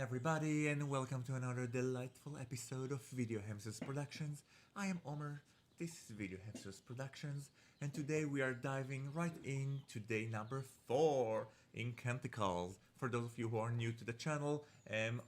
everybody, and welcome to another delightful episode of VideoHamster's Productions. I am Omer, this is VideoHamster's Productions, and today we are diving right into day number 4 in Canticles. For those of you who are new to the channel,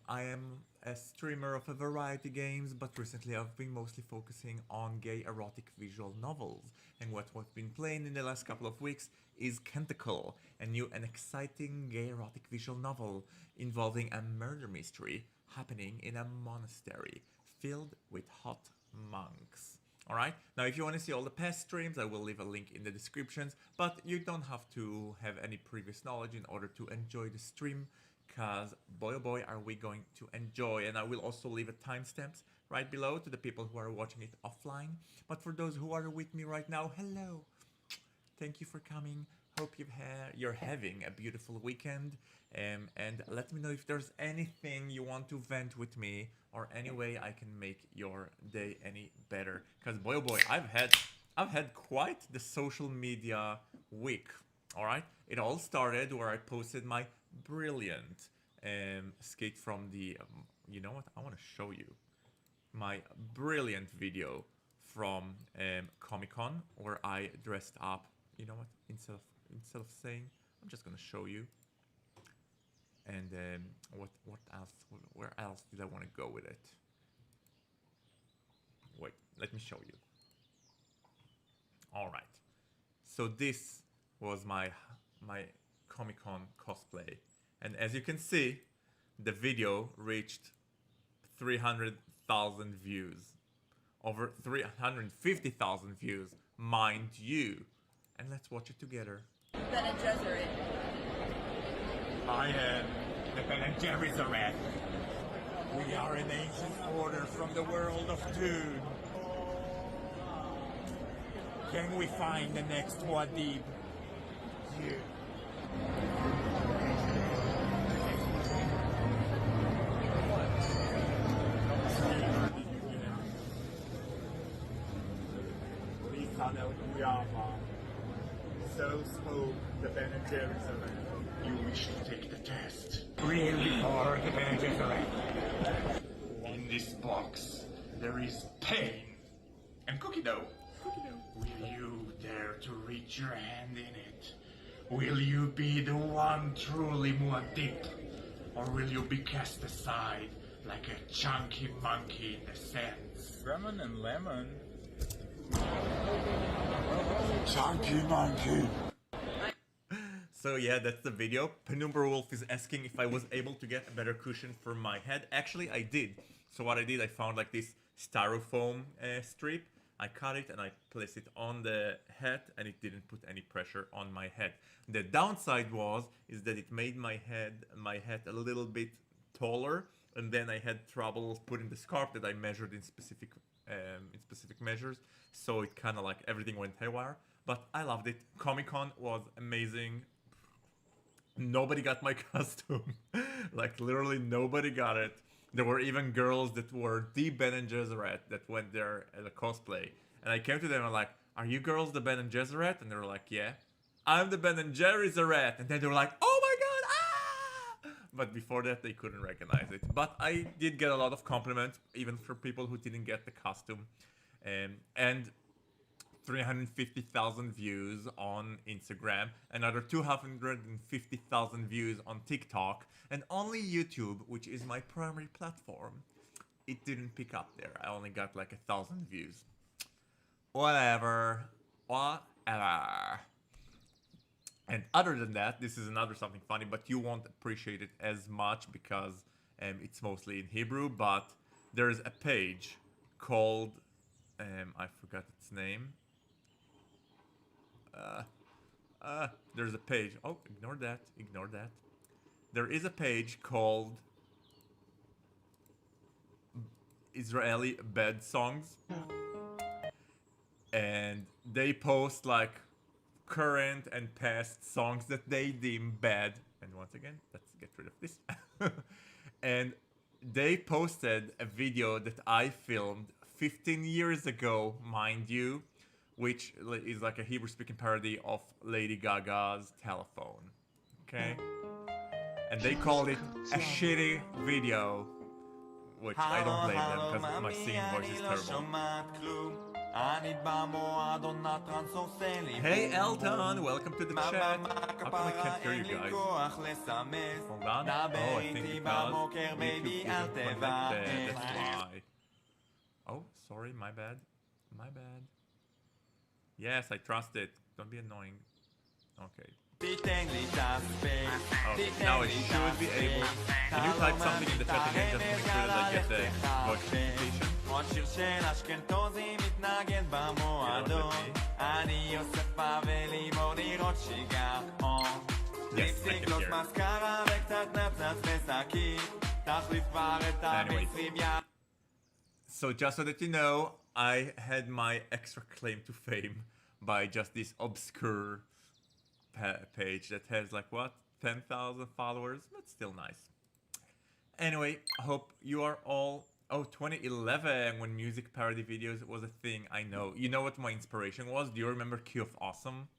I am a streamer of a variety of games, but recently I've been mostly focusing on gay erotic visual novels. And what we've been playing in the last couple of weeks is Canticle, a new and exciting gay erotic visual novel involving a murder mystery happening in a monastery filled with hot monks. Alright, now if you want to see all the past streams, I will leave a link in the descriptions, but you don't have to have any previous knowledge in order to enjoy the stream, cause boy oh boy are we going to enjoy. And I will also leave a timestamps right below to the people who are watching it offline. But for those who are with me right now, hello! Thank you for coming. Hope you're having a beautiful weekend, and let me know if there's anything you want to vent with me or any way I can make your day any better. Cause boy oh boy, I've had quite the social media week. All right, it all started where I posted my brilliant skate from the you know what? I want to show you my brilliant video from Comicon where I dressed up. You know what? Instead of saying, I'm just gonna show you. And what else? Where else did I want to go with it? Wait, let me show you. All right. So this was my Comic-Con cosplay, and as you can see, the video reached 300,000 views, over 350,000 views, mind you. And let's watch it together. Bene Gesserit. I am the Bene Gesserit. We are an ancient order from the world of Dune. Can we find the next Wadib? You. So spoke the Bene Gesserit. You wish to take the test. Really for the Bene Gesserit. In this box, there is pain and cookie dough. Will you dare to reach your hand in it? Will you be the one truly Muad'Dib? Or will you be cast aside like a chunky monkey in the sands? Lemon and lemon. Chunky monkey. So yeah, that's the video. Penumbra Wolf is asking if I was able to get a better cushion for my head. Actually, I did. So what I did, I found like this styrofoam strip. I cut it and I placed it on the head, and it didn't put any pressure on my head. The downside is that it made my head a little bit taller, and then I had trouble putting the scarf that I measured in specific measures. So it kind of like everything went haywire. But I loved it. Comic-Con was amazing. Nobody got my costume. Like literally nobody got it. There were even girls that were the Bene Gesserit that went there as a cosplay. And I came to them and I'm like, are you girls the Bene Gesserit? And they were like, yeah. I'm the Bene Gesserit. And then they were like, oh my god, ah! But before that, they couldn't recognize it. But I did get a lot of compliments, even for people who didn't get the costume. And 350,000 views on Instagram, another 250,000 views on TikTok, and only YouTube, which is my primary platform, it didn't pick up there. I only got like 1,000 views. Whatever. And other than that, this is another something funny, but you won't appreciate it as much because it's mostly in Hebrew, but there's a page called, I forgot its name. There's a page. Oh, ignore that. There is a page called Israeli Bad Songs, and they post like current and past songs that they deem bad. And once again, let's get rid of this. And they posted a video that I filmed 15 years ago, mind you, which is like a Hebrew-speaking parody of Lady Gaga's Telephone. Okay? and they called it a shitty video, which I don't blame them because my singing voice is terrible. Hey Elton, welcome to the chat. How come I can't hear you guys? Hold on. Oh, I think because YouTube isn't connected, that's why. Oh, sorry, my bad. My bad. Yes, I trust it. Don't be annoying. Okay. Okay, now it should be able. Can you type something in the chat again just to make sure that I get the voice notification? Yes, I can hear. Anyway. So just so that you know, I had my extra claim to fame by just this obscure page that has like what, 10,000 followers. That's still nice. Anyway, I hope you are all. Oh, 2011, when music parody videos was a thing. I know. You know what my inspiration was? Do you remember Key of Awesome?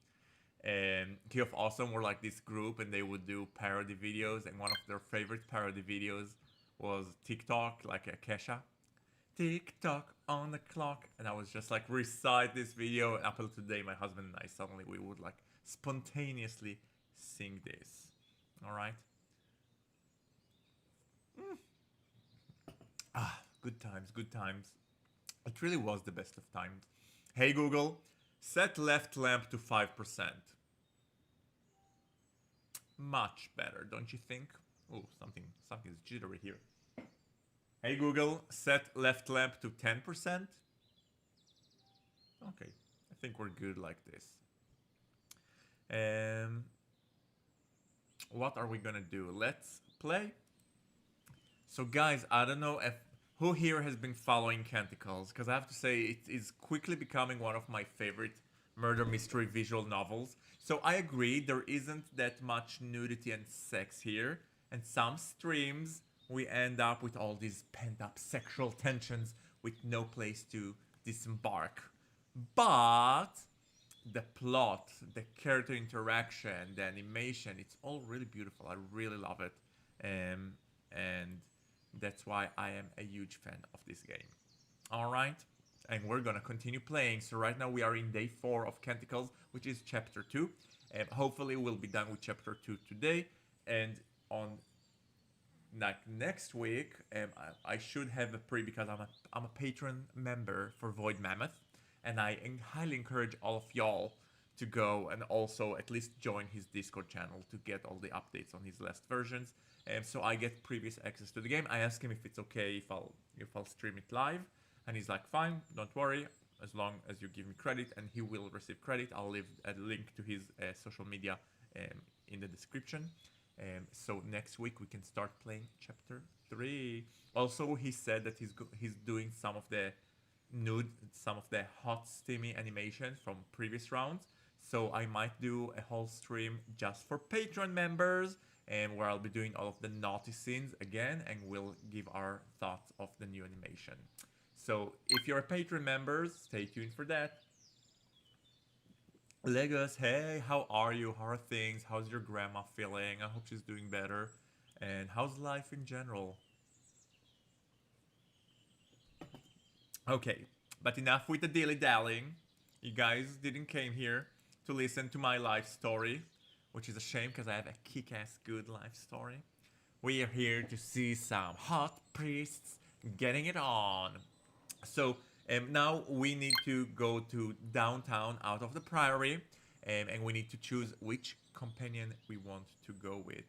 And Key of Awesome were like this group, and they would do parody videos, and one of their favorite parody videos was TikTok, like a Kesha. Tick-tock on the clock. And I was just like recite this video, and up until today my husband and I suddenly we would like spontaneously sing this. Alright? Good times, good times. It really was the best of times. Hey Google, set left lamp to 5%. Much better, don't you think? Oh, something's jittery here. Hey Google, set left lamp to 10%. Okay, I think we're good like this. What are we gonna do? Let's play. So guys, I don't know if who here has been following Canticles, because I have to say it is quickly becoming one of my favorite murder mystery visual novels. So I agree, there isn't that much nudity and sex here, and some streams we end up with all these pent-up sexual tensions with no place to disembark. But the plot, the character interaction, the animation, it's all really beautiful. I really love it. And that's why I am a huge fan of this game. Alright, and we're gonna continue playing. So right now we are in day 4 of Canticles, which is chapter 2. And hopefully we'll be done with chapter 2 today. And on like next week, I should have a because I'm a patron member for Void Mammoth, and I highly encourage all of y'all to go and also at least join his Discord channel to get all the updates on his last versions. So I get previous access to the game. I asked him if it's okay if I'll stream it live, and he's like, fine, don't worry, as long as you give me credit, and he will receive credit. I'll leave a link to his social media in the description. So next week we can start playing chapter 3. Also, he said that he's doing some of the hot steamy animations from previous rounds. So I might do a whole stream just for Patreon members, and where I'll be doing all of the naughty scenes again, and we'll give our thoughts of the new animation. So if you're a Patreon member, stay tuned for that. Legos, hey, how are you? How are things? How's your grandma feeling? I hope she's doing better. And how's life in general? Okay, but enough with the dilly-dallying. You guys didn't came here to listen to my life story, which is a shame because I have a kick-ass good life story. We are here to see some hot priests getting it on. So now we need to go to downtown out of the priory, and we need to choose which companion we want to go with.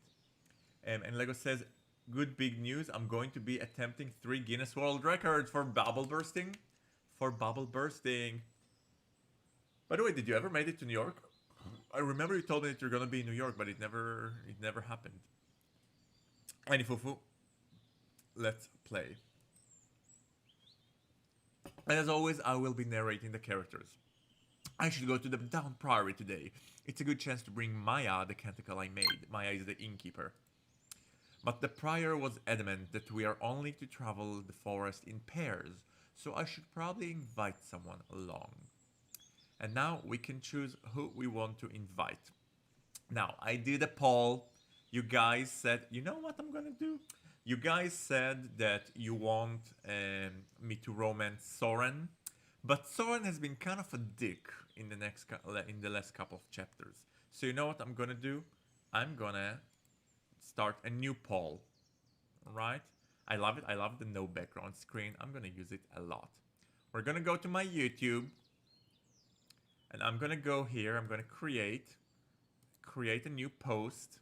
And Lego says, good big news, I'm going to be attempting 3 Guinness World Records for bubble bursting. By the way, did you ever made it to New York? I remember you told me that you're gonna be in New York, but it never happened. Anyfufu, let's play. And as always, I will be narrating the characters. I should go to the down priory today. It's a good chance to bring Maya, the canticle I made. Maya is the innkeeper. But the prior was adamant that we are only to travel the forest in pairs, so I should probably invite someone along. And now we can choose who we want to invite. Now, I did a poll you guys said, you know what I'm gonna do? You guys said that you want me to romance Soren, but Soren has been kind of a dick in the last couple of chapters. So you know what I'm gonna do? I'm gonna start a new poll. Alright? I love it. I love the no background screen. I'm gonna use it a lot. We're gonna go to my YouTube. And I'm gonna go here. I'm gonna create a new post.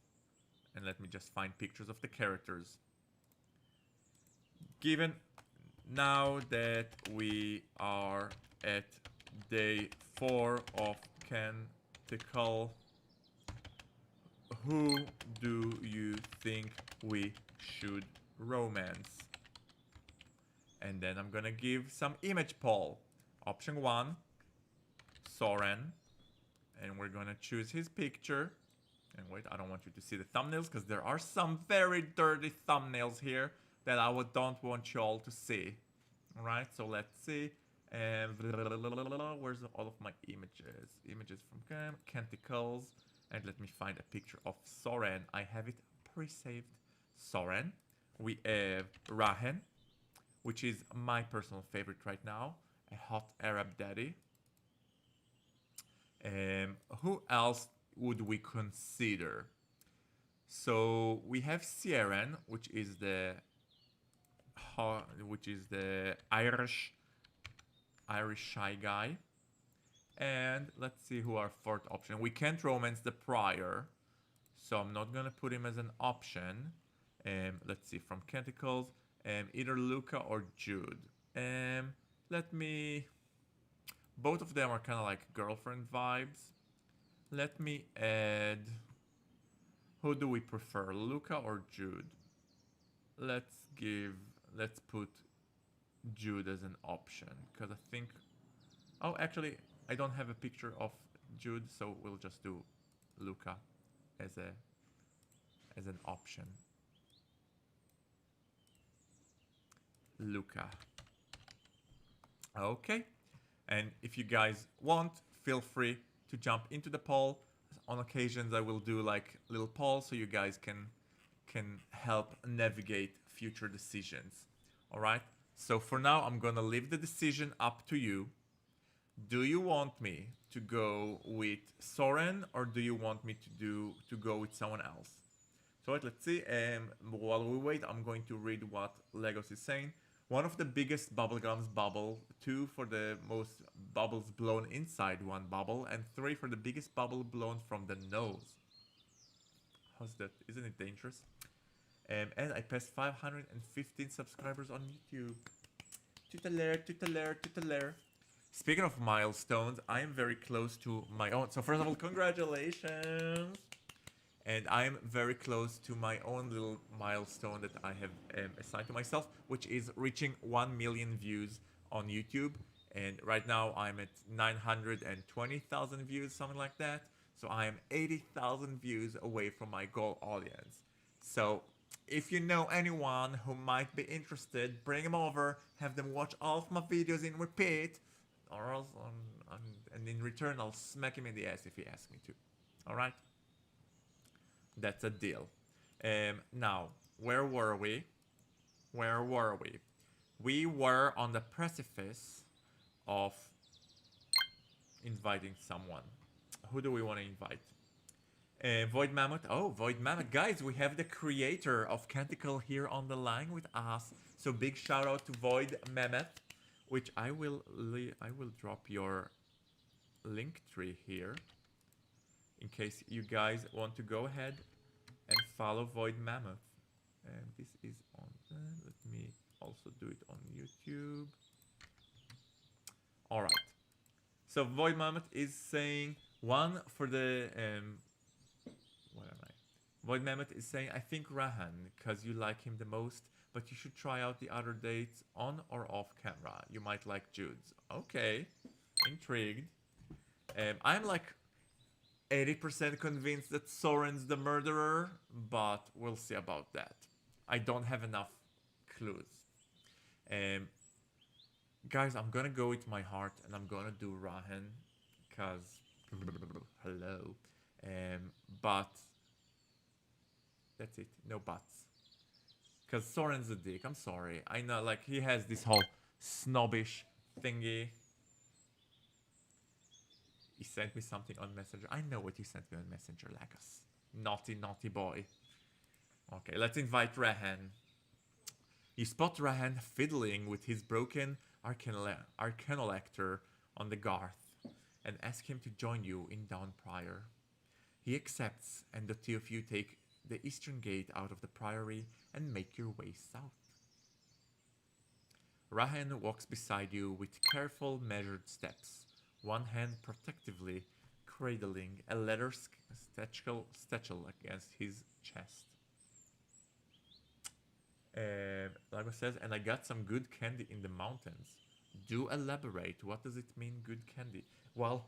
And let me just find pictures of the characters. Given now that we are at day 4 of Canticle, who do you think we should romance? And then I'm gonna give some image poll. Option 1, Soren. And we're gonna choose his picture. And wait, I don't want you to see the thumbnails because there are some very dirty thumbnails here that I don't want you all to see. Alright, so let's see. Where's all of my images? Images from Canticles. And let me find a picture of Soren. I have it pre-saved. Soren. We have Rehan, which is my personal favorite right now. A hot Arab daddy. Who else would we consider? So we have Sieren, which is the Irish shy guy. And let's see who our fourth option. We can't romance the prior, so I'm not gonna put him as an option. Let's see, from Canticles, either Luca or Jude. Both of them are kind of like girlfriend vibes. Let me add, who do we prefer, Luca or Jude? Let's put Jude as an option, because I think, oh, actually, I don't have a picture of Jude, so we'll just do Luca as an option. Luca. Okay. And if you guys want, feel free to jump into the poll. On occasions, I will do like little polls so you guys can help navigate future decisions. All right. So for now, I'm gonna leave the decision up to you. Do you want me to go with Soren or do you want me to go with someone else? So let's see. While we wait, I'm going to read what Legos is saying. 1 of the biggest bubblegums bubble, 2 for the most bubbles blown inside one bubble, and 3 for the biggest bubble blown from the nose. How's that? Isn't it dangerous? And I passed 515 subscribers on YouTube. Tutelaire. Speaking of milestones, I am very close to my own. So first of all, congratulations. And I'm very close to my own little milestone that I have assigned to myself, which is reaching 1 million views on YouTube. And right now I'm at 920,000 views, something like that. So I am 80,000 views away from my goal audience. So if you know anyone who might be interested, bring them over, have them watch all of my videos in repeat, or else and in return I'll smack him in the ass if he asks me to. All right? That's a deal. Now, where were we? We were on the precipice of inviting someone. Who do we want to invite? Void Mammoth. Oh, Void Mammoth. Guys, we have the creator of Canticle here on the line with us. So big shout out to Void Mammoth, which I will drop your link tree here in case you guys want to go ahead and follow Void Mammoth. And this is on, let me also do it on YouTube. All right. So Void Mammoth is saying 1 for the, what am I? Void Mammoth is saying, I think Rehan, because you like him the most, but you should try out the other dates on or off camera. You might like Jude's. Okay. Intrigued. I'm like 80% convinced that Soren's the murderer, but we'll see about that. I don't have enough clues. Guys, I'm gonna go with my heart and I'm gonna do Rehan, cause hello. But That's it. No buts. Because Soren's a dick. I'm sorry. I know, like, he has this whole snobbish thingy. He sent me something on Messenger. I know what you sent me on Messenger, Lacus. Naughty, naughty boy. Okay, let's invite Rehan. You spot Rehan fiddling with his broken arcanolector on the Garth and ask him to join you in Downprior. He accepts, and the two of you take the eastern gate out of the priory and make your way south. Rehan walks beside you with careful, measured steps, one hand protectively cradling a leather satchel against his chest. Lago says, and I got some good candy in the mountains. Do elaborate. What does it mean, good candy? Well,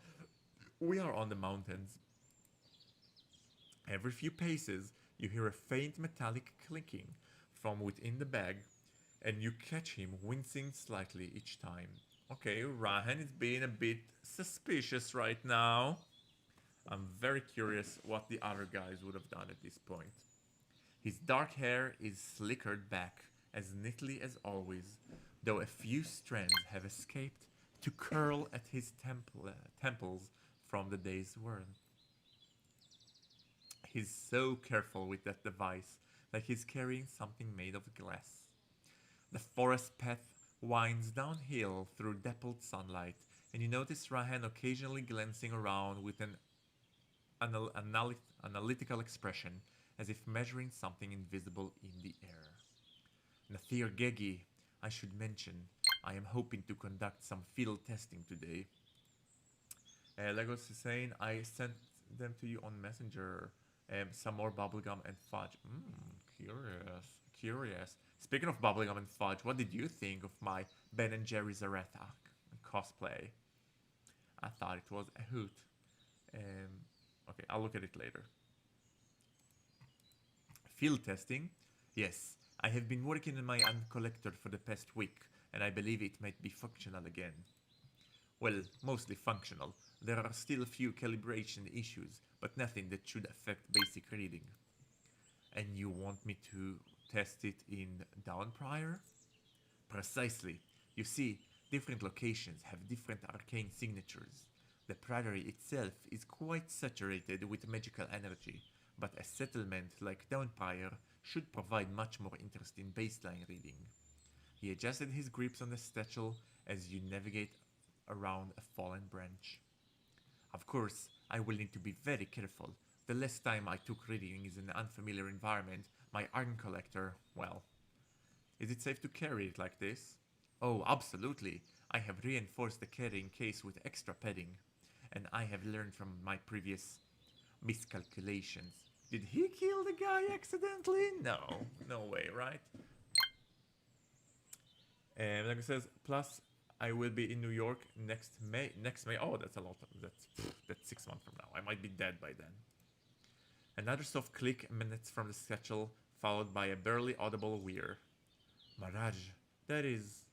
we are on the mountains. Every few paces, you hear a faint metallic clinking from within the bag, and you catch him wincing slightly each time. Okay, Rehan is being a bit suspicious right now. I'm very curious what the other guys would have done at this point. His dark hair is slickered back as neatly as always, though a few strands have escaped to curl at his temples from the day's warmth. He's so careful with that device, like he's carrying something made of glass. The forest path winds downhill through dappled sunlight, and you notice Rehan occasionally glancing around with an analytical expression, as if measuring something invisible in the air. Nathir Gegi, I should mention, I am hoping to conduct some field testing today. Legos is saying, I sent them to you on Messenger. Some more bubblegum and fudge. Curious. Speaking of bubblegum and fudge, what did you think of my Ben and Jerry's Zaretta cosplay? I thought it was a hoot. Okay, I'll look at it later. Field testing? Yes, I have been working on my uncollector for the past week, and I believe it might be functional again. Well, mostly functional. There are still a few calibration issues, but nothing that should affect basic reading. And you want me to test it in Downprior? Precisely. You see, different locations have different arcane signatures. The priory itself is quite saturated with magical energy, but a settlement like Downprior should provide much more interesting baseline reading. He adjusted his grips on the satchel as you navigate around a fallen branch. Of course, I will need to be very careful. The last time I took readings in an unfamiliar environment, my iron collector, well... Is it safe to carry it like this? Oh, absolutely. I have reinforced the carrying case with extra padding. And I have learned from my previous miscalculations. Did he kill the guy accidentally? No. No way, right? And like it says, plus I will be in New York next May. Oh, that's a lot. That's 6 months from now. I might be dead by then. Another soft click emanates from the satchel, followed by a barely audible whir. Maraj, that is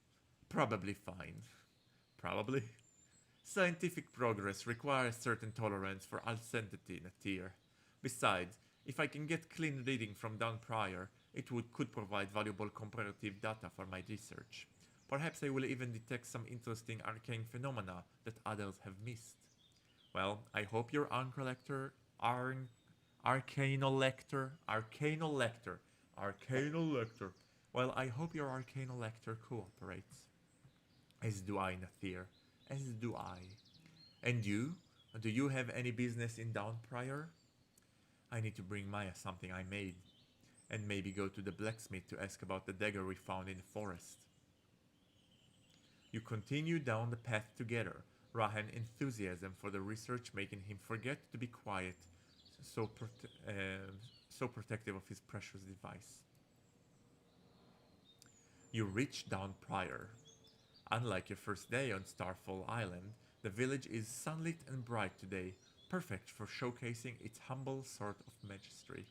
probably fine. Probably. Scientific progress requires certain tolerance for uncertainty, Natir. Besides, if I can get clean reading from Downprior, it could provide valuable comparative data for my research. Perhaps I will even detect some interesting arcane phenomena that others have missed. Well, I hope your Arcanolector Well, I hope your Arcanolector cooperates. As do I, Nathir. As do I. And you? Do you have any business in Downprior? I need to bring Maya something I made. And maybe go to the blacksmith to ask about the dagger we found in the forest. You continue down the path together, Rehan's enthusiasm for the research making him forget to be quiet, so protective of his precious device. You reach Downprior. Unlike your first day on Starfall Island, the village is sunlit and bright today, perfect for showcasing its humble sort of majesty.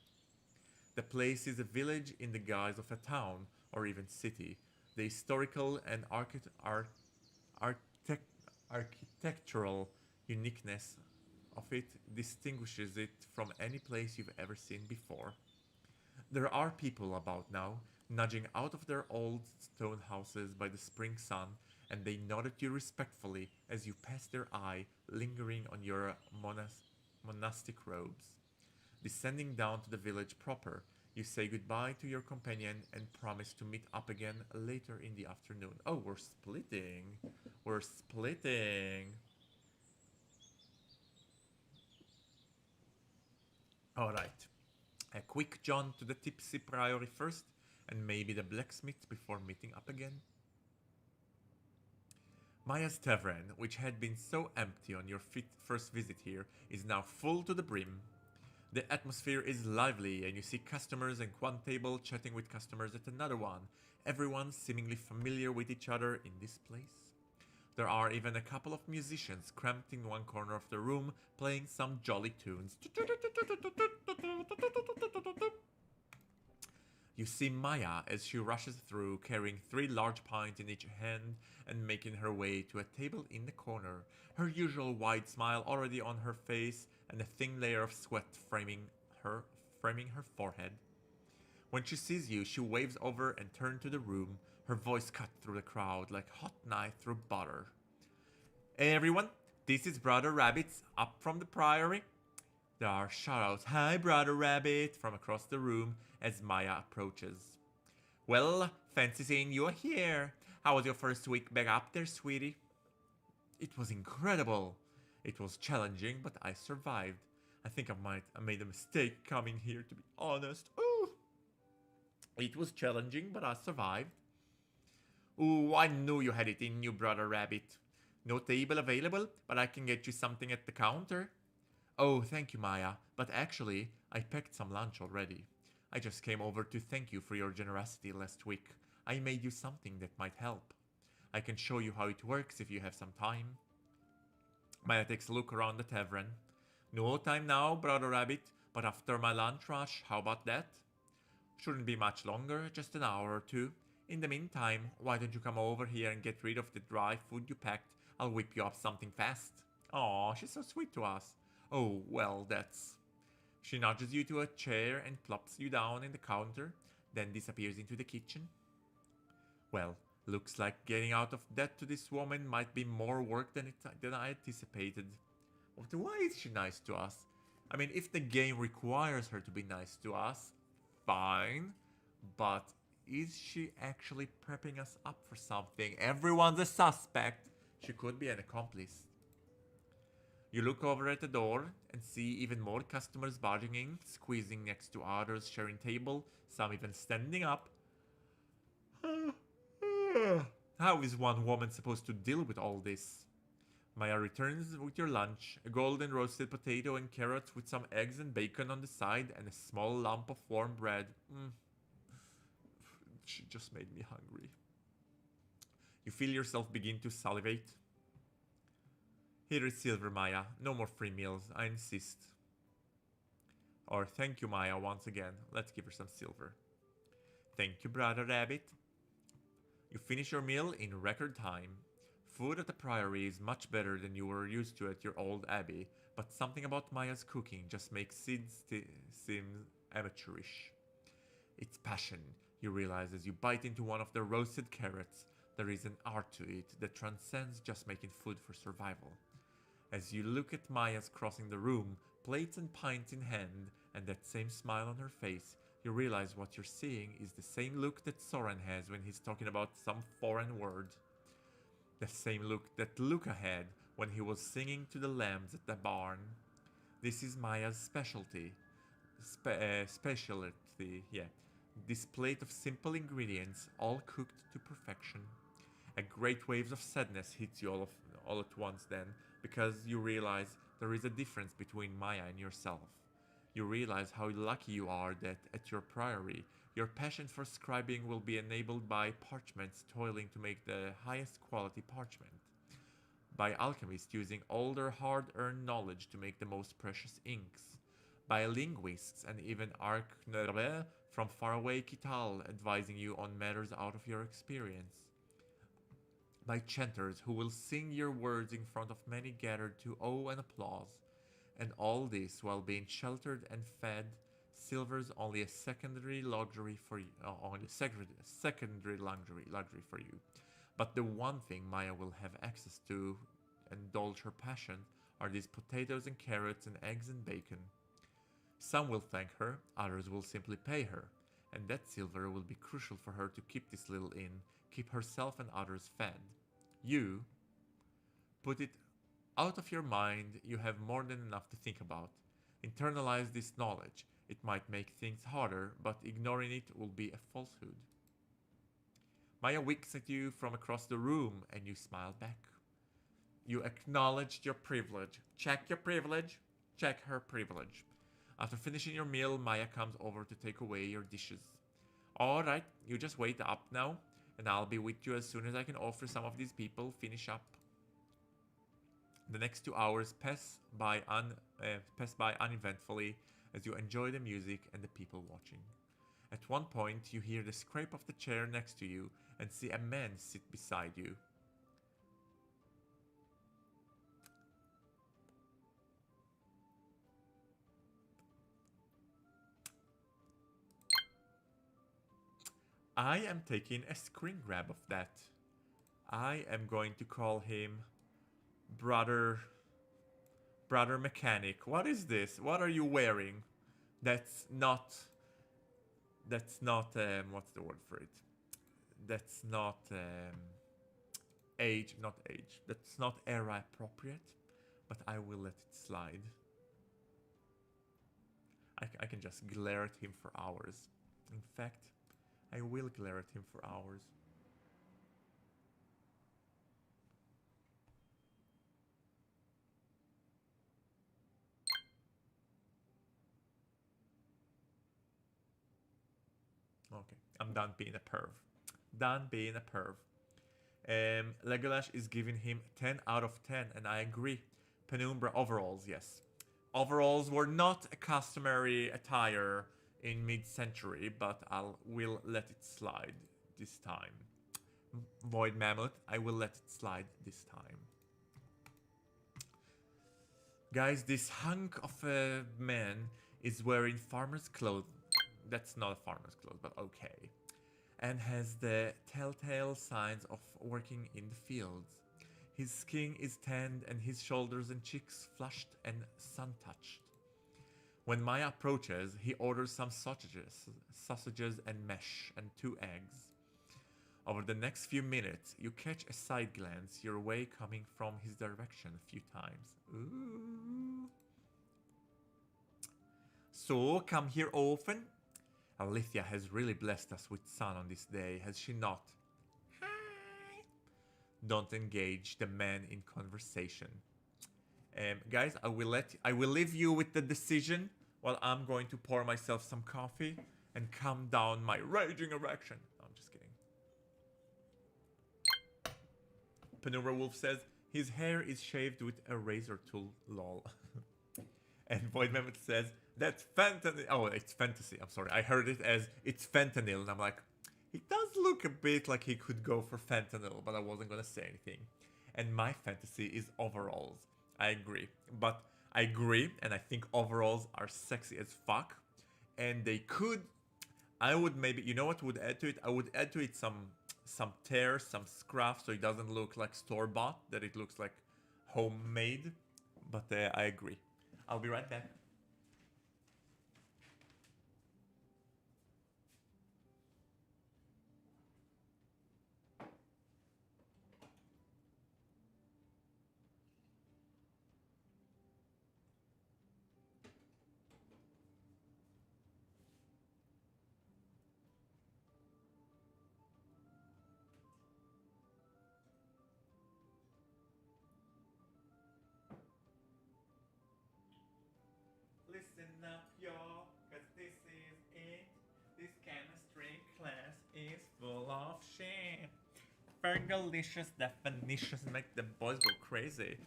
The place is a village in the guise of a town, or even city. The historical and architectural uniqueness of it distinguishes it from any place you've ever seen before. There are people about now, nudging out of their old stone houses by the spring sun, and they nod at you respectfully as you pass their eye, lingering on your monastic robes. Descending down to the village proper, you say goodbye to your companion and promise to meet up again later in the afternoon. Oh, we're splitting. We're splitting. Alright. A quick jaunt to the tipsy priory first, and maybe the blacksmith before meeting up again. Maya's tavern, which had been so empty on your first visit here, is now full to the brim. The atmosphere is lively, and you see customers at one table chatting with customers at another one, everyone seemingly familiar with each other in this place. There are even a couple of musicians cramped in one corner of the room, playing some jolly tunes. You see Maya as she rushes through, carrying 3 large pints in each hand and making her way to a table in the corner, her usual wide smile already on her face and a thin layer of sweat framing her forehead. When she sees you, she waves over and turns to the room, her voice cut through the crowd like hot knife through butter. Hey everyone, this is Brother Rabbit up from the priory. There are shoutouts, "Hi Brother Rabbit," from across the room as Maya approaches. Well, fancy seeing you here. How was your first week back up there, sweetie? It was incredible. It was challenging, but I survived. I think I made a mistake coming here, to be honest. Ooh. It was challenging, but I survived. Ooh, I knew you had it in you, Brother Rabbit. No table available, but I can get you something at the counter. Oh, thank you, Maya, but actually, I packed some lunch already. I just came over to thank you for your generosity last week. I made you something that might help. I can show you how it works if you have some time. Maya takes a look around the tavern. No time now, Brother Rabbit, but after my lunch rush, how about that? Shouldn't be much longer, just an hour or two. In the meantime, why don't you come over here and get rid of the dry food you packed? I'll whip you up something fast. Aw, she's so sweet to us. Oh, well, that's... She nudges you to a chair and plops you down in the counter, then disappears into the kitchen. Well, looks like getting out of debt to this woman might be more work than I anticipated. Why is she nice to us? I mean, if the game requires her to be nice to us, fine. But is she actually prepping us up for something? Everyone's a suspect. She could be an accomplice. You look over at the door and see even more customers barging in, squeezing next to others, sharing table, some even standing up. How is one woman supposed to deal with all this? Maya returns with your lunch, a golden roasted potato and carrots with some eggs and bacon on the side and a small lump of warm bread. She just made me hungry. You feel yourself begin to salivate. Here is silver, Maya. No more free meals, I insist. Or thank you, Maya, once again. Let's give her some silver. Thank you, Brother Rabbit. You finish your meal in record time. Food at the priory is much better than you were used to at your old abbey, but something about Maya's cooking just makes Sid seem amateurish. It's passion, you realize as you bite into one of the roasted carrots. There is an art to it that transcends just making food for survival. As you look at Maya's crossing the room, plates and pints in hand, and that same smile on her face, you realize what you're seeing is the same look that Soren has when he's talking about some foreign word. The same look that Luca had when he was singing to the lambs at the barn. This is Maya's specialty. Specialty, yeah. This plate of simple ingredients, all cooked to perfection. A great wave of sadness hits you all at once then, because you realize there is a difference between Maya and yourself. You realize how lucky you are that at your priory, your passion for scribing will be enabled by parchments toiling to make the highest quality parchment, by alchemists using all their hard-earned knowledge to make the most precious inks, by linguists and even archnerbes from faraway Kital advising you on matters out of your experience, by chanters who will sing your words in front of many gathered to awe and applause, and all this while being sheltered and fed, Silver's only a secondary luxury for you. Only a secondary luxury for you. But the one thing Maya will have access to, indulge her passion, are these potatoes and carrots and eggs and bacon. Some will thank her, others will simply pay her, and that silver will be crucial for her to keep this little inn, keep herself and others fed. You put it out of your mind. You have more than enough to think about. Internalize this knowledge. It might make things harder, but ignoring it will be a falsehood. Maya winks at you from across the room, and you smile back. You acknowledged your privilege. Check your privilege. Check her privilege. After finishing your meal, Maya comes over to take away your dishes. Alright, you just wait up now, and I'll be with you as soon as I can offer some of these people finish up. The next 2 hours pass by uneventfully as you enjoy the music and the people watching. At one point, you hear the scrape of the chair next to you and see a man sit beside you. I am taking a screen grab of that. I am going to call him Brother Mechanic. What is this? What are you wearing? That's not what's the word for it? That's not age. That's not era appropriate, but I will let it slide. I can just glare at him for hours. In fact, I will glare at him for hours. Okay, I'm done being a perv. Done being a perv. Legolas is giving him 10 out of 10, and I agree. Penumbra overalls, yes. Overalls were not a customary attire in mid-century, but will let it slide this time. Void Mammoth, I will let it slide this time. Guys, this hunk of a man is wearing farmer's clothes. That's not a farmer's clothes, but okay. And has the telltale signs of working in the fields. His skin is tanned and his shoulders and cheeks flushed and sun-touched. When Maya approaches, he orders some sausages and mesh and 2 eggs. Over the next few minutes, you catch a side glance your way coming from his direction a few times. Ooh. So, come here often? Alithia has really blessed us with sun on this day, has she not? Hi. Don't engage the man in conversation. Guys, I will leave you with the decision while I'm going to pour myself some coffee and calm down my raging erection. No, I'm just kidding. Penumbra Wolf says his hair is shaved with a razor tool, lol. And Void Mammoth says that's fentanyl. Oh, it's fantasy. I'm sorry. I heard it as it's fentanyl, and I'm like, he does look a bit like he could go for fentanyl, but I wasn't gonna say anything. And my fantasy is overalls. I agree. But I agree, and I think overalls are sexy as fuck. And they could... I would maybe... You know what would add to it? I would add to it some tears, some scruff, so it doesn't look like store-bought, that it looks like homemade. But I agree. I'll be right back. Listen up, y'all, cause this is it. This chemistry class is full of shit. Fergalicious definitions make the boys go crazy.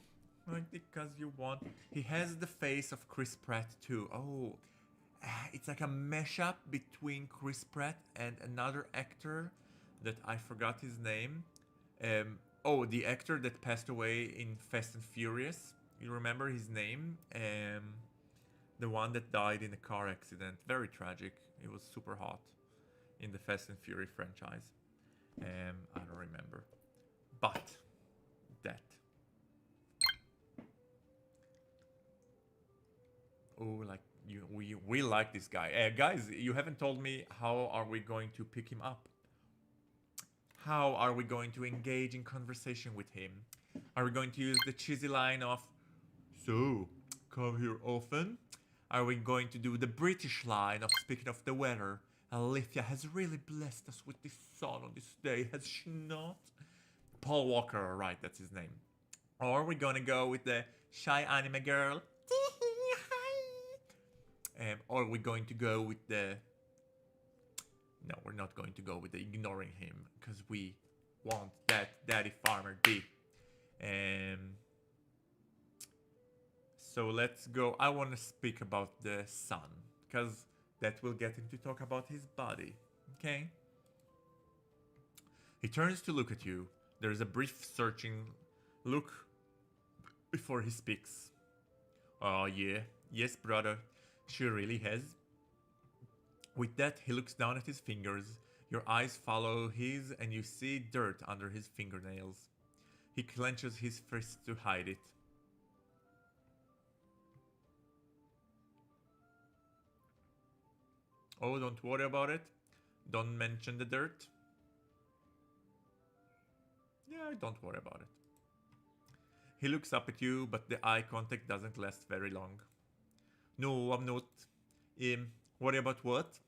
Like, because you want... He has the face of Chris Pratt too. Oh, it's like a mashup between Chris Pratt and another actor that I forgot his name. Oh, the actor that passed away in Fast and Furious. You remember his name? The one that died in a car accident. Very tragic. It was super hot in the Fast and Fury franchise. I don't remember. But that. Oh, like we like this guy. Guys, you haven't told me how are we going to pick him up? How are we going to engage in conversation with him? Are we going to use the cheesy line of, "So, come here often"? Are we going to do the British line of, "Speaking of the weather, Alithia has really blessed us with the sun on this day, has she not?" Paul Walker, right, that's his name. Or are we gonna go with the shy anime girl? Or are we going to go with the... No, we're not going to go with the ignoring him, because we want that Daddy Farmer D. So let's go. I want to speak about the sun, because that will get him to talk about his body. Okay? He turns to look at you. There is a brief searching look before he speaks. "Oh yeah, yes brother, she really has." With that, he looks down at his fingers. Your eyes follow his and you see dirt under his fingernails. He clenches his fist to hide it. "Oh, don't worry about it. Don't mention the dirt." "Yeah, don't worry about it." He looks up at you, but the eye contact doesn't last very long. "No, I'm not. Worry about what?"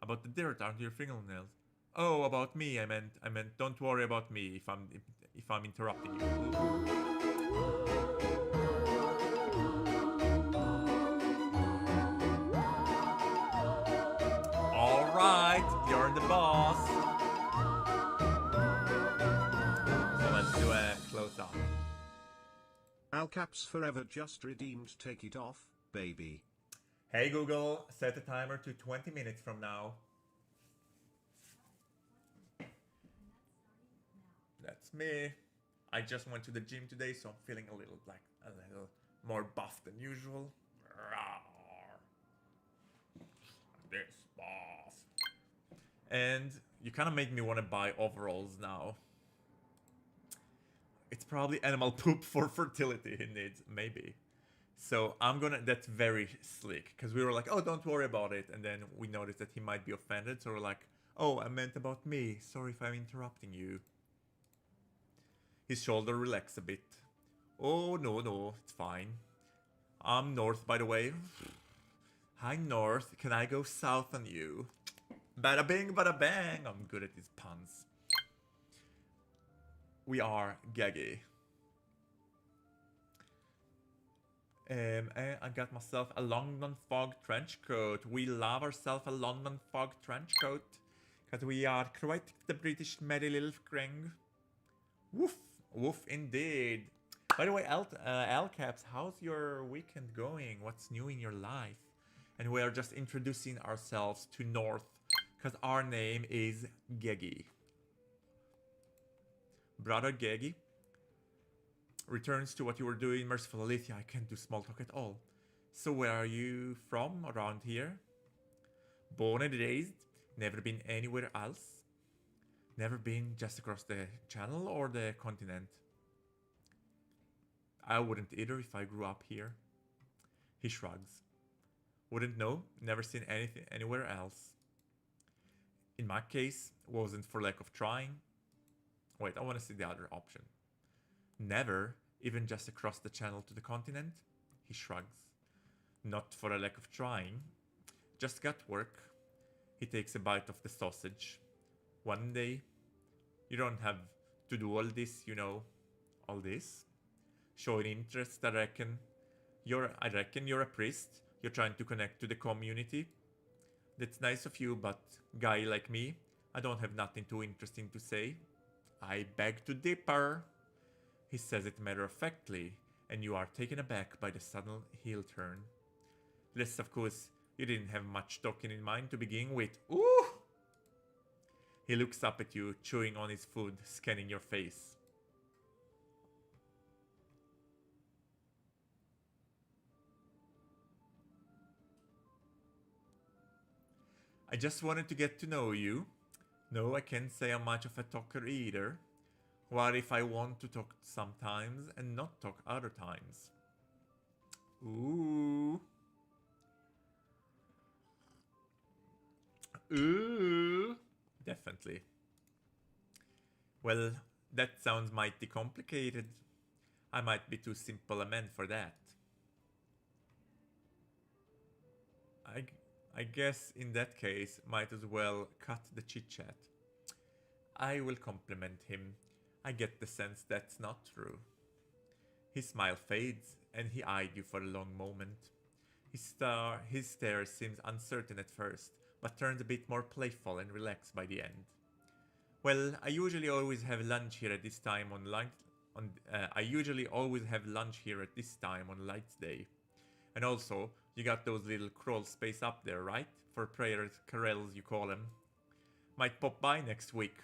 "About the dirt under your fingernails." "Oh, about me. I meant don't worry about me if I'm interrupting you." All right, you're the boss. So let's do a close up. All caps forever just redeemed. Take it off, baby. Hey Google, set a timer to 20 minutes from now. That's me. I just went to the gym today, so I'm feeling a little more buff than usual. This boss. And you kind of make me want to buy overalls now. It's probably animal poop for fertility he needs, maybe. So that's very slick, because we were like, "Oh, don't worry about it," and then we noticed that he might be offended, so we're like, "Oh, I meant about me, sorry if I'm interrupting you." His shoulder relaxed a bit. "Oh, no, it's fine. I'm north, by the way." "Hi, north, can I go south on you?" Bada bing, bada bang. I'm good at these puns. We are gaggy. I got myself a London fog trench coat. We love ourselves a London fog trench coat, because we are quite the British merry little cring. Woof, woof indeed. By the way, Caps, how's your weekend going? What's new in your life? And we are just introducing ourselves to North, because our name is Geggy. Brother Geggy returns to what you were doing. "Merciful Alithia, I can't do small talk at all. So where are you from around here?" "Born and raised. Never been anywhere else." "Never been just across the channel or the continent?" "I wouldn't either if I grew up here." He shrugs. "Wouldn't know. Never seen anything anywhere else." "In my case, wasn't for lack of trying." Wait, I want to see the other option. "Never, even just across the channel to the continent?" He shrugs. "Not for a lack of trying. Just got work." He takes a bite of the sausage. "One day, you don't have to do all this, you know." "All this?" "Showing interest, I reckon. I reckon you're a priest. You're trying to connect to the community. That's nice of you, but guy like me, I don't have nothing too interesting to say. I beg to differ." He says it matter-of-factly, and you are taken aback by the sudden heel turn. "Less, of course, you didn't have much talking in mind to begin with." Ooh! He looks up at you, chewing on his food, scanning your face. I just wanted to get to know you. No, I can't say I'm much of a talker either. What if I want to talk sometimes and not talk other times? Ooh. Ooh. Definitely. Well, that sounds mighty complicated. I might be too simple a man for that. I guess in that case, might as well cut the chit-chat. I will compliment him. I get the sense that's not true. His smile fades, and he eyed you for a long moment. His stare seems uncertain at first, but turns a bit more playful and relaxed by the end. Well, I usually always have lunch here at this time on Light's Day. And also, you got those little crawl space up there, right? For prayers, carrels you call them. Might pop by next week.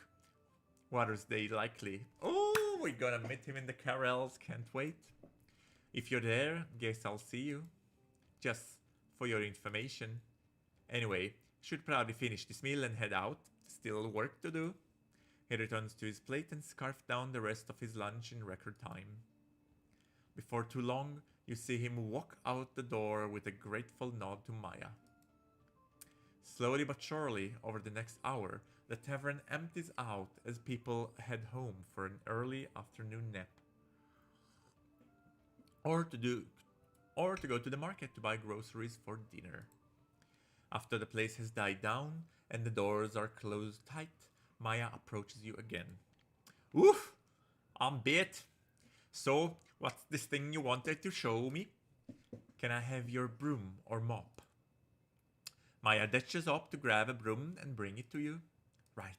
Water's Day likely. Oh, we're gonna meet him in the carrels, can't wait. If you're there, guess I'll see you. Just for your information. Anyway, should probably finish this meal and head out. Still work to do. He returns to his plate and scarfs down the rest of his lunch in record time. Before too long, you see him walk out the door with a grateful nod to Maya. Slowly but surely, over the next hour, the tavern empties out as people head home for an early afternoon nap. Or to go to the market to buy groceries for dinner. After the place has died down and the doors are closed tight, Maya approaches you again. Oof! I'm bit. So, what's this thing you wanted to show me? Can I have your broom or mop? Maya dashes up to grab a broom and bring it to you. Right.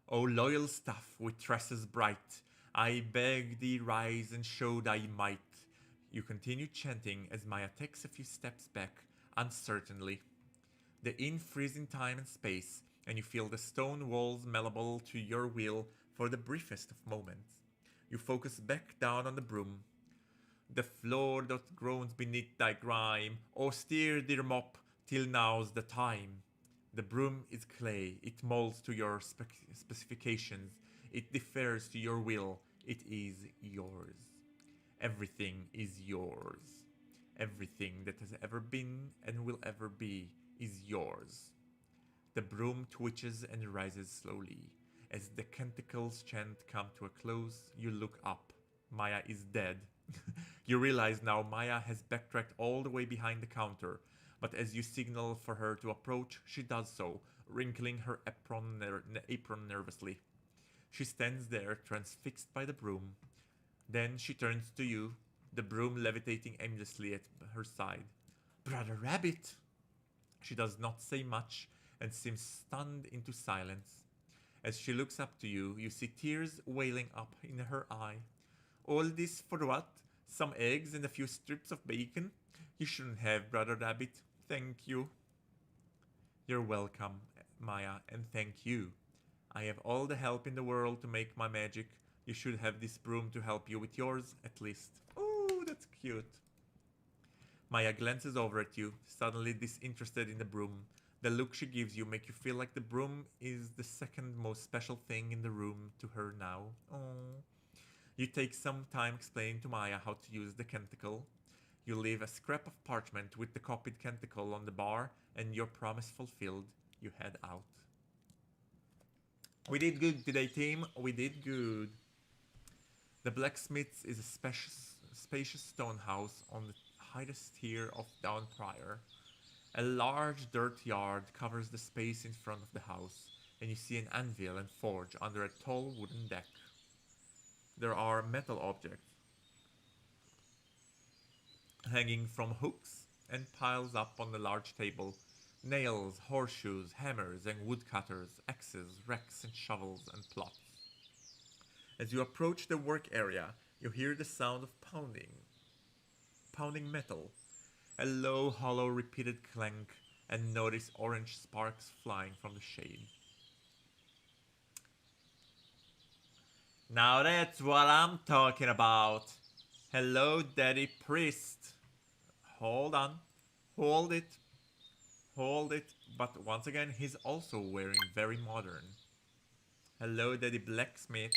O loyal stuff with tresses bright, I beg thee rise and show thy might. You continue chanting as Maya takes a few steps back, uncertainly. The inn freezing time and space, and you feel the stone walls malleable to your will for the briefest of moments. You focus back down on the broom. The floor doth groans beneath thy grime, O steer dear mop, till now's the time. The broom is clay, it molds to your specifications, it differs to your will, it is yours. Everything is yours. Everything that has ever been and will ever be is yours. The broom twitches and rises slowly. As the Canticle's chant comes to a close, you look up. Maya is dead. You realize now Maya has backtracked all the way behind the counter, but as you signal for her to approach, she does so, wrinkling her apron nervously. She stands there, transfixed by the broom. Then she turns to you, the broom levitating aimlessly at her side. Brother Rabbit! She does not say much and seems stunned into silence. As she looks up to you, you see tears welling up in her eye. All this for what? Some eggs and a few strips of bacon? You shouldn't have, Brother Rabbit. Thank you. You're welcome, Maya, and thank you. I have all the help in the world to make my magic. You should have this broom to help you with yours, at least. Oh, that's cute. Maya glances over at you, suddenly disinterested in the broom. The look she gives you makes you feel like the broom is the second most special thing in the room to her now. Oh. You take some time explaining to Maya how to use the Canticle. You leave a scrap of parchment with the copied Canticle on the bar, and your promise fulfilled, you head out. We did good today, team. We did good. The Blacksmith is a spacious stone house on the highest tier of Downprior. A large dirt yard covers the space in front of the house, and you see an anvil and forge under a tall wooden deck. There are metal objects hanging from hooks and piles up on the large table. Nails, horseshoes, hammers and woodcutters, axes, racks and shovels and plots. As you approach the work area, you hear the sound of pounding metal. A low, hollow, repeated clank, and notice orange sparks flying from the shade. Now that's what I'm talking about. Hello, Daddy Priest. Hold on. Hold it. Hold it, but once again, he's also wearing very modern. Hello, Daddy Blacksmith.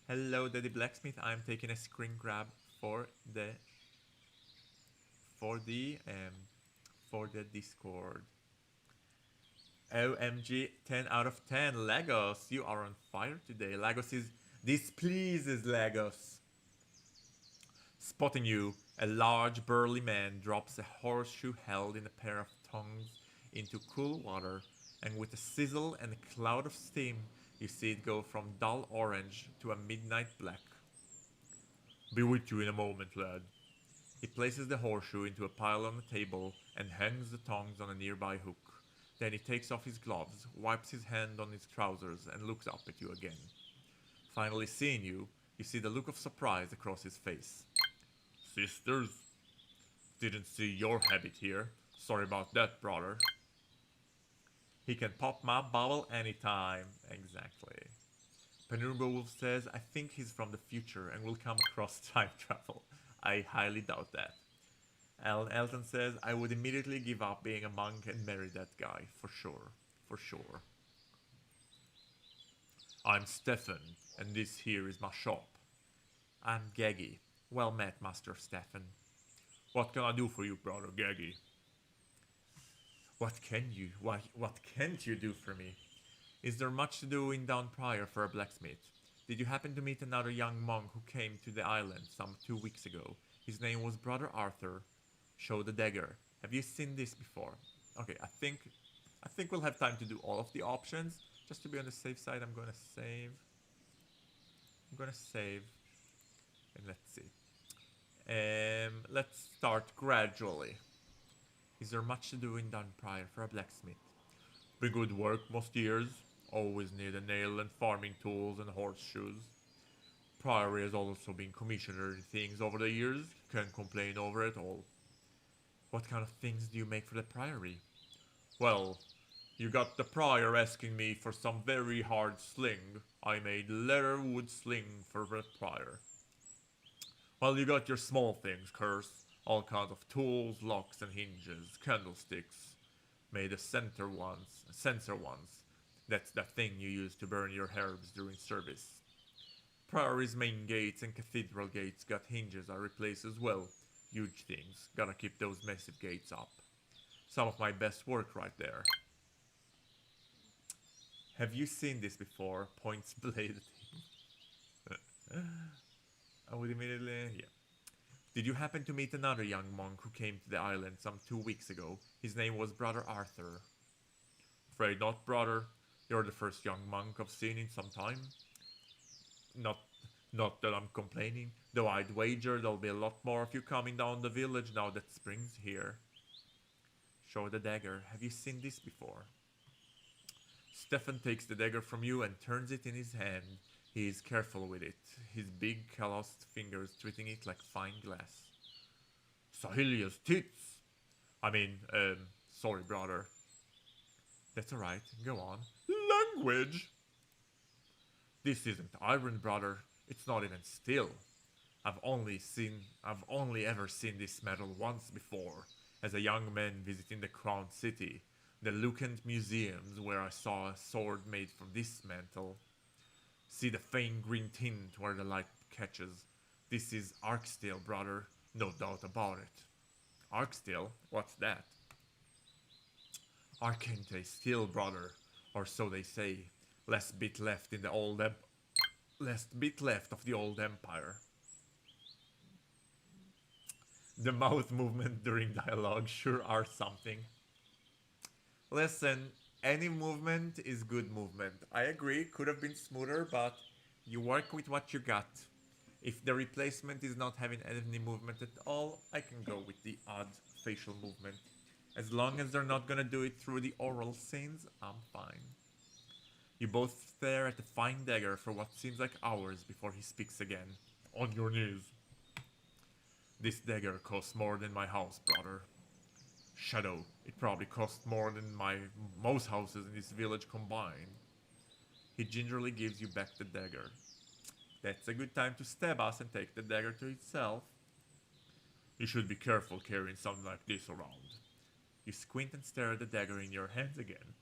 Hello, Daddy Blacksmith. I'm taking a screen grab for the for the um for the Discord. OMG, 10 out of 10. Lagos, you are on fire today. Lagos is displeases Lagos. Spotting you, a large burly man drops a horseshoe held in a pair of tongs into cool water, and with a sizzle and a cloud of steam, you see it go from dull orange to a midnight black. Be with you in a moment, lad. He places the horseshoe into a pile on the table and hangs the tongs on a nearby hook. Then he takes off his gloves, wipes his hand on his trousers, and looks up at you again. Finally seeing you, you see the look of surprise across his face. Sisters? Didn't see your habit here. Sorry about that, brother. He can pop my bubble anytime. Exactly. Penumbra Wolf says, I think he's from the future and will come across time travel. I highly doubt that. Alan Elton says, I would immediately give up being a monk and marry that guy. For sure. For sure. I'm Stefan, and this here is my shop. I'm Gaggy. Well met, Master Stefan. What can I do for you, brother Gaggy? What can't you do for me? Is there much to do in Downprior for a blacksmith? Did you happen to meet another young monk who came to the island some 2 weeks ago? His name was Brother Arthur. Show the dagger. Have you seen this before? Okay, I think we'll have time to do all of the options. Just to be on the safe side, I'm gonna save. And let's see. Let's start gradually. Is there much to do in Downprior for a blacksmith? Be good work most years. Always need a nail and farming tools and horseshoes. Priory has also been commissioner in things over the years. Can't complain over it all. What kind of things do you make for the priory? Well, you got the prior asking me for some very hard sling. I made leather wood sling for the prior. Well, you got your small things, curse. All kinds of tools, locks and hinges, candlesticks. Made a censer ones. That's the thing you use to burn your herbs during service. Priory's main gates and cathedral gates got hinges I replaced as well. Huge things. Gotta keep those massive gates up. Some of my best work right there. Have you seen this before? Points blade at him. I would immediately... yeah. Did you happen to meet another young monk who came to the island some 2 weeks ago? His name was Brother Arthur. Afraid not, brother. You're the first young monk I've seen in some time. Not that I'm complaining, though I'd wager there'll be a lot more of you coming down the village now that spring's here. Show the dagger. Have you seen this before? Stefan takes the dagger from you and turns it in his hand. He is careful with it, his big calloused fingers treating it like fine glass. Sahilia's tits! Sorry, brother. That's alright, go on. Language! This isn't iron, brother. It's not even steel. I've only ever seen this metal once before, as a young man visiting the Crown City, the Lucent Museums, where I saw a sword made from this metal. See the faint green tint where the light catches. This is arc steel, brother. No doubt about it. Arc steel? What's that? Arcante steel, brother. Or so they say. Last bit left of the old empire. The mouth movement during dialogue sure are something. Listen, any movement is good movement. I agree, could have been smoother, but you work with what you got. If the replacement is not having any movement at all, I can go with the odd facial movement. As long as they're not gonna do it through the oral scenes, I'm fine. You both stare at the fine dagger for what seems like hours before he speaks again. On your knees. This dagger costs more than my house, brother. Shadow, it probably costs more than most houses in this village combined. He gingerly gives you back the dagger. That's a good time to stab us and take the dagger to itself. You should be careful carrying something like this around. You squint and stare at the dagger in your hands again.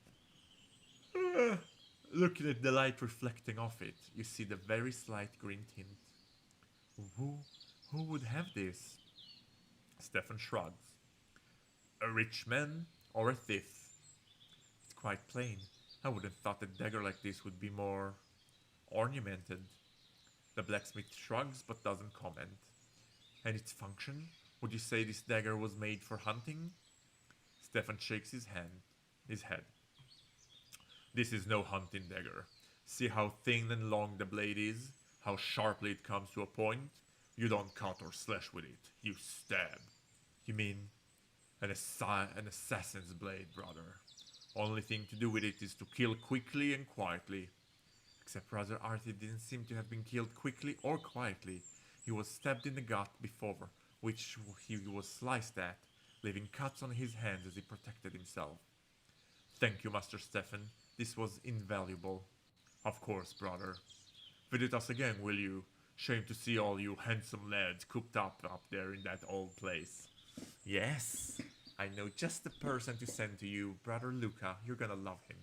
Looking at the light reflecting off it, you see the very slight green tint. Who would have this? Stefan shrugs. A rich man or a thief? It's quite plain. I would have thought a dagger like this would be more ornamented. The blacksmith shrugs but doesn't comment. And its function? Would you say this dagger was made for hunting? Stefan shakes his head. This is no hunting dagger. See how thin and long the blade is? How sharply it comes to a point? You don't cut or slash with it. You stab. You mean an assassin's blade, brother. Only thing to do with it is to kill quickly and quietly. Except Brother Arthur didn't seem to have been killed quickly or quietly. He was stabbed in the gut before, which he was sliced at, leaving cuts on his hands as he protected himself. Thank you, Master Stefan. This was invaluable. Of course, brother. Visit us again, will you? Shame to see all you handsome lads cooped up there in that old place. Yes, I know just the person to send to you, Brother Luca. You're gonna love him.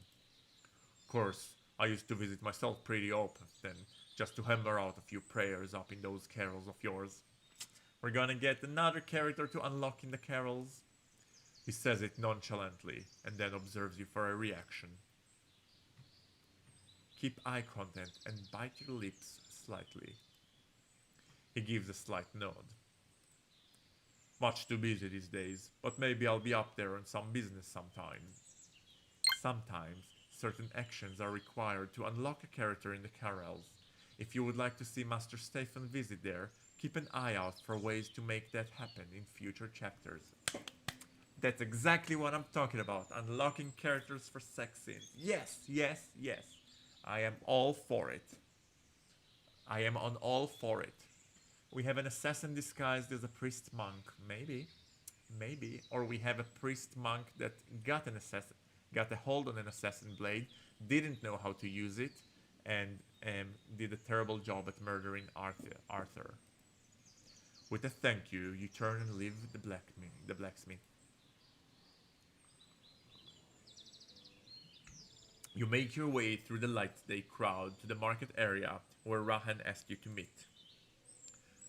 Of course, I used to visit myself pretty often, just to hammer out a few prayers up in those carols of yours. We're gonna get another character to unlock in the carols. He says it nonchalantly, and then observes you for a reaction. Keep eye contact and bite your lips slightly. He gives a slight nod. Much too busy these days, but maybe I'll be up there on some business sometime. Sometimes, certain actions are required to unlock a character in the carols. If you would like to see Master Stefan visit there, keep an eye out for ways to make that happen in future chapters. That's exactly what I'm talking about, unlocking characters for sex scenes. Yes, yes, yes. I am all for it. I am on all for it. We have an assassin disguised as a priest monk, maybe. Or we have a priest monk that got a hold on an assassin blade, didn't know how to use it, and did a terrible job at murdering Arthur. With a thank you, you turn and leave the blacksmith. You make your way through the light day crowd to the market area where Rehan asked you to meet.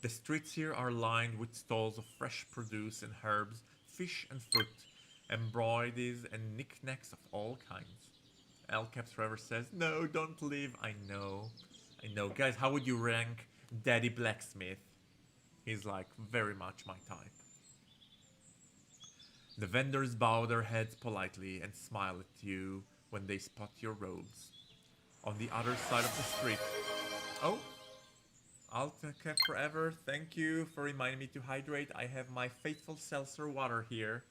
The streets here are lined with stalls of fresh produce and herbs, fish and fruit, embroideries and knickknacks of all kinds. Alcaps Forever says, no, don't leave. I know. Guys, how would you rank Daddy Blacksmith? He's like very much my type. The vendors bow their heads politely and smile at you when they spot your robes. On the other side of the street... Oh! Alcap Forever, thank you for reminding me to hydrate. I have my faithful seltzer water here.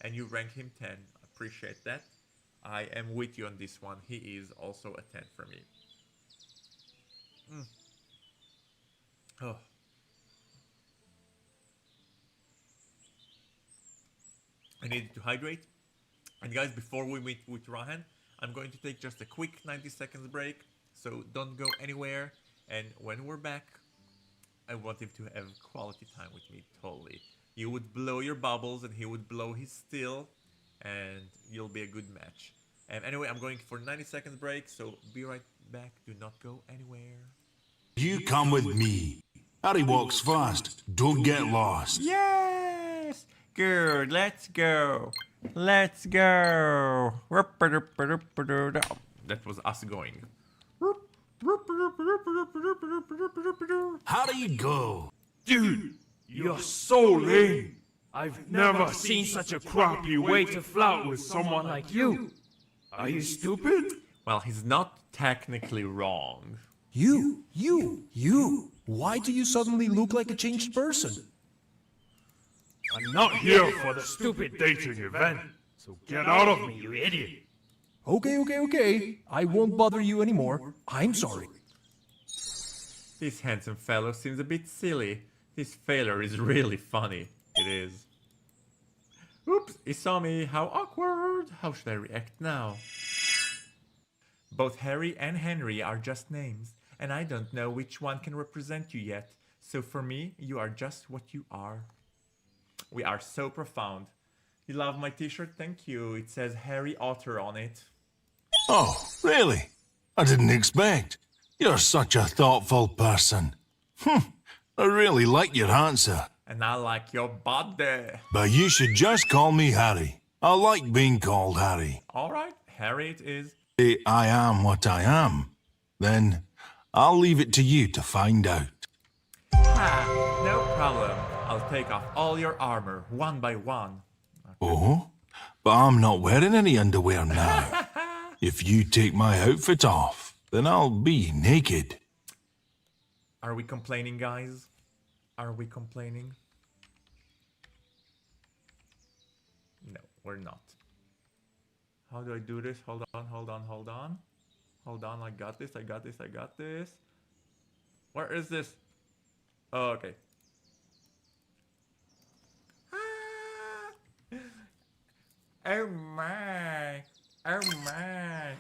And you rank him 10. Appreciate that. I am with you on this one. He is also a 10 for me. Oh. I needed to hydrate. And guys, before we meet with Rehan, I'm going to take just a quick 90 seconds break. So don't go anywhere. And when we're back, I want him to have quality time with me, totally. You would blow your bubbles and he would blow his still. And you'll be a good match. And anyway, I'm going for 90 seconds break, so be right back. Do not go anywhere. You come with me. Harry walks fast. Don't get lost. Yes! Good, let's go. Let's go. That was us going. How do you go? Dude, you're so lame. I've never seen such a crappy way to flirt with someone like you. Are you stupid? Well, he's not technically wrong. You. Why do you suddenly look like a changed person? I'm not here for the stupid dating event, so get out of me, you idiot. Okay. I won't bother you anymore. I'm sorry. This handsome fellow seems a bit silly. This failure is really funny. It is. Oops, he saw me. How awkward. How should I react now? Both Harry and Henry are just names, and I don't know which one can represent you yet. So for me, you are just what you are. We are so profound. You love my t-shirt? Thank you. It says Harry Otter on it. Oh, really? I didn't expect. You're such a thoughtful person. I really like your answer. And I like your body. But you should just call me Harry. I like being called Harry. Alright, Harry it is. Say I am what I am. Then I'll leave it to you to find out. Ha! No problem. I'll take off all your armor, one by one. Oh? But I'm not wearing any underwear now. If you take my outfit off, then I'll be naked. Are we complaining, guys? Are we complaining? No, we're not. How do I do this? Hold on, hold on, hold on. Hold on, I got this, I got this, I got this. Where is this? Oh, okay. Ah! Oh my! Oh my!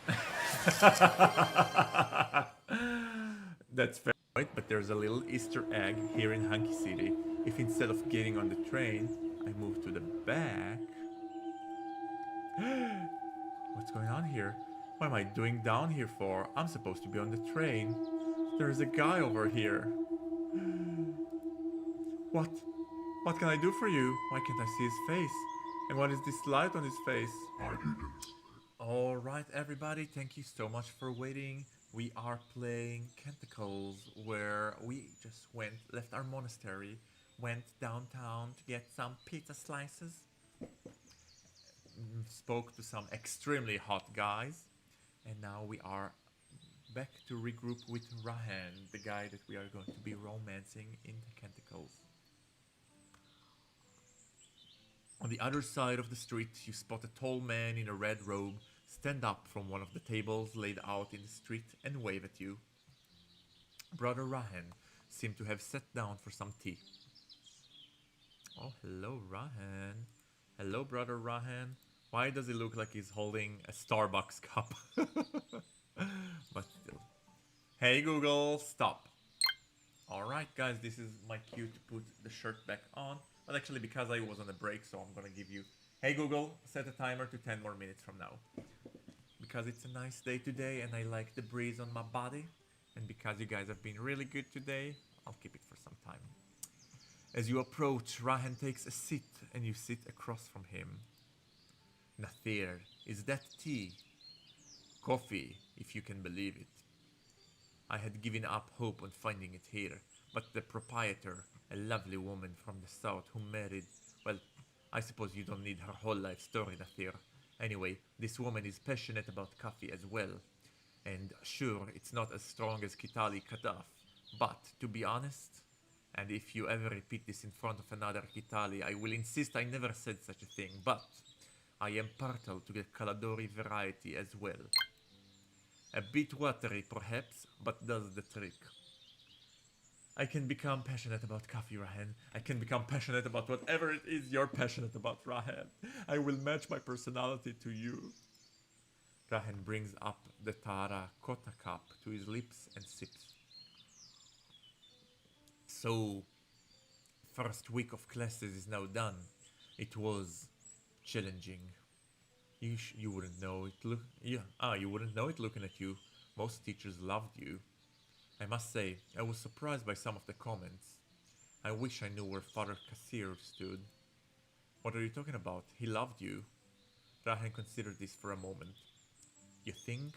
That's fair, right? But there's a little Easter egg here in Hunky City. If instead of getting on the train, I move to the back. What's going on here? What am I doing down here for? I'm supposed to be on the train. There's a guy over here. What? What can I do for you? Why can't I see his face? And what is this light on his face? Alright everybody, thank you so much for waiting. We are playing Canticles, where we just left our monastery, went downtown to get some pizza slices, spoke to some extremely hot guys, and now we are back to regroup with Rehan, the guy that we are going to be romancing in the Canticles. On the other side of the street, you spot a tall man in a red robe stand up from one of the tables laid out in the street and wave at you. Brother Rehan seemed to have sat down for some tea. Oh, hello Rehan. Hello, Brother Rehan. Why does he look like he's holding a Starbucks cup? But still. Hey Google, stop. Alright guys, this is my cue to put the shirt back on. But actually, because I was on a break, so I'm gonna give you... Hey Google, set a timer to 10 more minutes from now. Because it's a nice day today and I like the breeze on my body. And because you guys have been really good today, I'll keep it for some time. As you approach, Rehan takes a seat and you sit across from him. Nathir, is that tea? Coffee, if you can believe it. I had given up hope on finding it here, but the proprietor, a lovely woman from the south who married, well, I suppose you don't need her whole life story, Nathir. Anyway, this woman is passionate about coffee as well. And sure, it's not as strong as Kitali Kadaf, but to be honest, and if you ever repeat this in front of another Kitali, I will insist I never said such a thing, but I am partial to the Kaladori variety as well. A bit watery perhaps, but does the trick. I can become passionate about coffee, Rehan. I can become passionate about whatever it is you're passionate about, Rehan. I will match my personality to you. Rehan brings up the Tara Kota cup to his lips and sips. So, first week of classes is now done. It was challenging. You wouldn't know it. You wouldn't know it looking at you. Most teachers loved you. I must say, I was surprised by some of the comments. I wish I knew where Father Kassir stood. What are you talking about? He loved you. Rehan considered this for a moment. You think?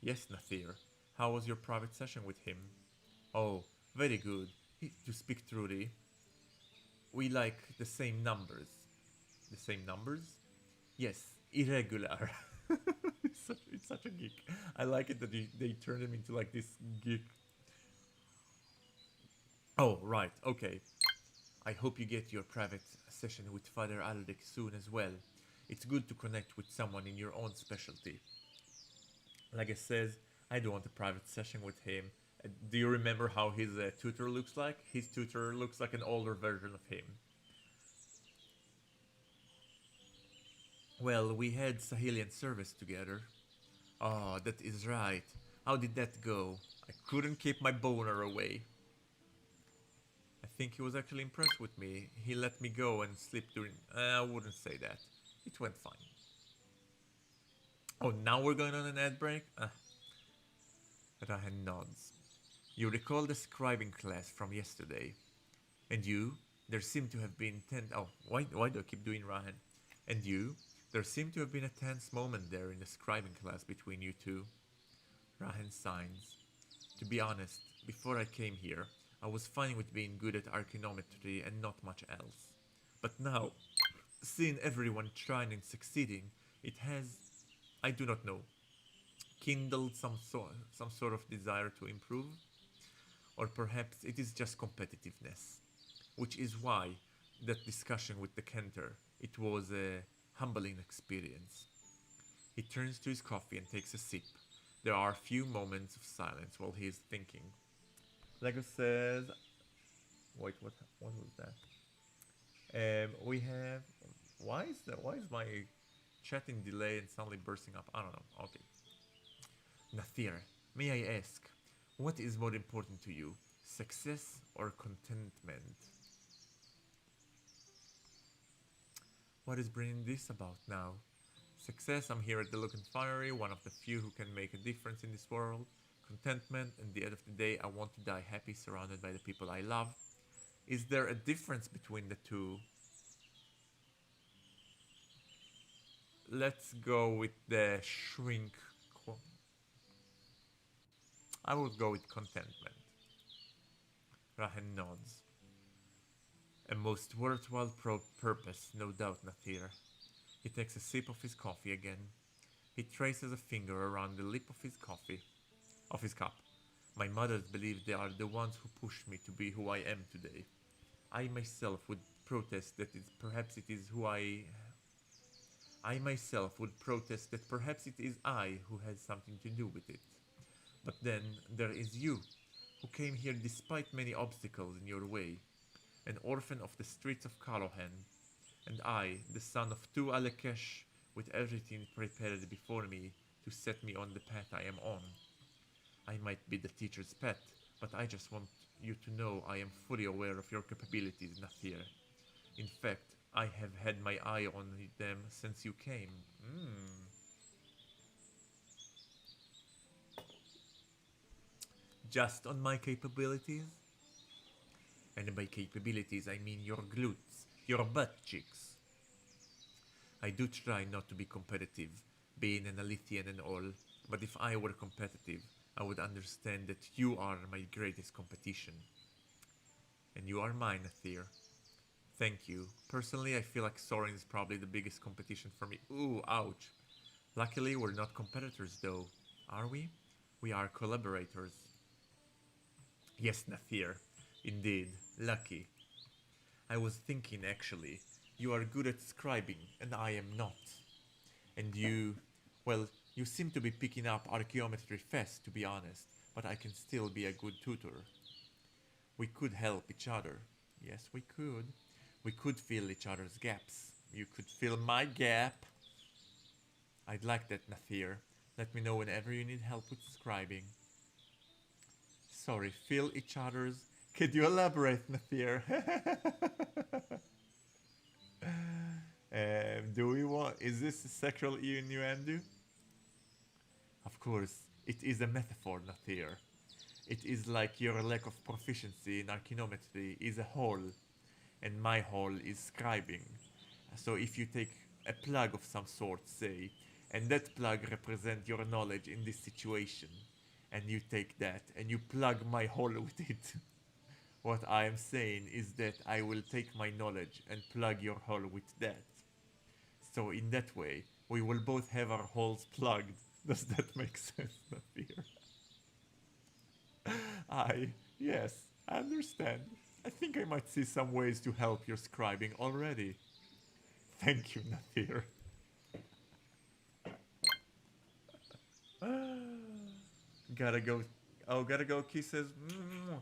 Yes, Nathir. How was your private session with him? Oh, very good. To speak truly, we like the same numbers. The same numbers? Yes, irregular. It's such a geek. I like it that they turn him into like this geek. Oh, right, okay. I hope you get your private session with Father Aldic soon as well. It's good to connect with someone in your own specialty. Like I says, I do want a private session with him. Do you remember how his tutor looks like? His tutor looks like an older version of him. Well, we had Sahelian service together. Oh, that is right. How did that go? I couldn't keep my boner away. I think he was actually impressed with me. He let me go and sleep during... I wouldn't say that. It went fine. Oh, now we're going on an ad break? Rehan nods. You recall the scribing class from yesterday. And you? There seemed to have been why do I keep doing Rehan? And you? There seemed to have been a tense moment there in the scribing class between you two. Rehan signs. To be honest, before I came here, I was fine with being good at archaeometry and not much else. But now, seeing everyone trying and succeeding, it has, I do not know, kindled some sort of desire to improve? Or perhaps it is just competitiveness. Which is why that discussion with the Cantor, it was a humbling experience. He turns to his coffee and takes a sip. There are a few moments of silence while he is thinking. Lego says... Wait, what was that? We have... Why is my chatting delay and suddenly bursting up? I don't know. Okay. Nathir, may I ask, what is more important to you? Success or contentment? What is bringing this about now? Success, I'm here at the Look and Fiery, one of the few who can make a difference in this world. Contentment, at the end of the day, I want to die happy, surrounded by the people I love. Is there a difference between the two? Let's go with the shrink. I will go with contentment. Rehan nods. A most worthwhile purpose, no doubt, Nathir. He takes a sip of his coffee again. He traces a finger around the lip of his cup. My mothers believe they are the ones who pushed me to be who I am today. I myself would protest that perhaps it is I who has something to do with it. But then there is you, who came here despite many obstacles in your way, an orphan of the streets of Kalohan, and I, the son of two Alekesh, with everything prepared before me to set me on the path I am on. I might be the teacher's pet, but I just want you to know I am fully aware of your capabilities, Nathir. In fact, I have had my eye on them since you came. Just on my capabilities? And by capabilities I mean your glutes, your butt cheeks. I do try not to be competitive, being an Alithian and all, but if I were competitive, I would understand that you are my greatest competition. And you are mine, Nathir. Thank you. Personally, I feel like Soren is probably the biggest competition for me. Ooh, ouch. Luckily, we're not competitors though, are we? We are collaborators. Yes, Nathir. Indeed, lucky. I was thinking, actually, you are good at scribing, and I am not. And you... well, you seem to be picking up archaeometry fast, to be honest, but I can still be a good tutor. We could help each other. Yes, we could. We could fill each other's gaps. You could fill my gap. I'd like that, Nathir. Let me know whenever you need help with scribing. Sorry, fill each other's... Could you elaborate, Nathir? Do we want... Is this a sexual innuendo? Of course, it is a metaphor, Nathir. It is like your lack of proficiency in archaeometry is a hole, and my hole is scribing. So if you take a plug of some sort, say, and that plug represents your knowledge in this situation, and you take that and you plug my hole with it, what I am saying is that I will take my knowledge and plug your hole with that. So in that way, we will both have our holes plugged. Does that make sense, Nathir? Yes, I understand. I think I might see some ways to help your scribing already. Thank you, Nathir. Gotta go. Oh, gotta go. Kisses.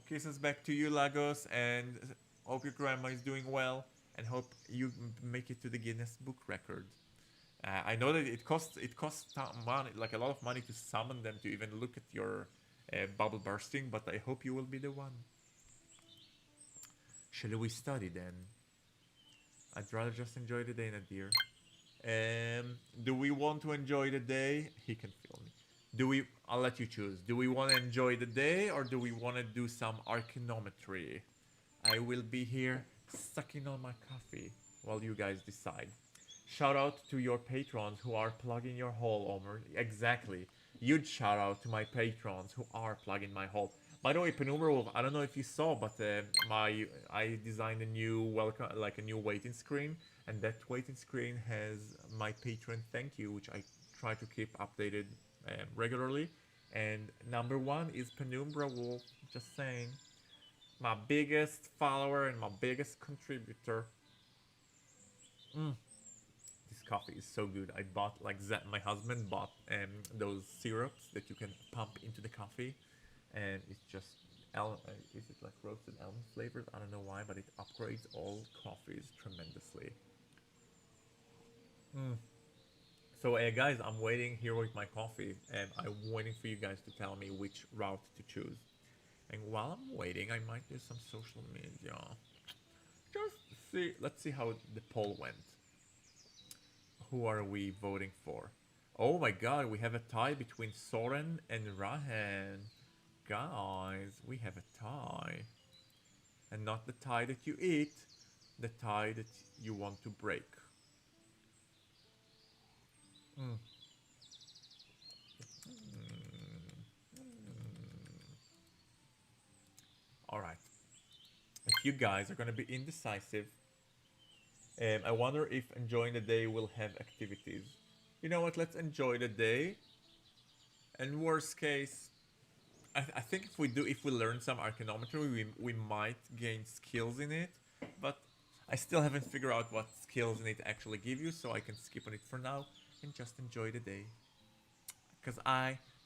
Kisses back to you, Lagos, and hope your grandma is doing well, and hope you make it to the Guinness Book Record. I know that it costs money, like a lot of money, to summon them to even look at your bubble bursting, but I hope you will be the one. Shall we study then? I'd rather just enjoy the day, Nadir. Do we want to enjoy the day? He can feel me. I'll let you choose. Do we want to enjoy the day or do we want to do some arcanometry? I will be here sucking on my coffee while you guys decide. Shout out to your patrons who are plugging your hole, Omer. Exactly. Huge shout out to my patrons who are plugging my hole. By the way, Penumbra Wolf, I don't know if you saw, but I designed a new waiting screen, and that waiting screen has my patron thank you, which I try to keep updated regularly. And number one is Penumbra Wolf, just saying, my biggest follower and my biggest contributor. This coffee is so good. I bought my husband bought those syrups that you can pump into the coffee, and it's just is it like roasted almond flavored? I don't know why, but it upgrades all coffees tremendously. So guys, I'm waiting here with my coffee, and I'm waiting for you guys to tell me which route to choose. And while I'm waiting, I might do some social media. Let's see how the poll went. Who are we voting for? Oh my god, we have a tie between Soren and Rehan. Guys, we have a tie. And not the tie that you eat, the tie that you want to break. Alright. If you guys are gonna be indecisive, I wonder if enjoying the day will have activities. You know what, let's enjoy the day. And worst case, I think if we learn some arcanometry, we might gain skills in it. But I still haven't figured out what skills in it actually give you, so I can skip on it for now and just enjoy the day. Because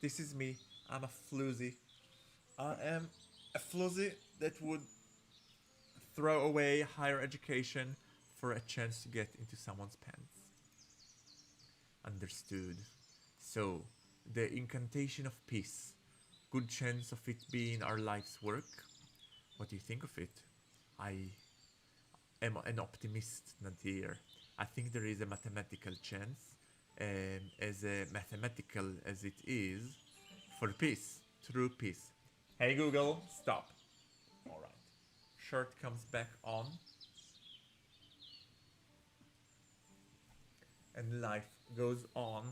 this is me, I'm a floozy. I am a floozy that would throw away higher education for a chance to get into someone's pants. Understood. So, the incantation of peace. Good chance of it being our life's work. What do you think of it? I am an optimist, Nadir. I think there is a mathematical chance, as mathematical as it is, for peace. True peace. Hey Google, stop. Alright. Shirt comes back on. And life goes on.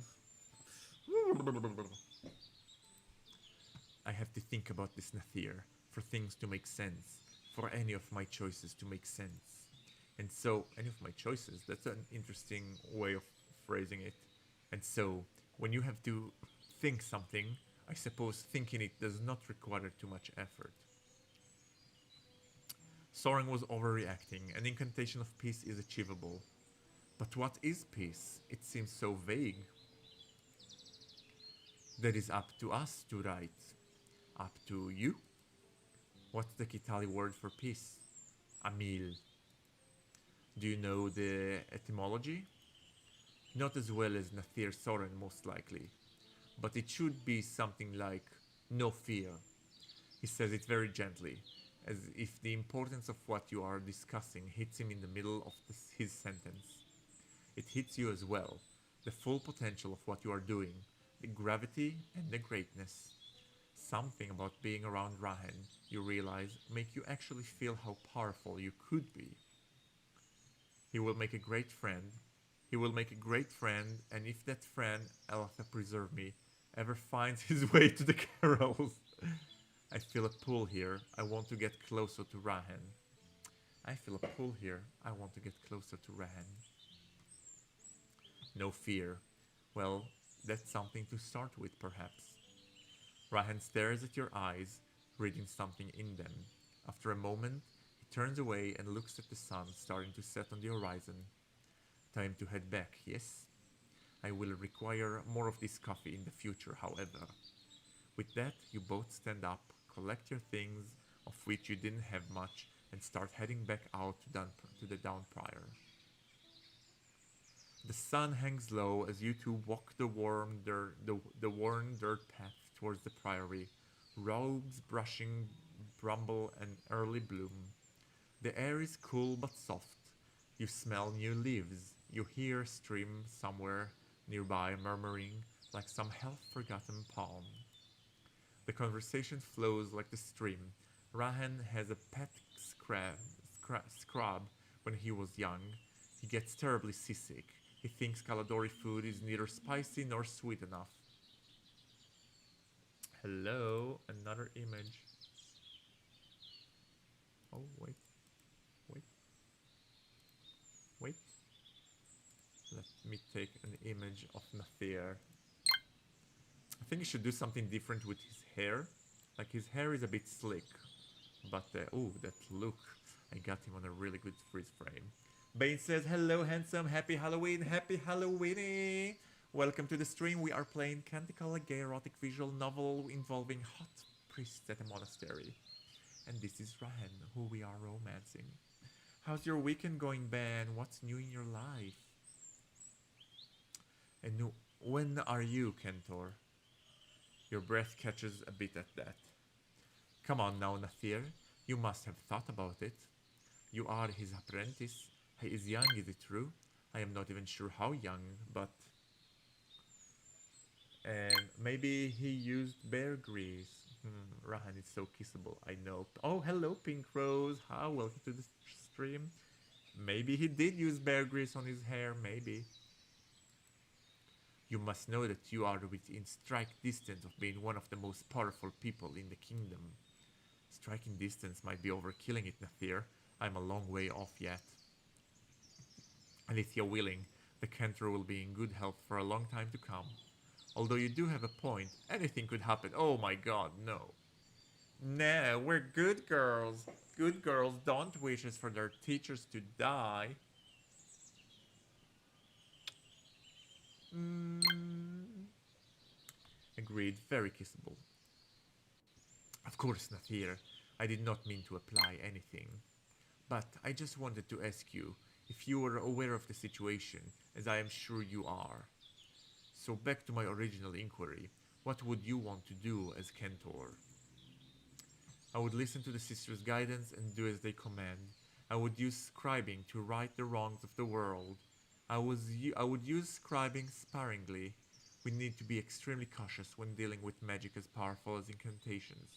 I have to think about this, Nathir, for things to make sense, for any of my choices to make sense. And so, any of my choices, that's an interesting way of phrasing it. And so, when you have to think something, I suppose thinking it does not require too much effort. Soren was overreacting. An incantation of peace is achievable. But what is peace? It seems so vague. That is up to us to write. Up to you? What's the Kitali word for peace? Amil. Do you know the etymology? Not as well as Nathir Soren, most likely. But it should be something like no fear. He says it very gently, as if the importance of what you are discussing hits him in the middle of his sentence. It hits you as well, the full potential of what you are doing, the gravity and the greatness. Something about being around Rehan, you realize, make you actually feel how powerful you could be. He will make a great friend. He will make a great friend, and if that friend, Allah preserve me, ever finds his way to the carols. I feel a pull here. I want to get closer to Rehan. I feel a pull here. I want to get closer to Rehan. No fear. Well, that's something to start with, perhaps. Rehan stares at your eyes, reading something in them. After a moment, he turns away and looks at the sun starting to set on the horizon. Time to head back, yes? I will require more of this coffee in the future, however. With that, you both stand up, collect your things, of which you didn't have much, and start heading back out to the Downprior. The sun hangs low as you two walk the worn dirt path towards the priory, robes brushing bramble and early bloom. The air is cool but soft. You smell new leaves. You hear a stream somewhere nearby murmuring like some half-forgotten poem. The conversation flows like the stream. Rehan has a pet scrub when he was young. He gets terribly seasick. He thinks Caladori food is neither spicy nor sweet enough. Hello, another image. Oh, wait. Wait. Let me take an image of Nathir. I think he should do something different with his hair. Like, his hair is a bit slick. But, oh, that look. I got him on a really good freeze frame. Bane says, hello, handsome. Happy Halloween. Happy Halloweeny. Welcome to the stream. We are playing Canticle, a gay erotic visual novel involving hot priests at a monastery. And this is Rehan, who we are romancing. How's your weekend going, Ben? What's new in your life? And when are you, Kentor? Your breath catches a bit at that. Come on now, Nathir. You must have thought about it. You are his apprentice. He is young, is it true? I am not even sure how young, but... And maybe he used bear grease. Rehan is so kissable, I know. Oh, hello, Pink Rose. How? Welcome to the stream. Maybe he did use bear grease on his hair, maybe. You must know that you are within strike distance of being one of the most powerful people in the kingdom. Striking distance might be overkilling it, Nathir. I'm a long way off yet. And if you're willing, the Cantor will be in good health for a long time to come. Although you do have a point, anything could happen. Oh my god, no. No, we're good girls. Good girls don't wish for their teachers to die. Agreed, very kissable. Of course, Nathir, I did not mean to apply anything. But I just wanted to ask you if you were aware of the situation, as I am sure you are. So back to my original inquiry, what would you want to do as Cantor? I would listen to the sisters' guidance and do as they command. I would use scribing to right the wrongs of the world. I would use scribing sparingly. We need to be extremely cautious when dealing with magic as powerful as incantations.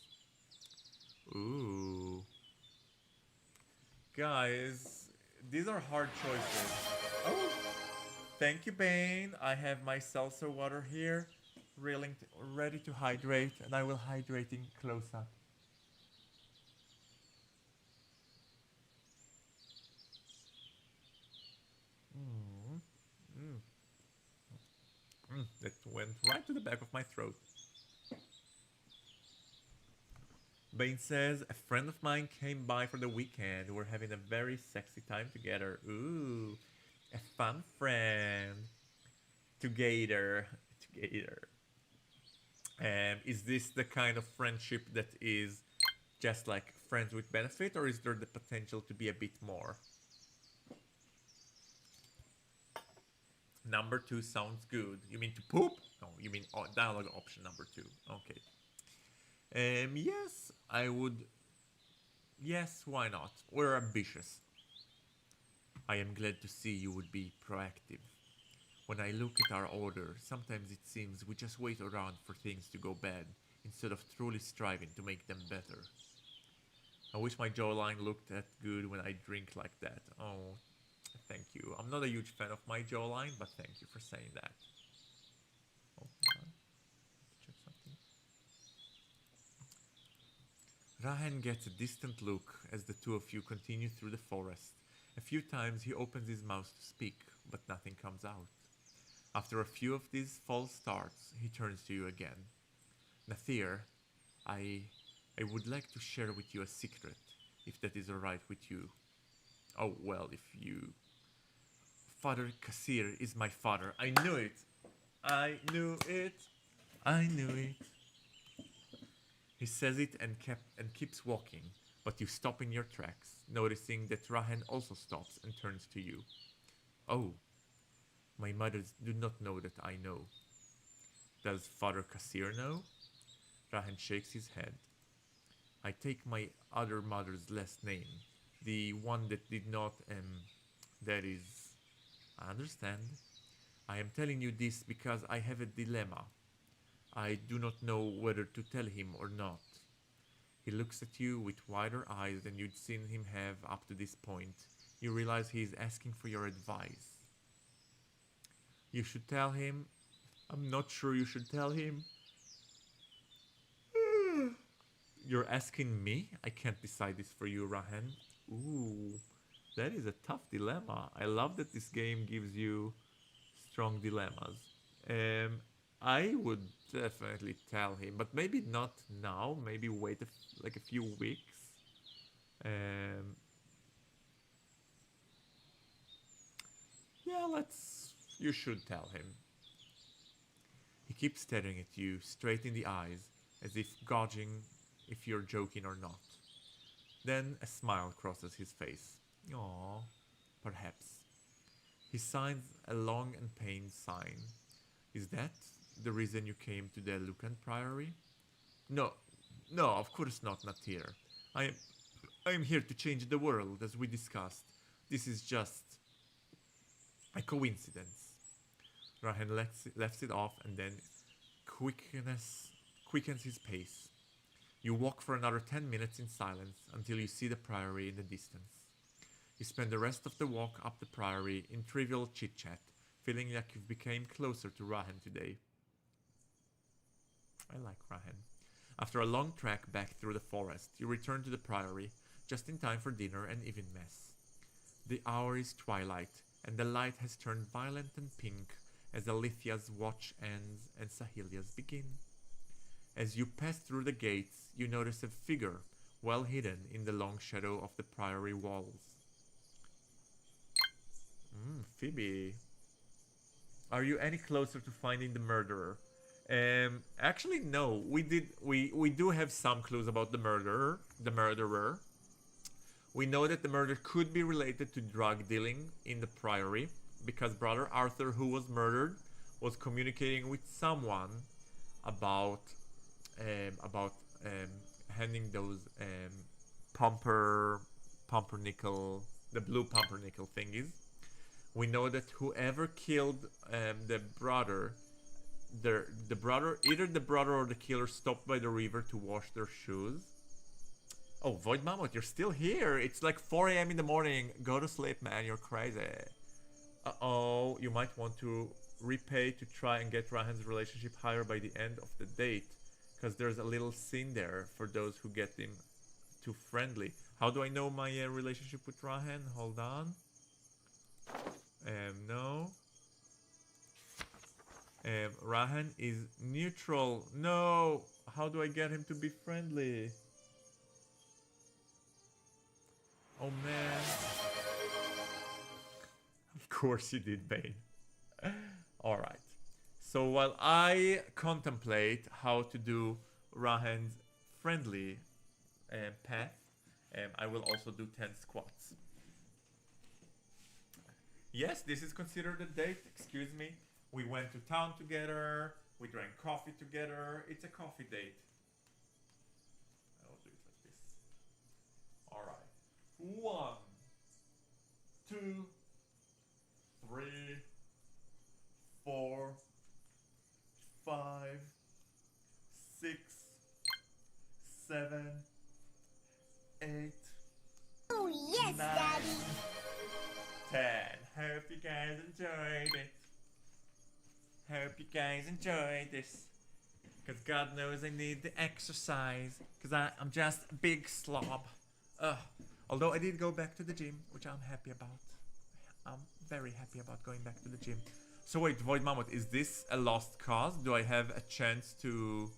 Ooh. Guys, these are hard choices. Oh! Thank you, Bane. I have my seltzer water here, ready to hydrate, and I will hydrate in close-up. That went right to the back of my throat. Bane says, a friend of mine came by for the weekend. We're having a very sexy time together. Ooh, a fun friend. Together. Is this the kind of friendship that is just like friends with benefit, or is there the potential to be a bit more? Number 2 sounds good. You mean to poop? No, you mean dialogue option number 2. Okay. Yes, I would. Yes, why not? We're ambitious. I am glad to see you would be proactive. When I look at our order, sometimes it seems we just wait around for things to go bad, instead of truly striving to make them better. I wish my jawline looked that good when I drink like that. Oh, thank you. I'm not a huge fan of my jawline, but thank you for saying that. Oh, hold on. Check something. Rehan gets a distant look as the two of you continue through the forest. A few times he opens his mouth to speak, but nothing comes out. After a few of these false starts, he turns to you again. Nathir, I would like to share with you a secret, if that is alright with you. Oh, well, if you... Father Kasir is my father. I knew it! I knew it! I knew it! He says it and keeps walking, but you stop in your tracks, noticing that Rehan also stops and turns to you. Oh, my mothers do not know that I know. Does Father Kasir know? Rehan shakes his head. I take my other mother's last name. the one that did not, that is, I understand. I am telling you this because I have a dilemma. I do not know whether to tell him or not. He looks at you with wider eyes than you'd seen him have up to this point. You realize he is asking for your advice. You should tell him. I'm not sure you should tell him. You're asking me? I can't decide this for you, Rehan. Ooh, that is a tough dilemma. I love that this game gives you strong dilemmas. I would definitely tell him, but maybe not now. Maybe wait like a few weeks. Yeah, you should tell him. He keeps staring at you straight in the eyes, as if gauging if you're joking or not. Then a smile crosses his face. Aww, perhaps. He signs a long and pained sign. Is that the reason you came to the Lucan Priory? No, of course not here. I am here to change the world, as we discussed. This is just a coincidence. Rehan lets it off and then quickens his pace. You walk for another 10 minutes in silence until you see the priory in the distance. You spend the rest of the walk up the priory in trivial chit-chat, feeling like you've become closer to Rehan today. I like Rehan. After a long trek back through the forest, you return to the priory, just in time for dinner and even mess. The hour is twilight, and the light has turned violet and pink as Alithia's watch ends and Sahilia's begin. As you pass through the gates, you notice a figure well hidden in the long shadow of the priory walls. Phoebe. Are you any closer to finding the murderer? Actually, no. We do have some clues about the murderer. We know that the murder could be related to drug dealing in the priory, because Brother Arthur, who was murdered, was communicating with someone about handing those pumpernickel, the blue pumpernickel thingies. We know that whoever killed the brother, either the brother or the killer stopped by the river to wash their shoes. Oh, Void Mammoth, you're still here. It's like 4 a.m. in the morning. Go to sleep, man. You're crazy. Uh-oh, you might want to repay to try and get Rehan's relationship higher by the end of the date, because there's a little scene there for those who get him too friendly. How do I know my relationship with Rehan? Hold on. No. Rehan is neutral. No. How do I get him to be friendly? Oh man. Of course you did, Bane. Alright. So while I contemplate how to do Rehan's friendly path, I will also do 10 squats. Yes, this is considered a date. Excuse me. We went to town together. We drank coffee together. It's a coffee date. I'll do it like this. Alright. 1, 2, 3, 4, 5, 6, 7, 8. Oh yes, 9, Daddy. 10. Hope you guys enjoyed it. Hope you guys enjoyed this. Because God knows I need the exercise. Because I'm just a big slob. Although I did go back to the gym, which I'm happy about. I'm very happy about going back to the gym. So wait, Void Mammoth, is this a lost cause? Do I have a chance to...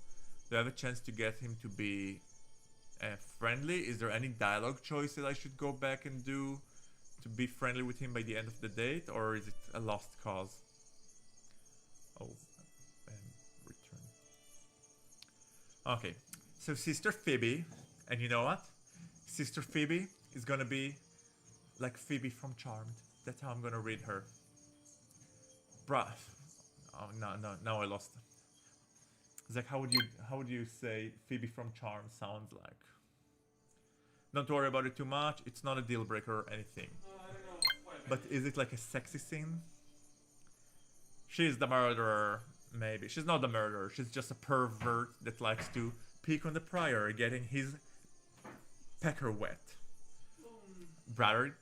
get him to be friendly? Is there any dialogue choices I should go back and do to be friendly with him by the end of the date? Or is it a lost cause? Oh, return. Okay, so Sister Phoebe, and you know what? Sister Phoebe is gonna be like Phoebe from Charmed. That's how I'm gonna read her. Bruh. Oh no, I lost. Zach, how would you say Phoebe from Charmed sounds like? Don't worry about it too much. It's not a deal breaker or anything. But is it like a sexy scene? She's the murderer. Maybe. She's not the murderer. She's just a pervert that likes to peek on the prior, getting his pecker wet. Brother...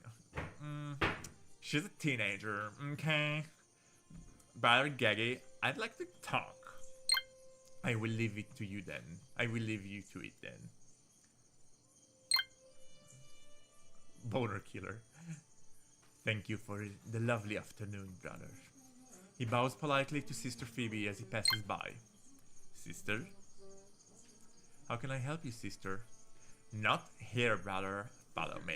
she's a teenager, okay? Brother Gaggy, I'd like to talk. I will leave it to you then. I will leave you to it then. Boner killer. Thank you for the lovely afternoon, brother. He bows politely to Sister Phoebe as he passes by. Sister? How can I help you, sister? Not here, brother. Follow me.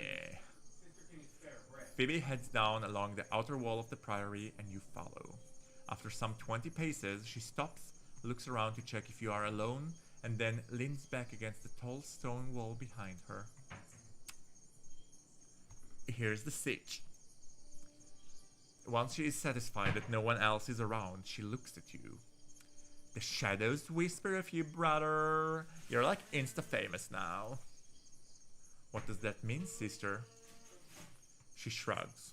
Phoebe heads down along the outer wall of the priory and you follow. After some 20 paces, she stops, looks around to check if you are alone, and then leans back against the tall stone wall behind her. Here's the sitch. Once she is satisfied that no one else is around, she looks at you. The shadows whisper of you, brother. You're like insta-famous now. What does that mean, sister? She shrugs.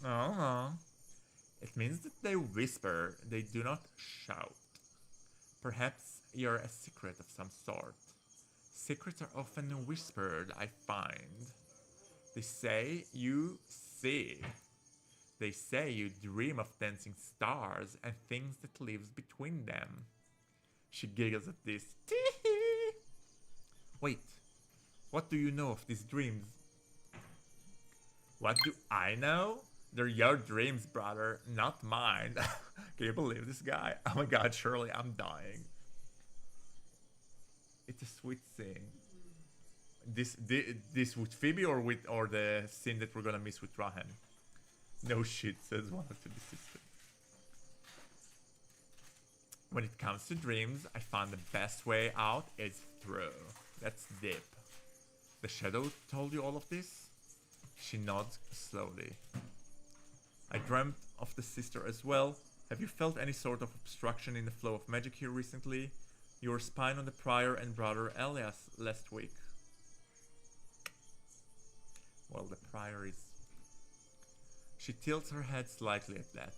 Oh, it means that they whisper, they do not shout. Perhaps you're a secret of some sort. Secrets are often whispered, I find. They say you see. They say you dream of dancing stars and things that lives between them. She giggles at this. Tee-hee. Wait, what do you know of these dreams? What do I know? They're your dreams, brother, not mine. Can you believe this guy? Oh my god, Shirley, I'm dying. It's a sweet thing. This with Phoebe or the scene that we're gonna miss with Rehan? No shit, says one of the sisters. When it comes to dreams, I found the best way out is through. That's deep. The shadow told you all of this? She nods slowly. I dreamt of the sister as well. Have you felt any sort of obstruction in the flow of magic here recently? You were spying on the prior and brother Elias last week. Well, the prior is... She tilts her head slightly at that.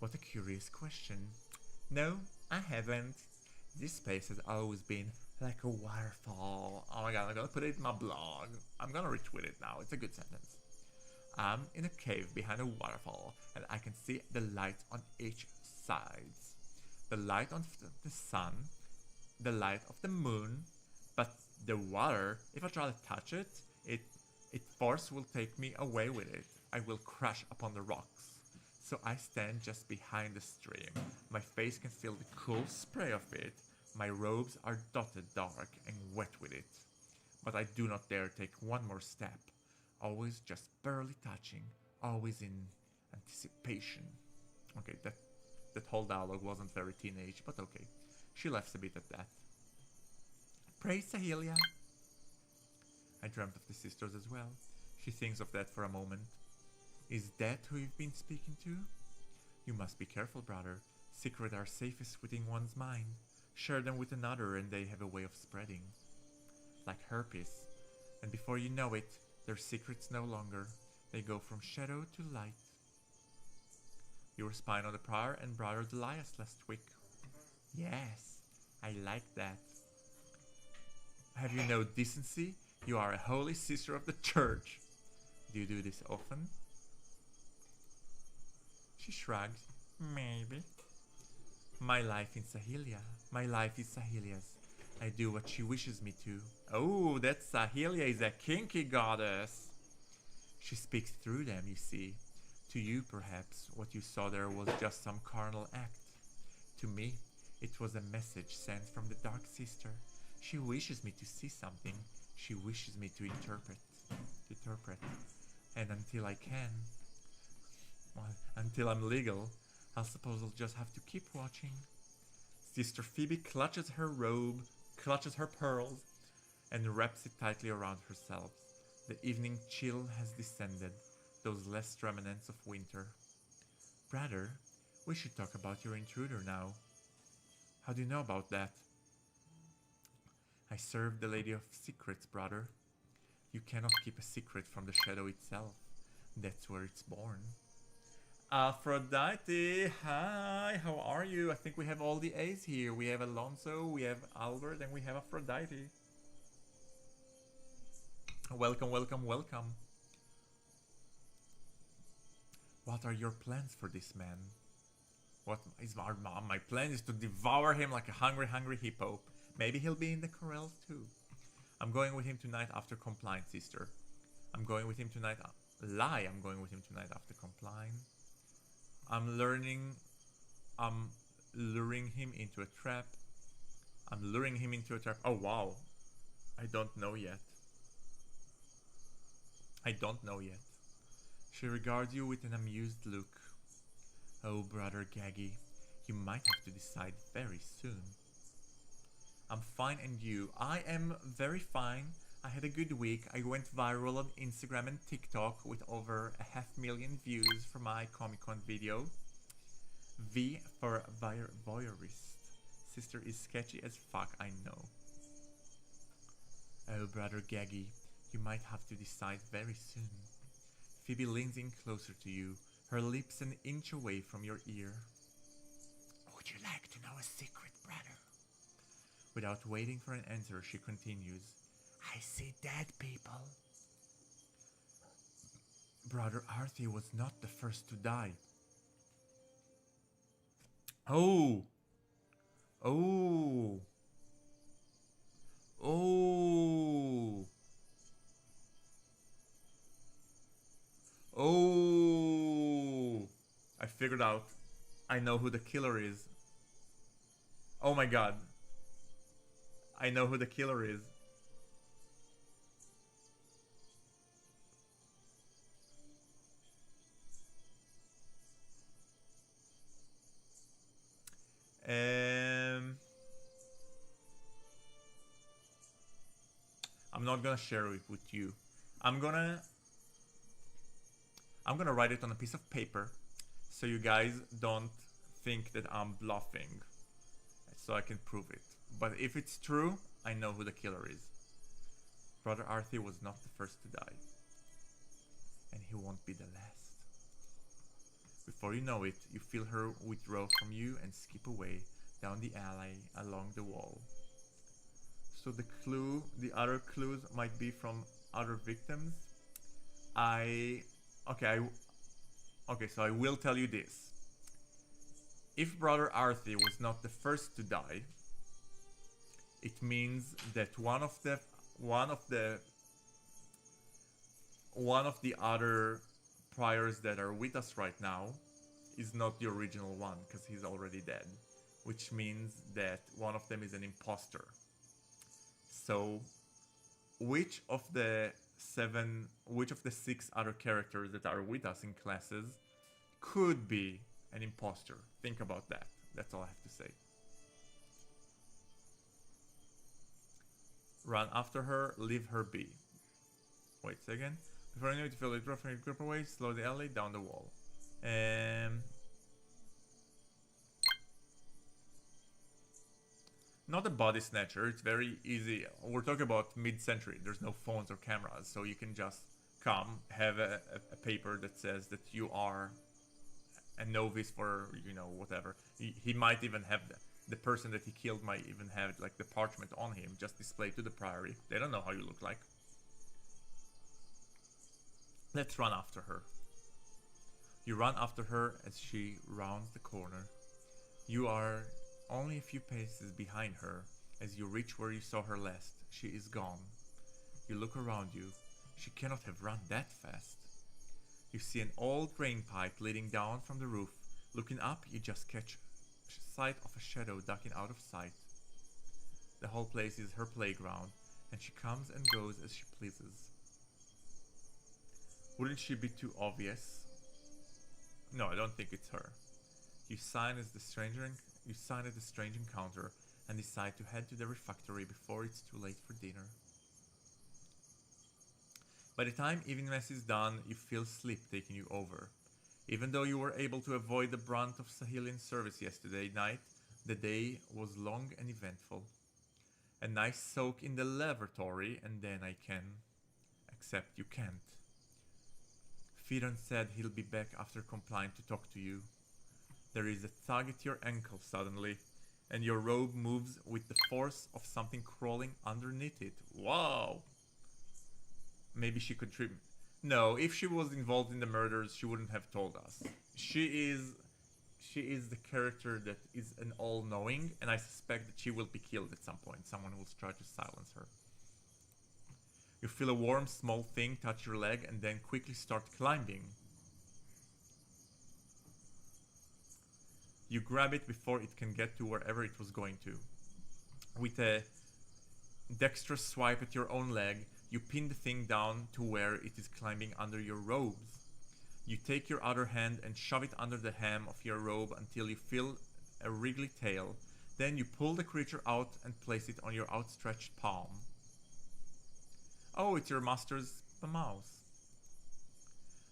What a curious question. No, I haven't. This space has always been like a waterfall. Oh my god, I'm gonna put it in my blog. I'm gonna retweet it now. It's a good sentence. I'm in a cave behind a waterfall, and I can see the light on each side. The light of the sun, the light of the moon, but the water, if I try to touch it, its force will take me away with it. I will crash upon the rocks. So I stand just behind the stream. My face can feel the cool spray of it. My robes are dotted dark and wet with it. But I do not dare take one more step. Always just barely touching. Always in anticipation. Okay, that whole dialogue wasn't very teenage, but okay. She laughs a bit at that. Praise Sahelia. I dreamt of the sisters as well. She thinks of that for a moment. Is that who you've been speaking to? You must be careful, brother. Secrets are safest within one's mind. Share them with another and they have a way of spreading. Like herpes. And before you know it, they're secrets no longer. They go from shadow to light. You were spying on the prior and brother Elias last week. Yes, I like that. Have you no decency? You are a holy sister of the church. Do you do this often? She shrugs. Maybe. My life in Sahelia. My life is Sahelia's. I do what she wishes me to. Oh, that Sahelia is a kinky goddess. She speaks through them, you see. To you, perhaps, what you saw there was just some carnal act. To me, it was a message sent from the Dark Sister. She wishes me to see something. She wishes me to interpret. And until I can, well, until I'm legal, I suppose I'll just have to keep watching. Sister Phoebe clutches her robe, clutches her pearls, and wraps it tightly around herself. The evening chill has descended, those last remnants of winter. Brother, we should talk about your intruder now. How do you know about that? I serve the Lady of Secrets, brother. You cannot keep a secret from the shadow itself. That's where it's born. Aphrodite, hi, how are you? I think we have all the A's here. We have Alonso, we have Albert, and we have Aphrodite. Welcome, welcome, welcome. What are your plans for this man? What is our mom? My plan is to devour him like a hungry, hungry hippo. Maybe he'll be in the corrals too. I'm going with him tonight after Compline, sister. I'm going with him tonight. Lie, I'm going with him tonight after Compline. I'm luring him into a trap. I'm luring him into a trap. Oh wow. I don't know yet. I don't know yet. She regards you with an amused look. Oh, brother Gaggy, you might have to decide very soon. I'm fine, and you? I am very fine. I had a good week. I went viral on Instagram and TikTok with over 500,000 views for my Comicon video. V for voyeurist. Sister is sketchy as fuck, I know. Oh, brother Gaggy, you might have to decide very soon. Phoebe leans in closer to you, her lips an inch away from your ear. Would you like to know a secret, brother? Without waiting for an answer, she continues. I see dead people. Brother Arthur was not the first to die. Oh! Oh! Oh! Oh! I figured out. I know who the killer is. Oh my god. I know who the killer is. I'm not gonna share it with you. I'm gonna write it on a piece of paper so you guys don't think that I'm bluffing, so I can prove it. But if it's true, I know who the killer is. Brother Arthur was not the first to die, and he won't be the last. Before you know it, you feel her withdraw from you and skip away down the alley along the wall. So the other clues might be from other victims. Okay, so I will tell you this. If Brother Arthur was not the first to die, it means that one of the other priors that are with us right now is not the original one, because he's already dead, which means that one of them is an imposter. So which of the 6 other characters that are with us in classes could be an imposter? Think about that. That's all I have to say. Run after her, leave her be. Wait a second. Before you know it, feel it rough and grip away, slow the alley, down the wall. Not a body snatcher, it's very easy. We're talking about mid-century, there's no phones or cameras, so you can just come, have a paper that says that you are a novice for, you know, whatever. He might even have the person that he killed might even have like the parchment on him, just displayed to the priory. They don't know how you look like. Let's run after her. You run after her as she rounds the corner. You are only a few paces behind her. As you reach where you saw her last, she is gone. You look around you. She cannot have run that fast. You see an old drain pipe leading down from the roof. Looking up, you just catch sight of a shadow ducking out of sight. The whole place is her playground, and she comes and goes as she pleases. Wouldn't she be too obvious? No, I don't think it's her. You sign at the strange encounter and decide to head to the refectory before it's too late for dinner. By the time evening-mess is done, you feel sleep taking you over. Even though you were able to avoid the brunt of Sahelian service yesterday night, the day was long and eventful. A nice soak in the lavatory, and then I can except you can't. Phaidon said he'll be back after complying to talk to you. There is a tug at your ankle suddenly, and your robe moves with the force of something crawling underneath it. Wow! Maybe she could trip. No, if she was involved in the murders, she wouldn't have told us. She is the character that is an all-knowing, and I suspect that she will be killed at some point. Someone will try to silence her. You feel a warm, small thing touch your leg and then quickly start climbing. You grab it before it can get to wherever it was going to. With a dexterous swipe at your own leg, you pin the thing down to where it is climbing under your robes. You take your other hand and shove it under the hem of your robe until you feel a wriggly tail. Then you pull the creature out and place it on your outstretched palm. Oh, it's your master's mouse.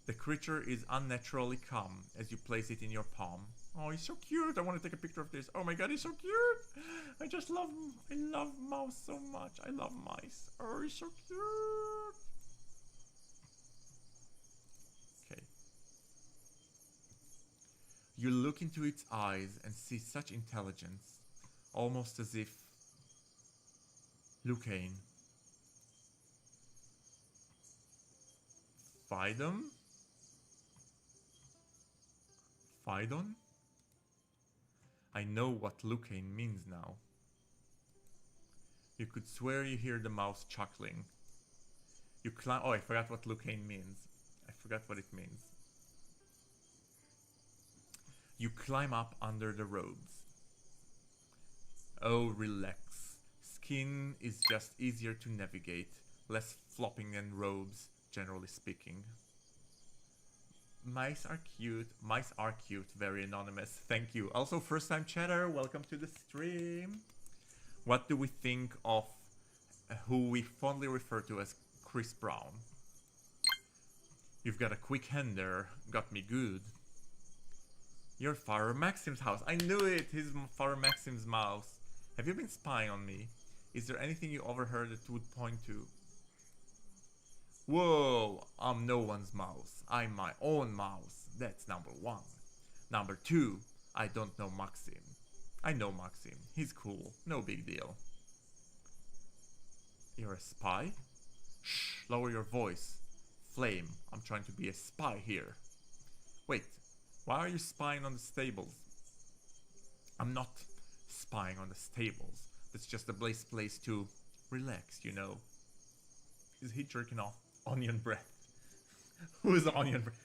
The creature is unnaturally calm as you place it in your palm. Oh, he's so cute. I want to take a picture of this. Oh my god, he's so cute. I love mouse so much. I love mice. Oh, he's so cute. Okay. You look into its eyes and see such intelligence, almost as if Lucane. Phaidon? Phaidon? I know what Lucane means now. You could swear you hear the mouse chuckling. You climb. Oh, I forgot what Lucane means. I forgot what it means. You climb up under the robes. Oh, relax. Skin is just easier to navigate, less flopping than robes, generally speaking. Mice are cute. Mice are cute. Very anonymous. Thank you. Also, first time chatter. Welcome to the stream. What do we think of who we fondly refer to as Chris Brown? You've got a quick hand there. Got me good. You're Father Maxim's house. I knew it. He's Father Maxim's mouse. Have you been spying on me? Is there anything you overheard that would point to? Whoa, I'm no one's mouse. I'm my own mouse. That's number one. Number two, I don't know Maxim. I know Maxim. He's cool. No big deal. You're a spy? Shh, lower your voice. Flame, I'm trying to be a spy here. Wait, why are you spying on the stables? I'm not spying on the stables. That's just a place to relax, you know. Is he jerking off? Onion breath. Who is onion breath?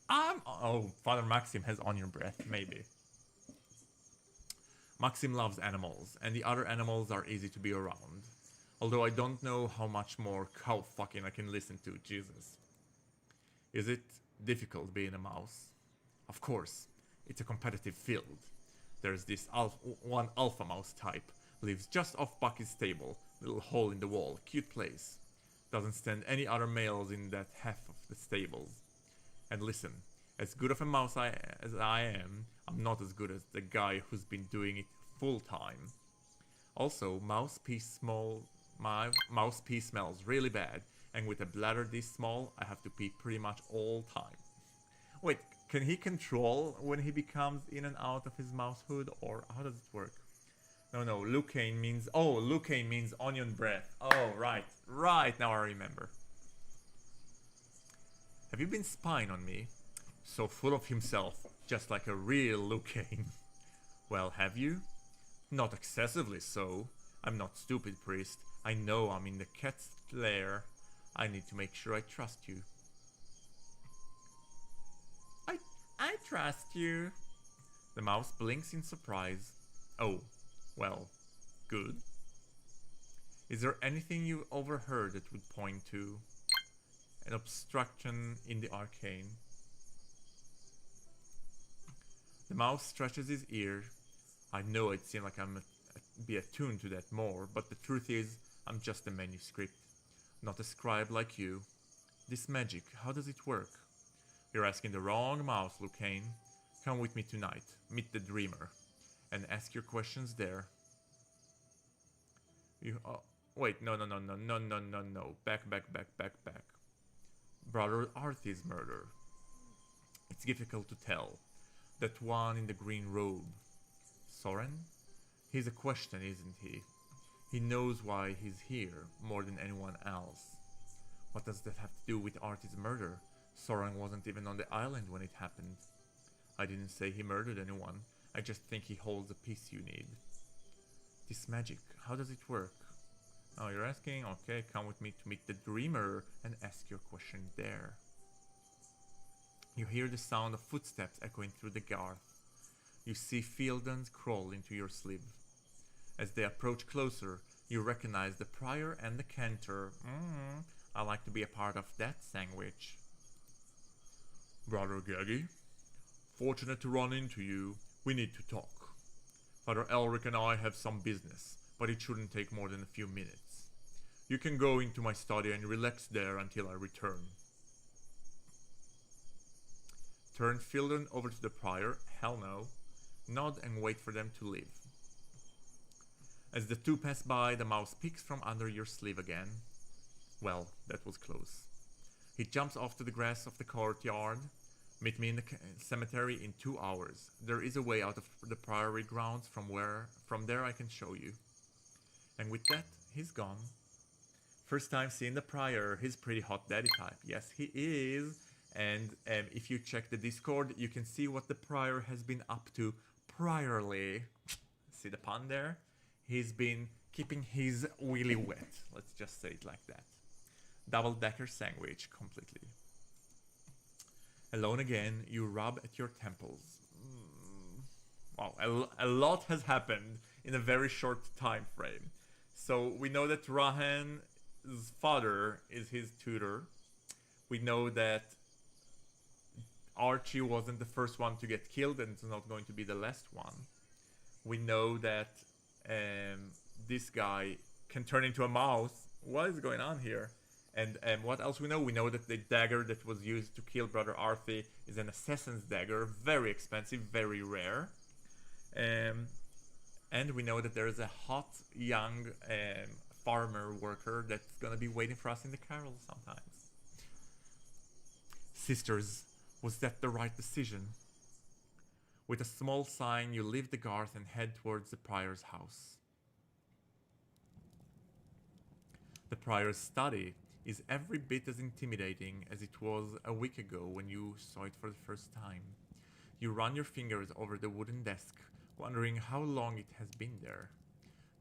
Oh, Father Maxim has onion breath, maybe. Maxim loves animals, and the other animals are easy to be around. Although I don't know how much more cow fucking I can listen to, Jesus. Is it difficult being a mouse? Of course, it's a competitive field. There's this one alpha mouse type, lives just off Bucky's stable, little hole in the wall, cute place. Doesn't stand any other males in that half of the stables. And listen, as good of a mouse as I am, I'm not as good as the guy who's been doing it full time. Also, mouse pee smells really bad, and with a bladder this small, I have to pee pretty much all time. Wait, can he control when he becomes in and out of his mousehood, or how does it work? No, Lucane means... Oh, Lucane means onion breath. Oh, right, now I remember. Have you been spying on me? So full of himself, just like a real Lucane. Well, have you? Not excessively so. I'm not stupid, priest. I know I'm in the cat's lair. I need to make sure I trust you. I trust you. The mouse blinks in surprise. Oh, well, good. Is there anything you overheard that would point to an obstruction in the arcane? The mouse stretches his ear. I know it seems like I'm be attuned to that more, but the truth is, I'm just a manuscript, not a scribe like you. This magic, how does it work? You're asking the wrong mouse, Lucane. Come with me tonight, meet the dreamer, and ask your questions there. You, wait, no. Back. Brother Arthie's murder. It's difficult to tell. That one in the green robe. Soren? He's a question, isn't he? He knows why he's here, more than anyone else. What does that have to do with Artie's murder? Soren wasn't even on the island when it happened. I didn't say he murdered anyone. I just think he holds a piece you need. This magic, how does it work? Oh, you're asking? Okay, come with me to meet the dreamer and ask your question there. You hear the sound of footsteps echoing through the garth. You see Phaidon crawl into your sleeve. As they approach closer, you recognize the prior and the cantor. I like to be a part of that sandwich. Brother Gaggy, fortunate to run into you. We need to talk. Father Elric and I have some business, but it shouldn't take more than a few minutes. You can go into my study and relax there until I return. Turn Phaidon over to the prior. Hell no. Nod and wait for them to leave. As the two pass by, the mouse peeks from under your sleeve again. Well, that was close. He jumps off to the grass of the courtyard. Meet me in the cemetery in 2 hours. There is a way out of the priory grounds from there I can show you. And with that, he's gone. First time seeing the prior, he's pretty hot daddy type. Yes, he is. And if you check the Discord, you can see what the prior has been up to priorly. See the pun there? He's been keeping his willy wet. Let's just say it like that. Double-decker sandwich, completely. Alone again, you rub at your temples. Wow, a lot has happened in a very short time frame. So we know that Rehan's father is his tutor. We know that Archie wasn't the first one to get killed and it's not going to be the last one. We know that this guy can turn into a mouse. What is going on here? And what else we know? We know that the dagger that was used to kill Brother Arthie is an assassin's dagger. Very expensive, very rare. And we know that there is a hot, young farmer worker that's going to be waiting for us in the carol sometimes. Sisters, was that the right decision? With a small sign, you leave the garth and head towards the prior's house. The prior's study is every bit as intimidating as it was a week ago when you saw it for the first time. You run your fingers over the wooden desk, wondering how long it has been there.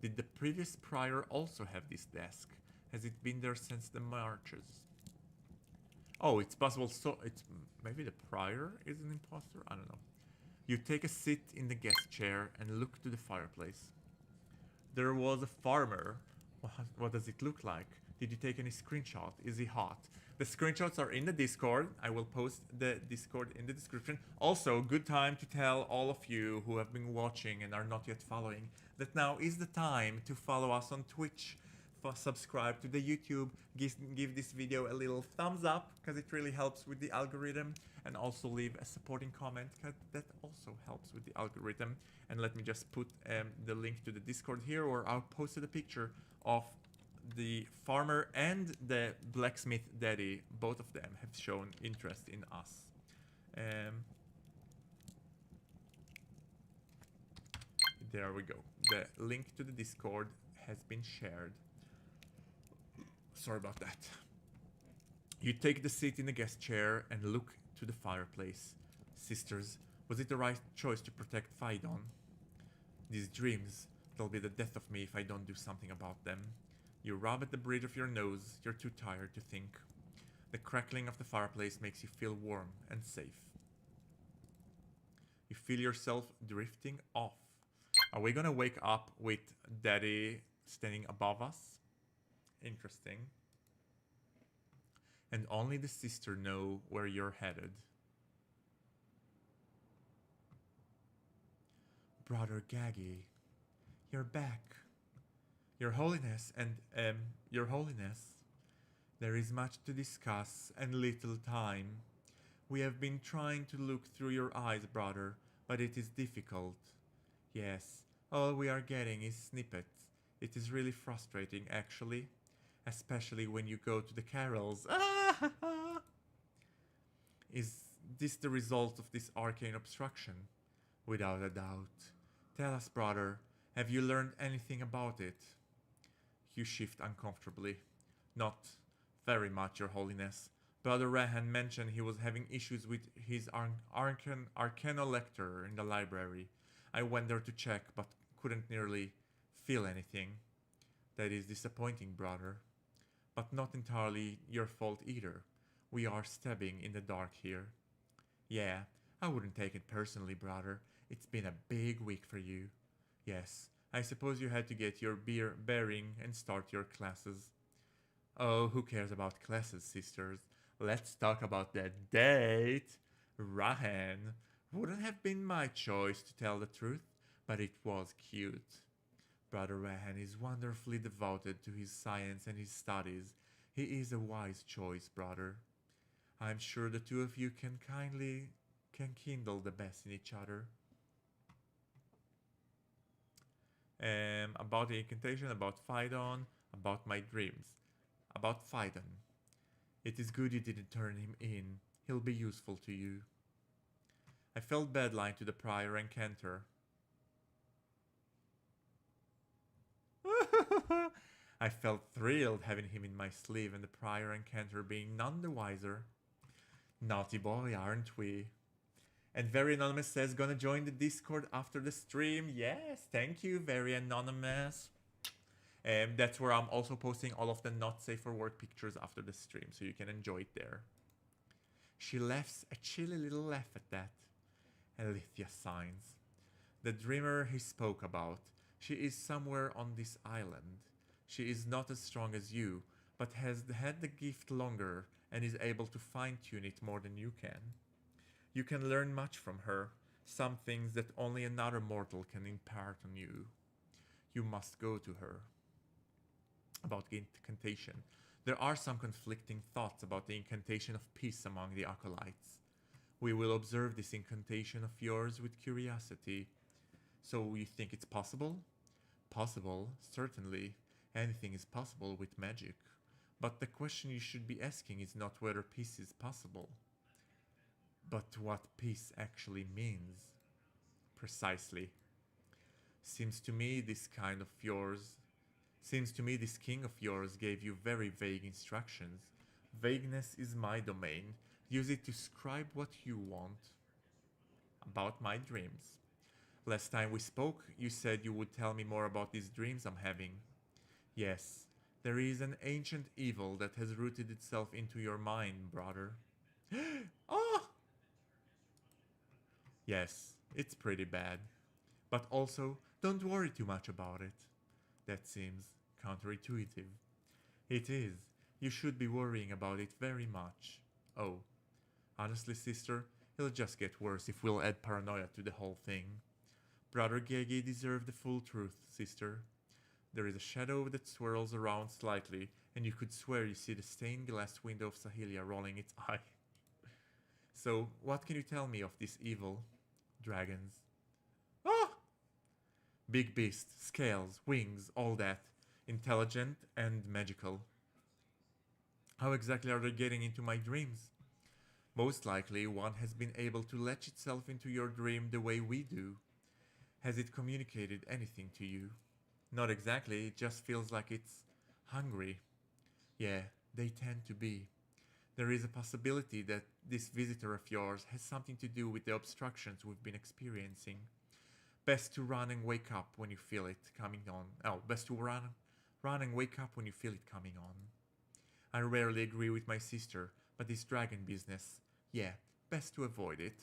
Did the previous prior also have this desk? Has it been there since the marches? Oh, it's possible, so it's maybe the prior is an imposter? I don't know. You take a seat in the guest chair and look to the fireplace. There was a farmer. What does it look like? Did you take any screenshot? Is he hot? The screenshots are in the Discord. I will post the Discord in the description. Also, good time to tell all of you who have been watching and are not yet following that now is the time to follow us on Twitch. Subscribe to the YouTube. Give this video a little thumbs up because it really helps with the algorithm. And also leave a supporting comment because that also helps with the algorithm. And let me just put the link to the Discord here, or I'll post a picture of the farmer and the blacksmith daddy. Both of them have shown interest in us. There we go. The link to the Discord has been shared. Sorry about that. You take the seat in the guest chair and look to the fireplace. Sisters, was it the right choice to protect Phaidon? These dreams, they'll be the death of me if I don't do something about them. You rub at the bridge of your nose, you're too tired to think. The crackling of the fireplace makes you feel warm and safe. You feel yourself drifting off. Are we gonna wake up with Daddy standing above us? Interesting. And only the sister know where you're headed. Brother Gaggy, you're back. Your Holiness and, Your Holiness, there is much to discuss and little time. We have been trying to look through your eyes, brother, but it is difficult. Yes, all we are getting is snippets. It is really frustrating, actually. Especially when you go to the carols. Is this the result of this arcane obstruction? Without a doubt. Tell us, brother, have you learned anything about it? You shift uncomfortably. Not very much, Your Holiness. Brother Rehan mentioned he was having issues with his Arcana lecture in the library. I went there to check, but couldn't nearly feel anything. That is disappointing, brother. But not entirely your fault either. We are stabbing in the dark here. Yeah, I wouldn't take it personally, brother. It's been a big week for you. Yes, I suppose you had to get your bearing and start your classes. Oh, who cares about classes, sisters? Let's talk about that date. Rehan wouldn't have been my choice to tell the truth, but it was cute. Brother Rehan is wonderfully devoted to his science and his studies. He is a wise choice, brother. I'm sure the two of you can kindle the best in each other. About the incantation, about Phaidon, about my dreams. About Phaidon. It is good you didn't turn him in. He'll be useful to you. I felt bad lying to the prior and cantor. I felt thrilled having him in my sleeve and the prior and cantor being none the wiser. Naughty boy, aren't we? And Very Anonymous says, gonna join the Discord after the stream. Yes, thank you, Very Anonymous. That's where I'm also posting all of the not safe for work pictures after the stream, so you can enjoy it there. She laughs a chilly little laugh at that. Alethea signs. The dreamer he spoke about. She is somewhere on this island. She is not as strong as you, but has had the gift longer and is able to fine-tune it more than you can. You can learn much from her, some things that only another mortal can impart on you. You must go to her. About the incantation. There are some conflicting thoughts about the incantation of peace among the acolytes. We will observe this incantation of yours with curiosity. So you think it's possible? Possible, certainly. Anything is possible with magic. But the question you should be asking is not whether peace is possible, but what peace actually means. Precisely. Seems to me this king of yours gave you very vague instructions. Vagueness is my domain. Use it to scribe what you want. About my dreams. Last time we spoke, you said you would tell me more about these dreams I'm having. Yes, there is an ancient evil that has rooted itself into your mind, brother. Ah! Yes, it's pretty bad. But also, don't worry too much about it. That seems counterintuitive. It is. You should be worrying about it very much. Oh, honestly, sister, it'll just get worse if we'll add paranoia to the whole thing. Brother Gege deserved the full truth, sister. There is a shadow that swirls around slightly, and you could swear you see the stained glass window of Sahelia rolling its eye. So, what can you tell me of this evil? Dragons. Ah! Big beast, scales, wings, all that. Intelligent and magical. How exactly are they getting into my dreams? Most likely, one has been able to latch itself into your dream the way we do. Has it communicated anything to you? Not exactly, it just feels like it's hungry. Yeah, they tend to be. There is a possibility that this visitor of yours has something to do with the obstructions we've been experiencing. Best to run and wake up when you feel it coming on. Oh, best to run and wake up when you feel it coming on. I rarely agree with my sister, but this dragon business, yeah, best to avoid it.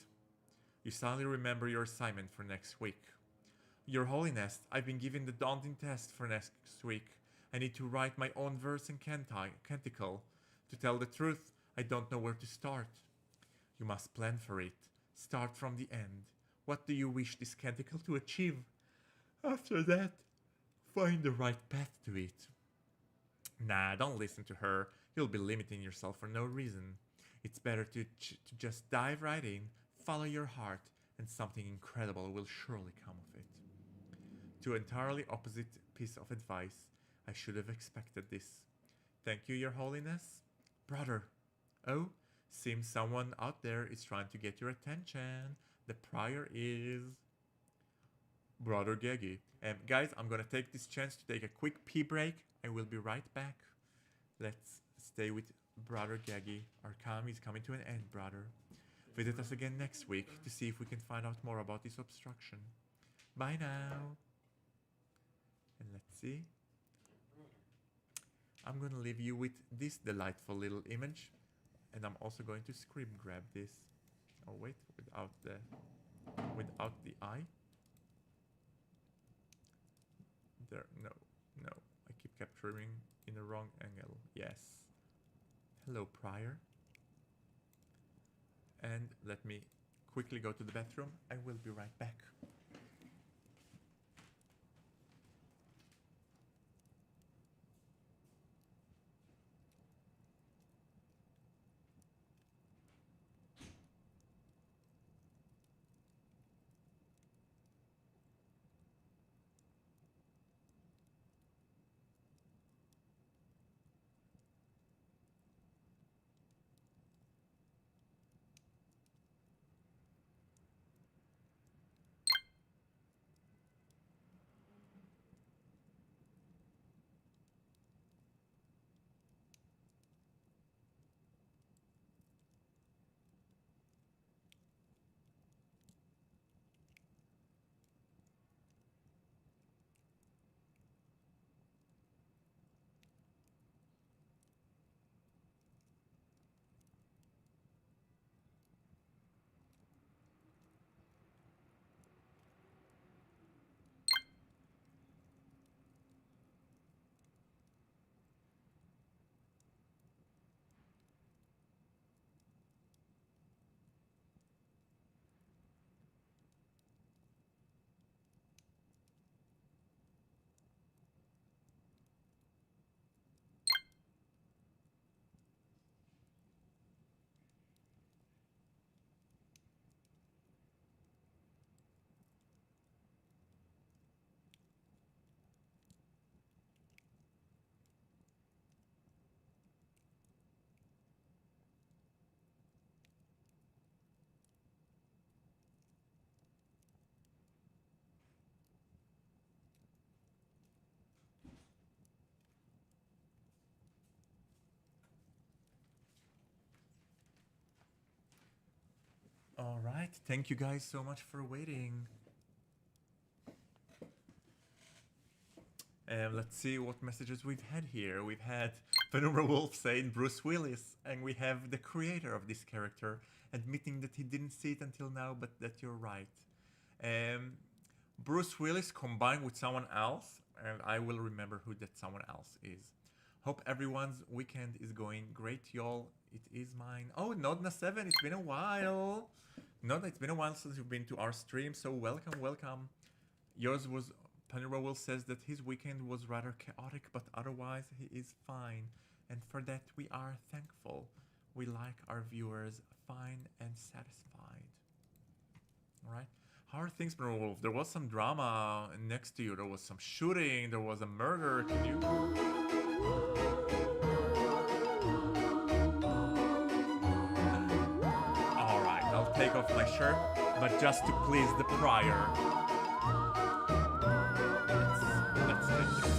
You suddenly remember your assignment for next week. Your Holiness, I've been given the daunting test for next week. I need to write my own verse in Canticle. To tell the truth, I don't know where to start. You must plan for it. Start from the end. What do you wish this Canticle to achieve? After that, find the right path to it. Nah, don't listen to her. You'll be limiting yourself for no reason. It's better to just dive right in, follow your heart, and something incredible will surely come of it. Two entirely opposite piece of advice. I should have expected this. Thank you, Your Holiness. Brother. Oh, Seems someone out there is trying to get your attention. The prior is Brother Geggy. Guys, I'm gonna take this chance to take a quick pee break. I will be right back. Let's stay with Brother Geggy. Our calm is coming to an end, brother. Visit us again next week to see if we can find out more about this obstruction. Bye now. And let's see. I'm gonna leave you with this delightful little image. And I'm also going to scribe grab this. Oh wait, without the eye. There, no. I keep capturing in the wrong angle. Yes. Hello, Prior. And let me quickly go to the bathroom. I will be right back. All right, thank you guys so much for waiting. Let's see what messages we've had here. We've had Phenomenal Wolf saying Bruce Willis, and we have the creator of this character admitting that he didn't see it until now, but that you're right. Bruce Willis combined with someone else, and I will remember who that someone else is. Hope everyone's weekend is going great, y'all. It is mine. Oh, Nodna7, it's been a while. Nodna, it's been a while since you've been to our stream, so welcome, welcome. Yours was, Panera Will says that his weekend was rather chaotic, but otherwise he is fine. And for that we are thankful. We like our viewers fine and satisfied. Alright? How are things, Panera Wolf? There was some drama next to you. There was some shooting. There was a murder. Can you... take off my shirt, but just to please the prior. Let's take it.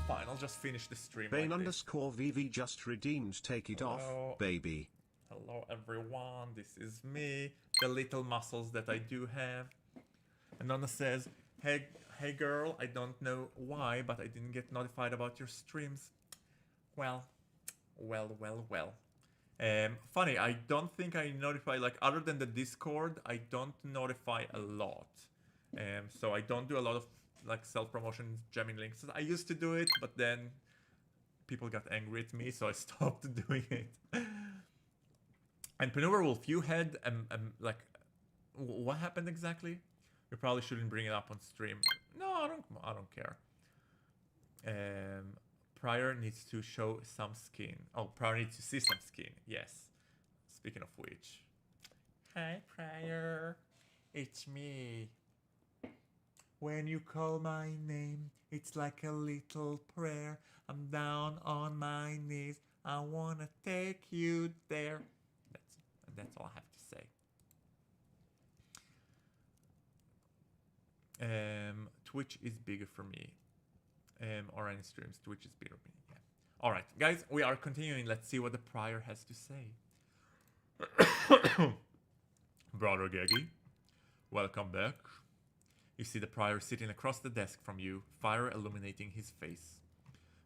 Fine, I'll just finish the stream. Bane like underscore VV just redeemed. Take it off, baby. Hello everyone, this is me, the little muscles that I do have. And Nonna says, hey girl, I don't know why, but I didn't get notified about your streams. Well. Funny, I don't think I notify, like, other than the Discord, I don't notify a lot. So I don't do a lot of, like, self-promotion jamming links. I used to do it, but then people got angry at me, so I stopped doing it. And Penumbra Wolf, you had, like, what happened exactly? We probably shouldn't bring it up on stream. No, I don't care. Prior needs to show some skin. Oh, Prior needs to see some skin. Yes. Speaking of which. Hi, Prior. It's me. When you call my name, it's like a little prayer. I'm down on my knees, I wanna take you there. That's all I have to say. Twitch is bigger for me. Or any streams, Twitch is bigger for me. Yeah. All right, guys, we are continuing. Let's see what the prior has to say. Brother Geggy, welcome back. You see the prior sitting across the desk from you, fire illuminating his face.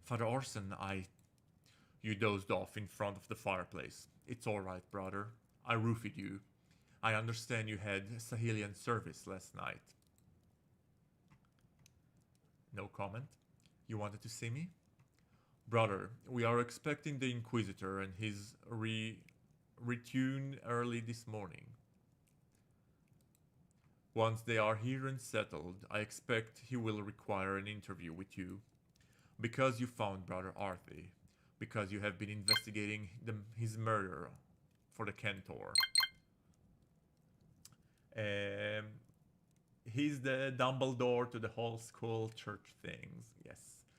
Father Orson, You dozed off in front of the fireplace. It's alright, brother. I roofied you. I understand you had Sahelian service last night. No comment. You wanted to see me? Brother, we are expecting the Inquisitor and his retune early this morning. Once they are here and settled, I expect he will require an interview with you. Because you found Brother Arthur. Because you have been investigating his murder for the Cantor. He's the Dumbledore to the whole school church things. Yes,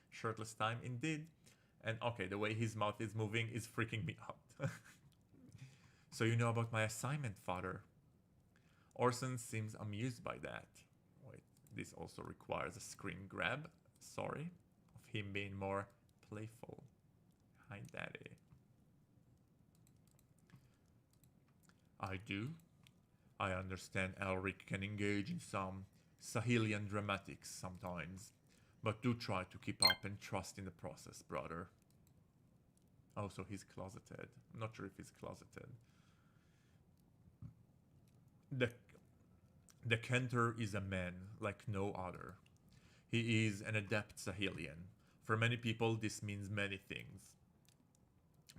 shirtless time indeed. And okay, the way his mouth is moving is freaking me out. So you know about my assignment, Father? Orson seems amused by that. Wait, this also requires a screen grab. Sorry, of him being more playful. Hi, Daddy. I do. I understand Elric can engage in some Sahelian dramatics sometimes, but do try to keep up and trust in the process, brother. Oh, so he's closeted. I'm not sure if he's closeted. The Cantor is a man like no other. He is an adept Sahelian. For many people, this means many things.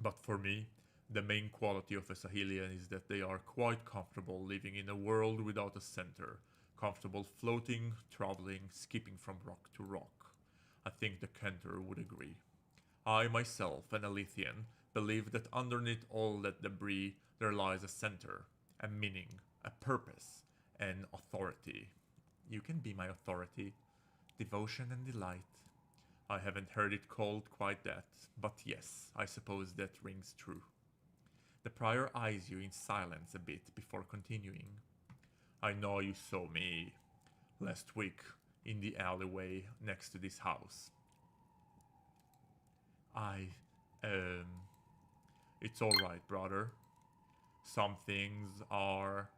But for me, the main quality of a Sahelian is that they are quite comfortable living in a world without a center, comfortable floating, traveling, skipping from rock to rock. I think the Cantor would agree. I myself, an Alithian, believe that underneath all that debris there lies a center, a meaning, a purpose, an authority. You can be my authority. Devotion and delight. I haven't heard it called quite that, but yes, I suppose that rings true. The prior eyes you in silence a bit before continuing. I know you saw me last week in the alleyway next to this house. It's alright, brother. Some things are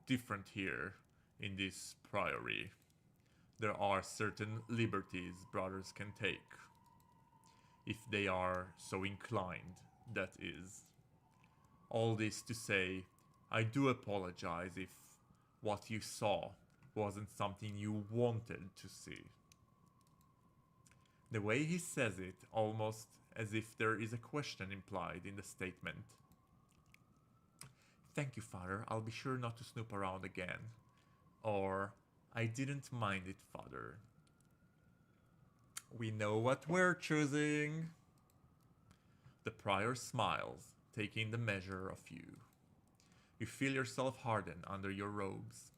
different here in this priory. There are certain liberties brothers can take. If they are so inclined, that is. All this to say, I do apologize if what you saw wasn't something you wanted to see. The way he says it, almost as if there is a question implied in the statement. Thank you, Father. I'll be sure not to snoop around again. Or, I didn't mind it, Father. We know what we're choosing. The prior smiles, taking the measure of you. You feel yourself harden under your robes.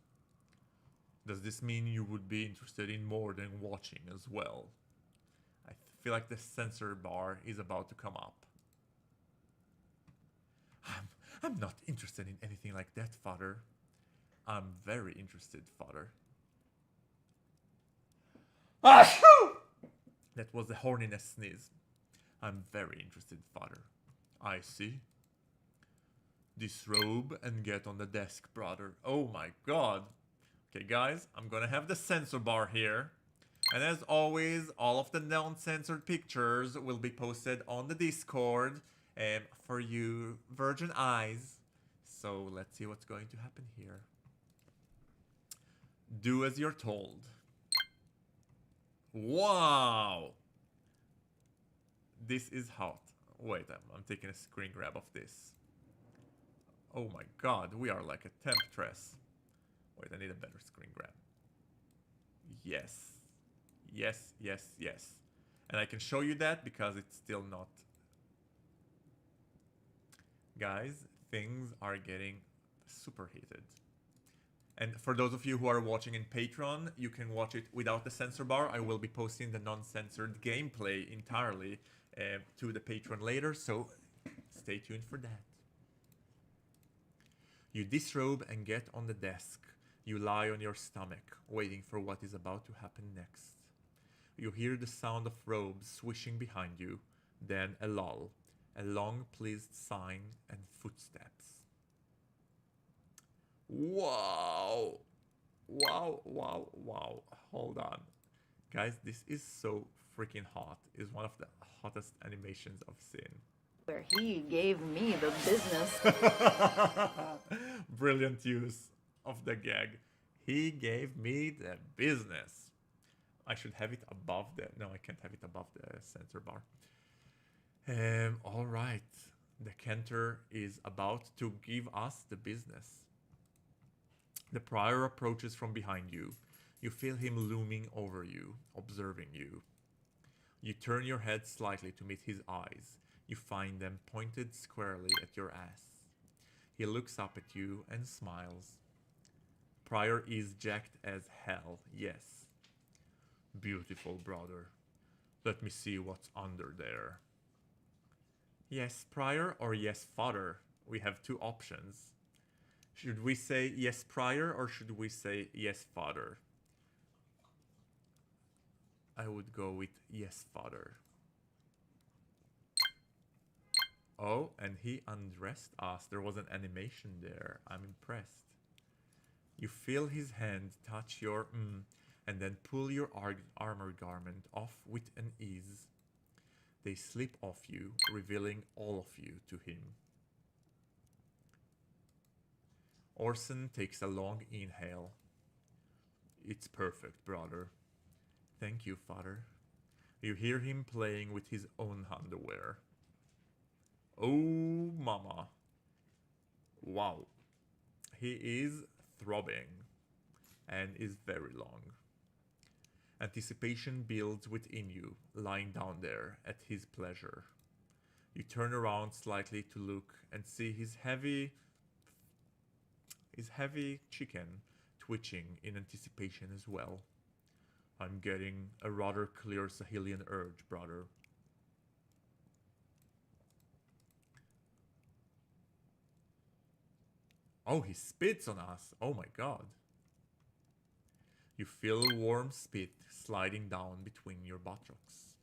Does this mean you would be interested in more than watching as well? I feel like the censor bar is about to come up. I'm not interested in anything like that, Father. I'm very interested, Father. That was a horniness sneeze. I'm very interested, Father. I see. Disrobe and get on the desk, brother. Oh my god. Okay, guys, I'm gonna have the censor bar here. And as always, all of the non-censored pictures will be posted on the Discord for you virgin eyes. So let's see what's going to happen here. Do as you're told. Wow! This is hot. Wait, I'm taking a screen grab of this. Oh my god, we are like a temptress. Wait, I need a better screen grab. Yes. Yes, yes, yes. And I can show you that because it's still not... Guys, things are getting super heated. And for those of you who are watching in Patreon, you can watch it without the censor bar. I will be posting the non-censored gameplay entirely to the Patreon later, so Stay tuned for that. You disrobe and get on the desk. You lie on your stomach, waiting for what is about to happen next. You hear the sound of robes swishing behind you, then a lull, a long pleased sign, and footsteps. Wow! Wow, wow, wow. Hold on. Guys, this is so freaking hot. It's one of the hottest animations I've seen. Where he gave me the business. Brilliant use of the gag. He gave me the business. I should have it above the... No, I can't have it above the center bar. All right. The cantor is about to give us the business. The prior approaches from behind you. You feel him looming over you, observing you. You turn your head slightly to meet his eyes. You find them pointed squarely at your ass. He looks up at you and smiles. Prior is jacked as hell, yes. Beautiful, brother. Let me see what's under there. Yes, Prior, or yes, Father? We have two options. Should we say yes, Prior, or should we say yes, Father? I would go with yes, Father. Oh, and he undressed us. There was an animation there. I'm impressed. You feel his hand touch your and then pull your armor garment off with an ease. They slip off you, revealing all of you to him. Orson takes a long inhale. It's perfect, brother. Thank you, Father. You hear him playing with his own underwear. Oh, mama. Wow. He is throbbing and is very long. Anticipation builds within you, lying down there at his pleasure. You turn around slightly to look and see his heavy chicken twitching in anticipation as well. I'm getting a rather clear Sahelian urge, brother. Oh, he spits on us. Oh my god. You feel a warm spit sliding down between your buttocks.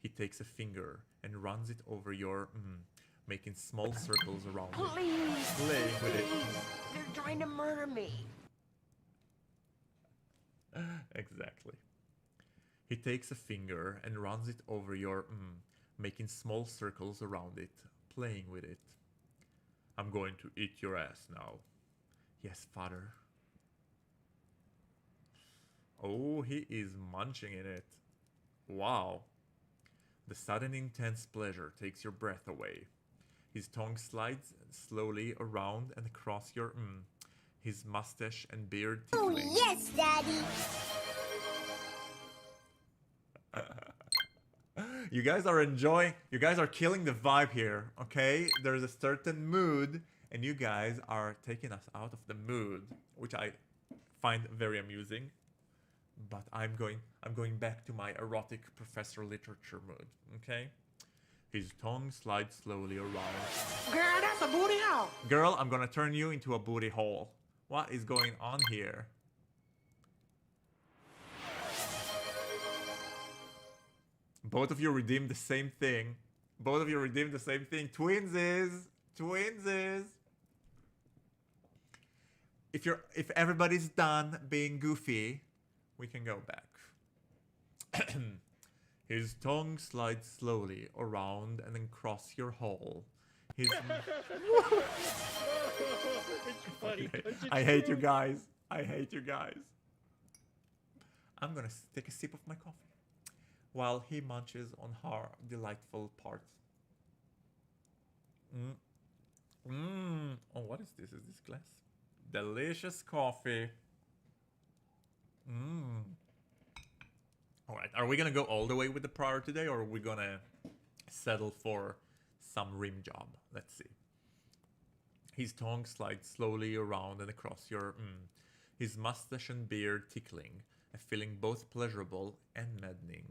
He takes a finger and runs it over your making small circles around it. Please. Playing with it. They're trying to murder me. Exactly. He takes a finger and runs it over your making small circles around it, playing with it. I'm going to eat your ass now. Yes, Father. Oh, he is munching in it. Wow. The sudden intense pleasure takes your breath away. His tongue slides slowly around and across your his mustache and beard tickling. Oh, yes, Daddy. You guys are enjoying, you guys are killing the vibe here, okay? There's a certain mood, and you guys are taking us out of the mood, which I find very amusing. But I'm going back to my erotic professor literature mood, okay? His tongue slides slowly around. Girl, that's a booty hole. Girl, I'm gonna turn you into a booty hole. What is going on here? Both of you redeemed the same thing. Both of you redeemed the same thing. Twinsies! Twinsies! If everybody's done being goofy, we can go back. His tongue slides slowly around and across your hole. His I hate you guys. I hate you guys. I'm gonna take a sip of my coffee while he munches on her delightful parts. Oh, what is this? Is this glass? Delicious coffee. All right, are we gonna go all the way with the prior today, or are we gonna settle for some rim job? Let's see. His tongue slides slowly around and across your his mustache and beard tickling, a feeling both pleasurable and maddening.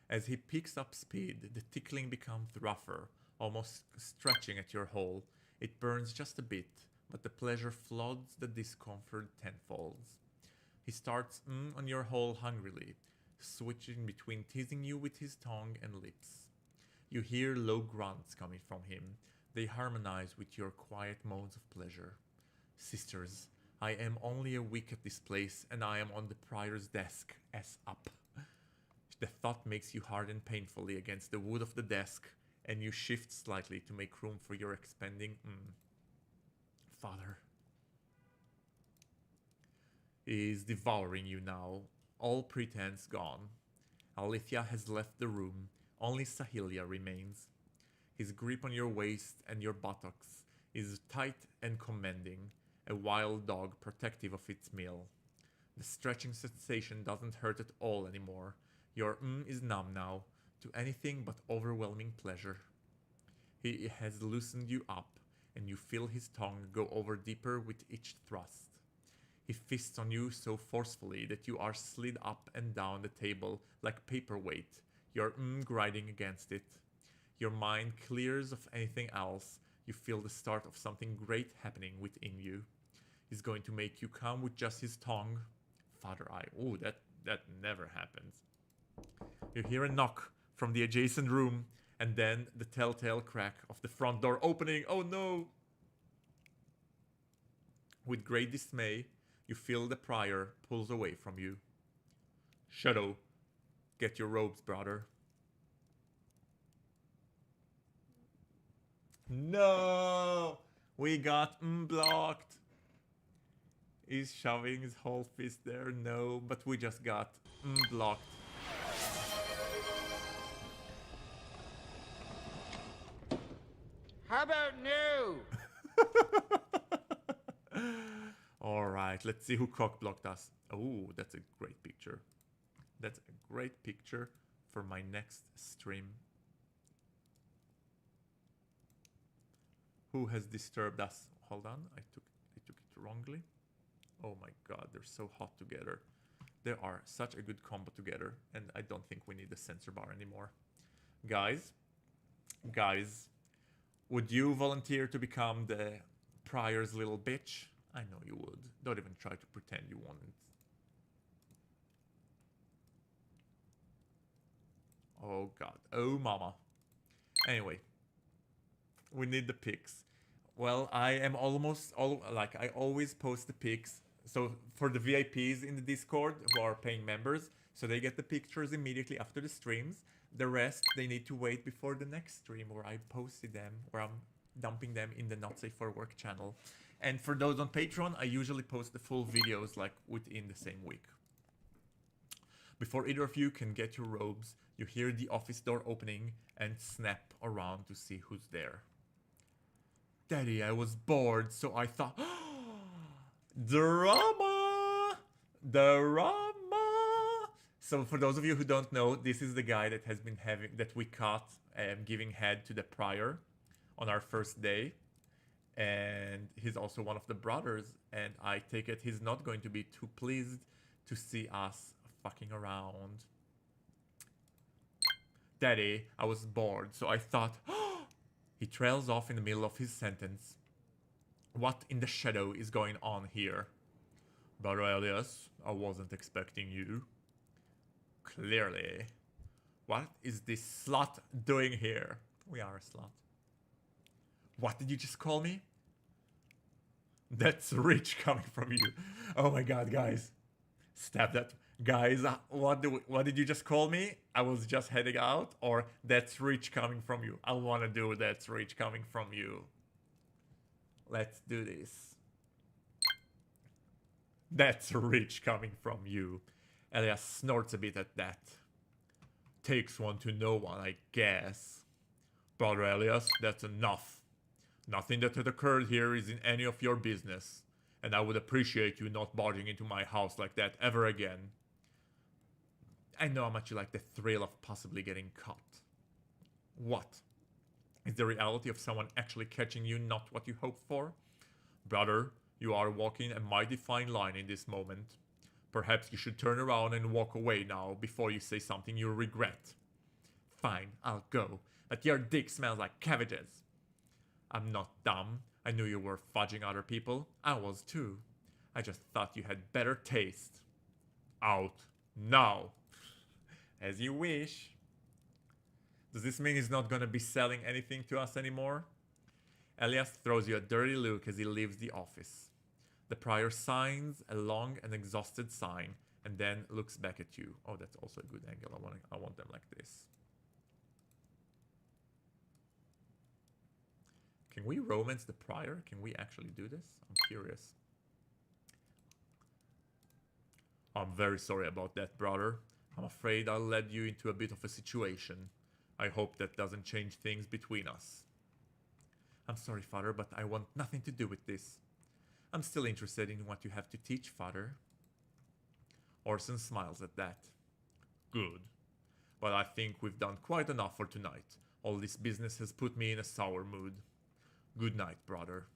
As he picks up speed, the tickling becomes rougher, almost stretching at your hole. It burns just a bit, but the pleasure floods the discomfort tenfolds. He starts on your hole hungrily, switching between teasing you with his tongue and lips. You hear low grunts coming from him. They harmonize with your quiet moans of pleasure. Sisters, I am only a week at this place, and I am on the prior's desk, S up. The thought makes you harden painfully against the wood of the desk, and you shift slightly to make room for your expanding Father. He is devouring you now, all pretense gone. Alithia has left the room, only Sahilia remains. His grip on your waist and your buttocks is tight and commanding, a wild dog protective of its meal. The stretching sensation doesn't hurt at all anymore. Your is numb now, to anything but overwhelming pleasure. He has loosened you up, and you feel his tongue go over deeper with each thrust. He fists on you so forcefully that you are slid up and down the table like paperweight, your grinding against it. Your mind clears of anything else. You feel the start of something great happening within you. He's going to make you come with just his tongue. Father eye. Oh, that never happens. You hear a knock from the adjacent room, and then the telltale crack of the front door opening. Oh no! With great dismay, you feel the prior pulls away from you. Shadow, get your robes, brother. No! We got blocked. He's shoving his whole fist there. No, but we just got blocked. How about no? Alright, let's see who cock-blocked us. Oh, that's a great picture. That's a great picture for my next stream. Who has disturbed us? Hold on, I took it wrongly. Oh my god, they're so hot together. They are such a good combo together, and I don't think we need the censor bar anymore. Guys, would you volunteer to become the prior's little bitch? I know you would. Don't even try to pretend you wouldn't. Oh god. Oh mama. Anyway. We need the pics. Well, I am I always post the pics. So for the VIPs in the Discord who are paying members, so they get the pictures immediately after the streams. The rest, they need to wait before the next stream where I posted them, where I'm dumping them in the Not Safe for Work channel. And for those on Patreon, I usually post the full videos like within the same week. Before either of you can get your robes, you hear the office door opening and snap around to see who's there. Daddy, I was bored, so I thought, drama! Drama! So for those of you who don't know, this is the guy that has been that we caught giving head to the prior on our first day. And he's also one of the brothers, and I take it he's not going to be too pleased to see us fucking around. Daddy, I was bored, so I thought, he trails off in the middle of his sentence. What in the shadow is going on here? Brother Elias, I wasn't expecting you. Clearly. What is this slut doing here? We are a slut. What did you just call me? That's rich coming from you. Oh my god, guys. Stab that. Guys, what did you just call me? I was just heading out, or that's rich coming from you. I want to do that's rich coming from you. Let's do this. That's rich coming from you. Elias snorts a bit at that. Takes one to know one, I guess. Brother Elias, that's enough. Nothing that had occurred here is in any of your business, and I would appreciate you not barging into my house like that ever again. I know how much you like the thrill of possibly getting caught. What? Is the reality of someone actually catching you not what you hoped for? Brother, you are walking a mighty fine line in this moment. Perhaps you should turn around and walk away now before you say something you regret. Fine, I'll go, but your dick smells like cabbages. I'm not dumb. I knew you were fudging other people. I was too. I just thought you had better taste. Out. Now. As you wish. Does this mean he's not gonna be selling anything to us anymore? Elias throws you a dirty look as he leaves the office. The prior signs a long and exhausted sign and then looks back at you. Oh, that's also a good angle. I want them like this. Can we romance the prior? Can we actually do this? I'm curious. I'm very sorry about that, brother. I'm afraid I led you into a bit of a situation. I hope that doesn't change things between us. I'm sorry, Father, but I want nothing to do with this. I'm still interested in what you have to teach, Father. Orson smiles at that. Good. But I think we've done quite enough for tonight. All this business has put me in a sour mood. Good night, brother.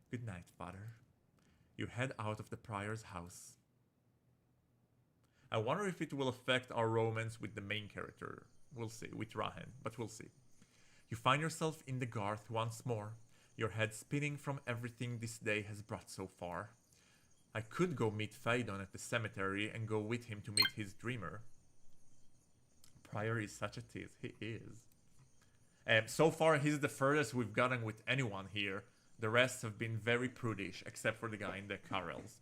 Good night, Father. You head out of the prior's house. I wonder if it will affect our romance with the main character. We'll see, with Rehan, but we'll see. You find yourself in the garth once more, your head spinning from everything this day has brought so far. I could go meet Phaidon at the cemetery and go with him to meet his dreamer. Prior is such a tease, he is. So far, he's the furthest we've gotten with anyone here. The rest have been very prudish, except for the guy in the carrels.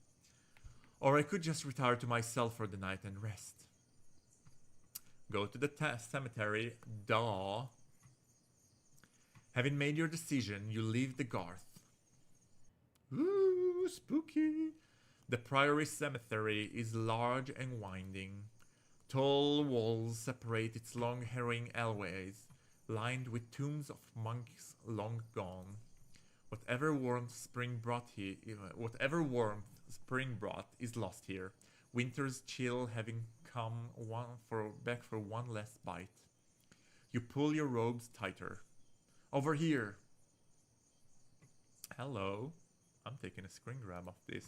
Or I could just retire to myself for the night and rest. Go to the cemetery, duh. Having made your decision, you leave the garth. Ooh, spooky. The priory cemetery is large and winding. Tall walls separate its long herring alleyways, lined with tombs of monks long gone. Whatever warmth spring brought is lost here. Winter's chill having come back for one last bite. You pull your robes tighter. Over here. Hello. I'm taking a screen grab of this.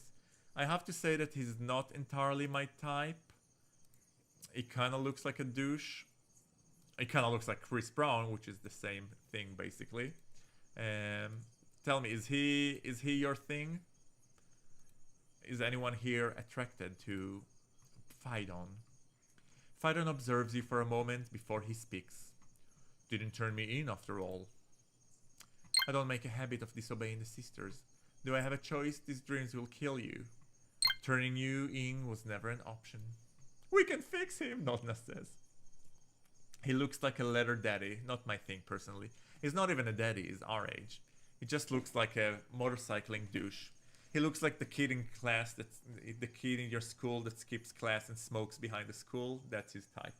I have to say that he's not entirely my type. He kind of looks like a douche. He kind of looks like Chris Brown, which is the same thing basically. Tell me, is he your thing? Is anyone here attracted to Phaidon? Phaidon observes you for a moment before he speaks. Didn't turn me in after all. I don't make a habit of disobeying the sisters. Do I have a choice? These dreams will kill you. Turning you in was never an option. We can fix him, Notna says. He looks like a leather daddy, not my thing personally. He's not even a daddy, he's our age. He just looks like a motorcycling douche. He looks like the kid in class, the kid in your school that skips class and smokes behind the school. That's his type.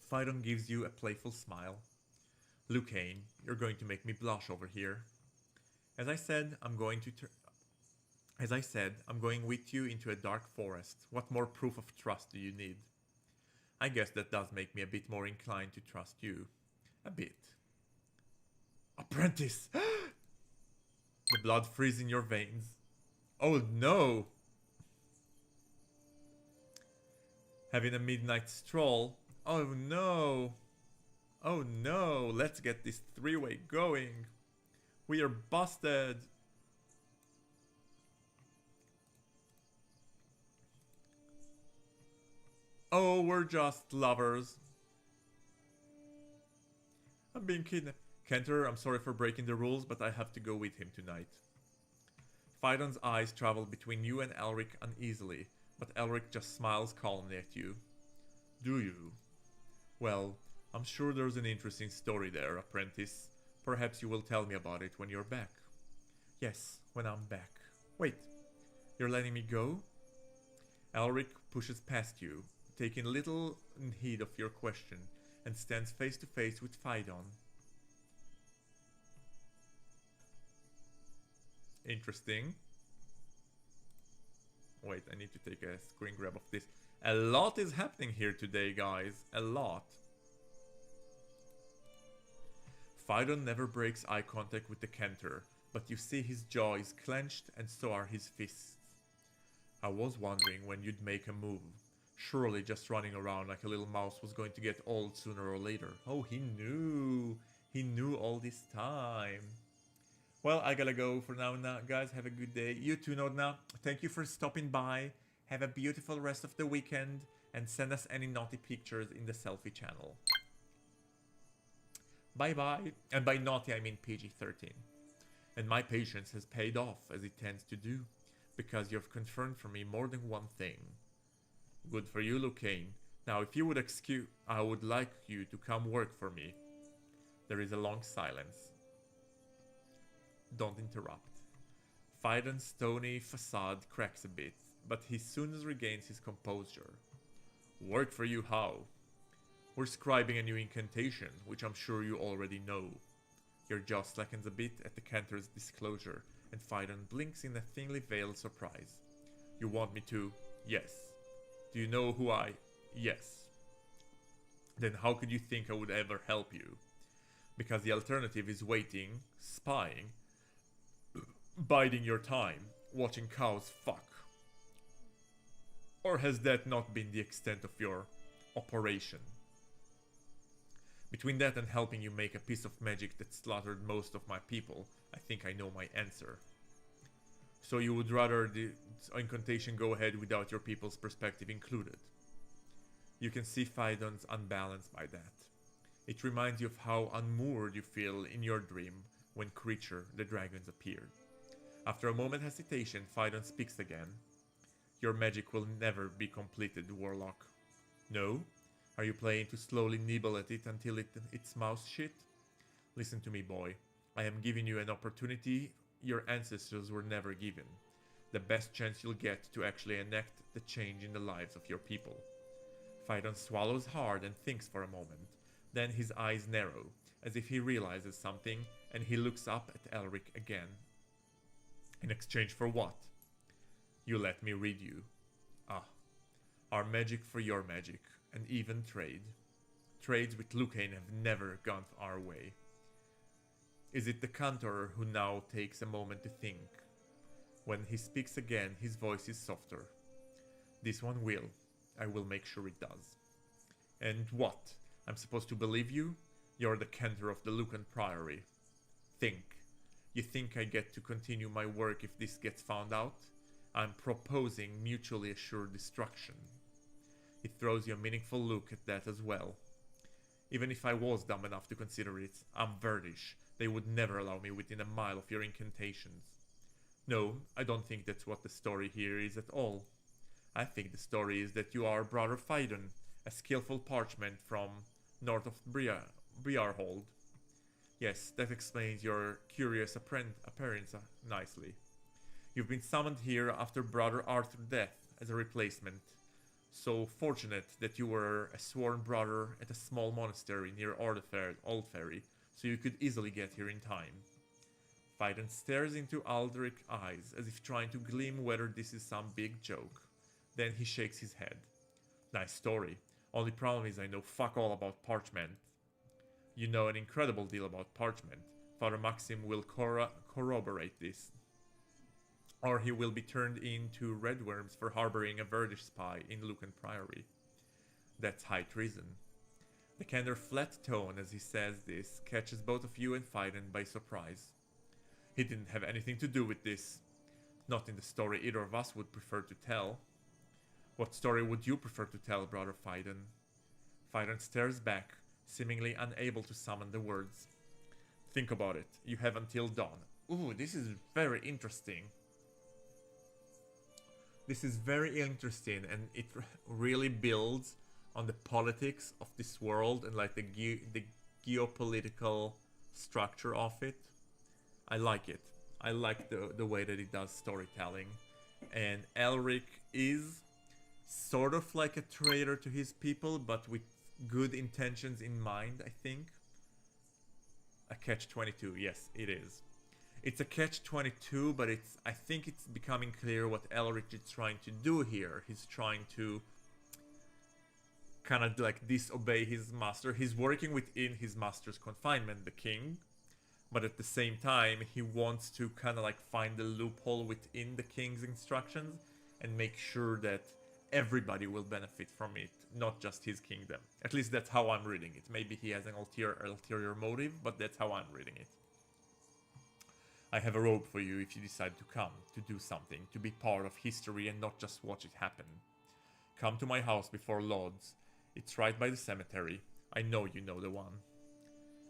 Phaidon gives you a playful smile. Lucane, you're going to make me blush over here. As I said, I'm going with you into a dark forest. What more proof of trust do you need? I guess that does make me a bit more inclined to trust you. A bit. Apprentice! The blood freezes in your veins. Oh no! Having a midnight stroll. Oh no! Oh no! Let's get this three-way going. We are busted! Oh, we're just lovers. I'm being kidnapped. Cantor, I'm sorry for breaking the rules, but I have to go with him tonight. Phaidon's eyes travel between you and Elric uneasily, but Elric just smiles calmly at you. Do you? Well, I'm sure there's an interesting story there, apprentice. Perhaps you will tell me about it when you're back. Yes, when I'm back. Wait, you're letting me go? Elric pushes past you, taking little heed of your question, and stands face to face with Phaidon. Interesting. Wait, I need to take a screen grab of this. A lot is happening here today, guys. A lot. Phaidon never breaks eye contact with the Cantor, but you see his jaw is clenched and so are his fists. I was wondering when you'd make a move. Surely just running around like a little mouse was going to get old sooner or later. Oh, he knew. He knew all this time. Well, I gotta go for now, guys. Have a good day. You too, Nodna. Thank you for stopping by. Have a beautiful rest of the weekend. And send us any naughty pictures in the selfie channel. Bye-bye. And by naughty, I mean PG-13. And my patience has paid off, as it tends to do. Because you've confirmed for me more than one thing. Good for you, Lucane. Now, if you would excuse, I would like you to come work for me. There is a long silence. Don't interrupt. Phaidon's stony facade cracks a bit, but he soon regains his composure. Work for you how? We're scribing a new incantation, which I'm sure you already know. Your jaw slackens a bit at the cantor's disclosure, and Phaidon blinks in a thinly veiled surprise. You want me to? Yes. Do you know who I... Yes. Then how could you think I would ever help you? Because the alternative is waiting, spying, biding your time, watching cows fuck. Or has that not been the extent of your operation? Between that and helping you make a piece of magic that slaughtered most of my people, I think I know my answer. So you would rather the incantation go ahead without your people's perspective included? You can see Phaidon's unbalanced by that. It reminds you of how unmoored you feel in your dream when Creature the dragons appeared. After a moment's hesitation, Phaidon speaks again. Your magic will never be completed, Warlock. No? Are you playing to slowly nibble at it until its mouth shit? Listen to me, boy. I am giving you an opportunity your ancestors were never given. The best chance you'll get to actually enact the change in the lives of your people. Phaidon swallows hard and thinks for a moment. Then his eyes narrow, as if he realizes something, and he looks up at Elric again. In exchange for what? You let me read you. Ah. Our magic for your magic, and even trade. Trades with Lucane have never gone our way. Is it the Cantor who now takes a moment to think? When he speaks again, his voice is softer. This one will. I will make sure it does. And what? I'm supposed to believe you? You're the Cantor of the Lucan Priory. Think. You think I get to continue my work if this gets found out? I'm proposing mutually assured destruction. It throws you a meaningful look at that as well. Even if I was dumb enough to consider it, I'm Verdish. They would never allow me within a mile of your incantations. No, I don't think that's what the story here is at all. I think the story is that you are Brother Phaidon, a skillful parchment from north of Briarhold. Yes, that explains your curious appearance nicely. You've been summoned here after Brother Arthur's death as a replacement. So fortunate that you were a sworn brother at a small monastery near Oldferry, so you could easily get here in time. Phaidon stares into Aldrich's eyes as if trying to glean whether this is some big joke. Then he shakes his head. Nice story. Only problem is I know fuck all about parchment. You know an incredible deal about parchment. Father Maxim will corroborate this. Or he will be turned into redworms for harboring a Verdish spy in Lucan Priory. That's high treason. The Cantor flat tone as he says this catches both of you and Phaidon by surprise. He didn't have anything to do with this. Not in the story either of us would prefer to tell. What story would you prefer to tell, Brother Phaidon? Phaidon stares back, seemingly unable to summon the words. Think about it. You have until dawn. Ooh, this is very interesting. This is very interesting, and it really builds on the politics of this world and like the geopolitical structure of it. I like it. I like the way that it does storytelling. And Elric is sort of like a traitor to his people, but with good intentions in mind, I think. A catch-22, yes, it is. It's a catch-22, but I think it's becoming clear what Elric is trying to do here. He's trying to kind of like disobey his master. He's working within his master's confinement, the king, but at the same time, he wants to kind of like find the loophole within the king's instructions and make sure that everybody will benefit from it, not just his kingdom. At least that's how I'm reading it. Maybe he has an ulterior motive, but that's how I'm reading it. I have a robe for you if you decide to come, to do something, to be part of history and not just watch it happen. Come to my house before Lodz. It's right by the cemetery. I know you know the one.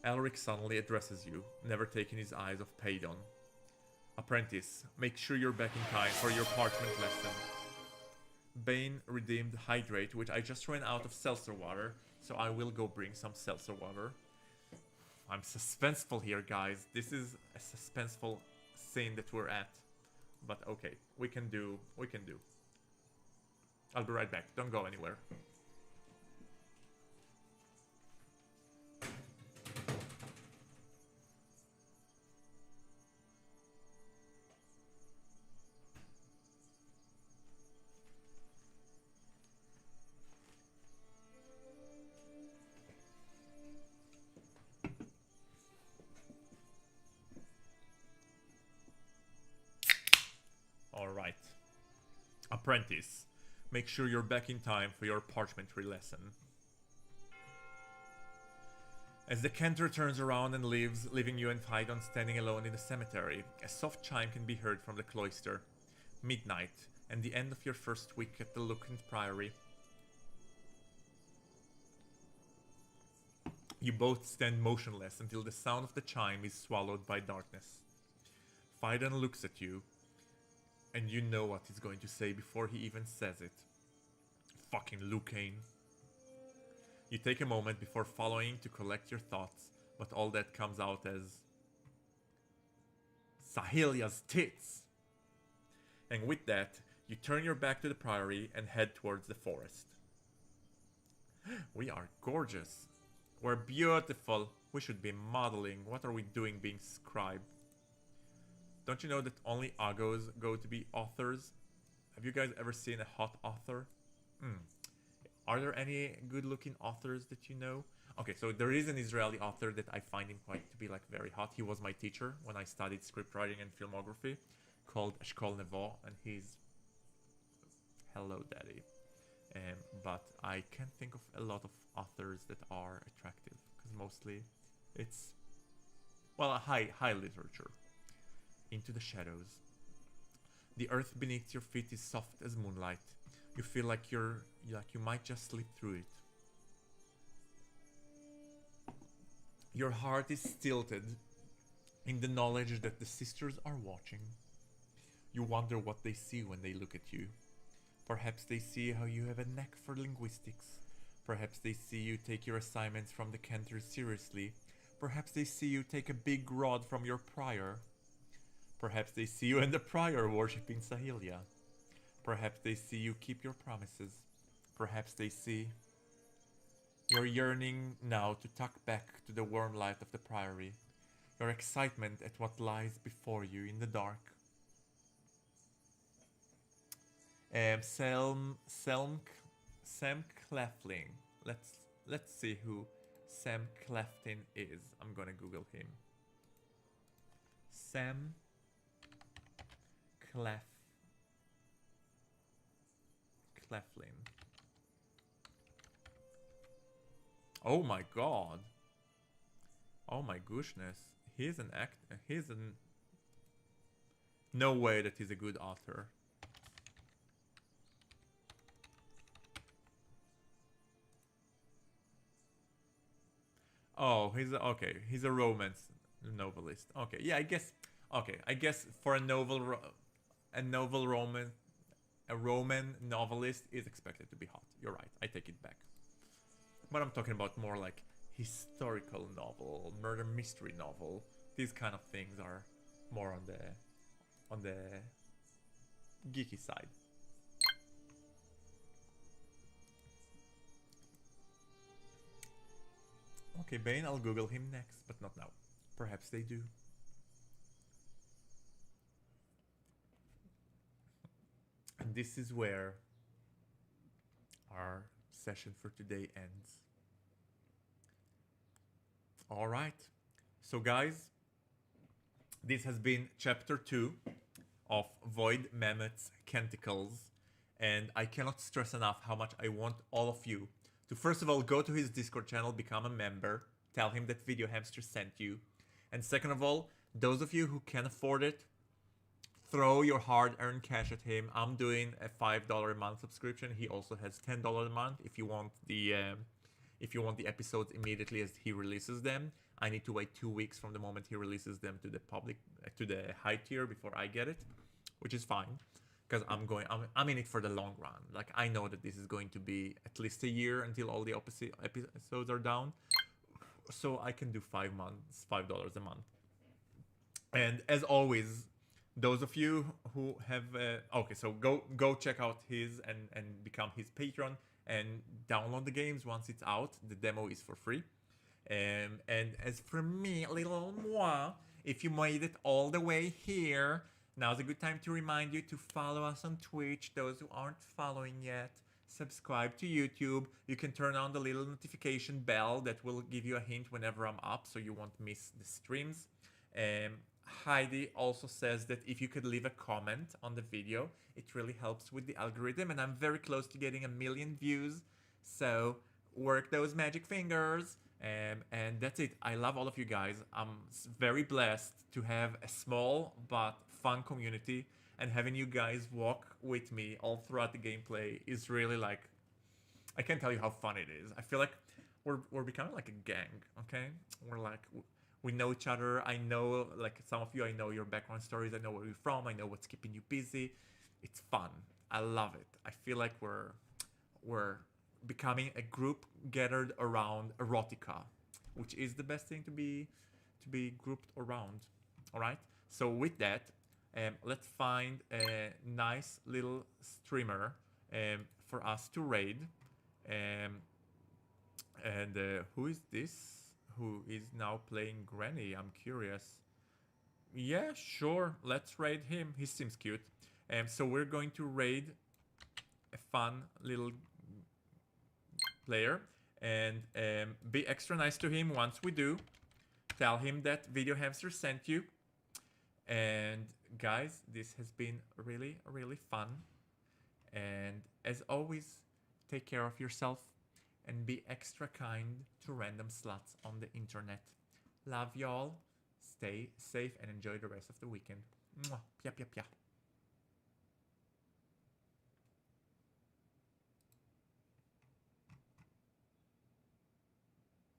Elric suddenly addresses you, never taking his eyes off Phaidon. Apprentice, make sure you're back in time for your parchment lesson. Bane redeemed Hydrate, which I just ran out of seltzer water, so I will go bring some seltzer water. I'm suspenseful here, guys. This is a suspenseful scene that we're at. But okay, we can do. I'll be right back. Don't go anywhere. Alright. Apprentice, make sure you're back in time for your parchmentry lesson. As the cantor turns around and leaves, leaving you and Phaidon standing alone in the cemetery, a soft chime can be heard from the cloister. Midnight, and the end of your first week at the Lucent Priory. You both stand motionless until the sound of the chime is swallowed by darkness. Phaidon looks at you, and you know what he's going to say before he even says it. Fucking Lucane. You take a moment before following to collect your thoughts, but all that comes out as Sahelia's tits. And with that, you turn your back to the priory and head towards the forest. We are gorgeous. We're beautiful. We should be modeling. What are we doing being scribe? Don't you know that only Agos go to be authors? Have you guys ever seen a hot author? Are there any good-looking authors that you know? Okay, so there is an Israeli author that I find him quite to be like very hot. He was my teacher when I studied script writing and filmography, called Eshkol Nevo, and he's hello daddy. But I can't think of a lot of authors that are attractive, because mostly it's, well, a high literature. Into the shadows. The earth beneath your feet is soft as moonlight. You feel like you might just slip through it. Your heart is stilted in the knowledge that the sisters are watching. You wonder what they see when they look at you. Perhaps they see how you have a knack for linguistics. Perhaps they see you take your assignments from the cantor seriously. Perhaps they see you take a big rod from your prior. Perhaps they see you and the prior worshipping Sahelia. Perhaps they see you keep your promises. Perhaps they see your yearning now to tuck back to the warm light of the priory. Your excitement at what lies before you in the dark. Sam Clefling. Let's see who Sam Cleftin is. I'm gonna Google him. Sam Cleflin. Oh my god. Oh my goodness. He's an actor. No way that he's a good author. Oh, he's a romance novelist. Okay, yeah, I guess for a Roman novelist is expected to be hot. You're right. I take it back. But I'm talking about more like historical novel, murder mystery novel. These kind of things are more on the geeky side. Okay, Bane, I'll Google him next, but not now. Perhaps they do. And this is where our session for today ends. Alright, so guys, this has been chapter 2 of Void Mammoth's Canticles, And I cannot stress enough how much I want all of you to, first of all, go to his Discord channel, become a member, tell him that VideoHamster sent you. And second of all, those of you who can afford it, throw your hard-earned cash at him. I'm doing a $5 a month subscription. He also has $10 a month if you want the episodes immediately as he releases them. I need to wait 2 weeks from the moment he releases them to the public, to the high tier before I get it, which is fine. Because I'm in it for the long run. Like, I know that this is going to be at least a year until all the episodes are down. So I can do 5 months, $5 a month. And as always, those of you who have... okay, so go check out his and become his patron. And download the games once it's out. The demo is for free. And as for me, little moi, if you made it all the way here... Now's a good time to remind you to follow us on Twitch, those who aren't following yet. Subscribe to YouTube. You can turn on the little notification bell that will give you a hint whenever I'm up so you won't miss the streams. Heidi also says that if you could leave a comment on the video, it really helps with the algorithm, and I'm very close to getting 1 million views. So work those magic fingers. And that's it. I love all of you guys. I'm very blessed to have a small but fun community, and having you guys walk with me all throughout the gameplay is really like, I can't tell you how fun it is. I feel like we're becoming like a gang, okay? We're like, we know each other. I know, like, some of you, I know your background stories. I know where you're from. I know what's keeping you busy. It's fun. I love it. I feel like we're becoming a group gathered around erotica, which is the best thing to be grouped around. All right. So with that, let's find a nice little streamer for us to raid. Who is this? Who is now playing Granny? I'm curious. Yeah, sure. Let's raid him. He seems cute. So we're going to raid a fun little player, and be extra nice to him once we do. Tell him that VideoHamster sent you. And guys, this has been really, really fun. And as always, take care of yourself and be extra kind to random sluts on the internet. Love y'all. Stay safe and enjoy the rest of the weekend. Mwah. Pia, pia, pia.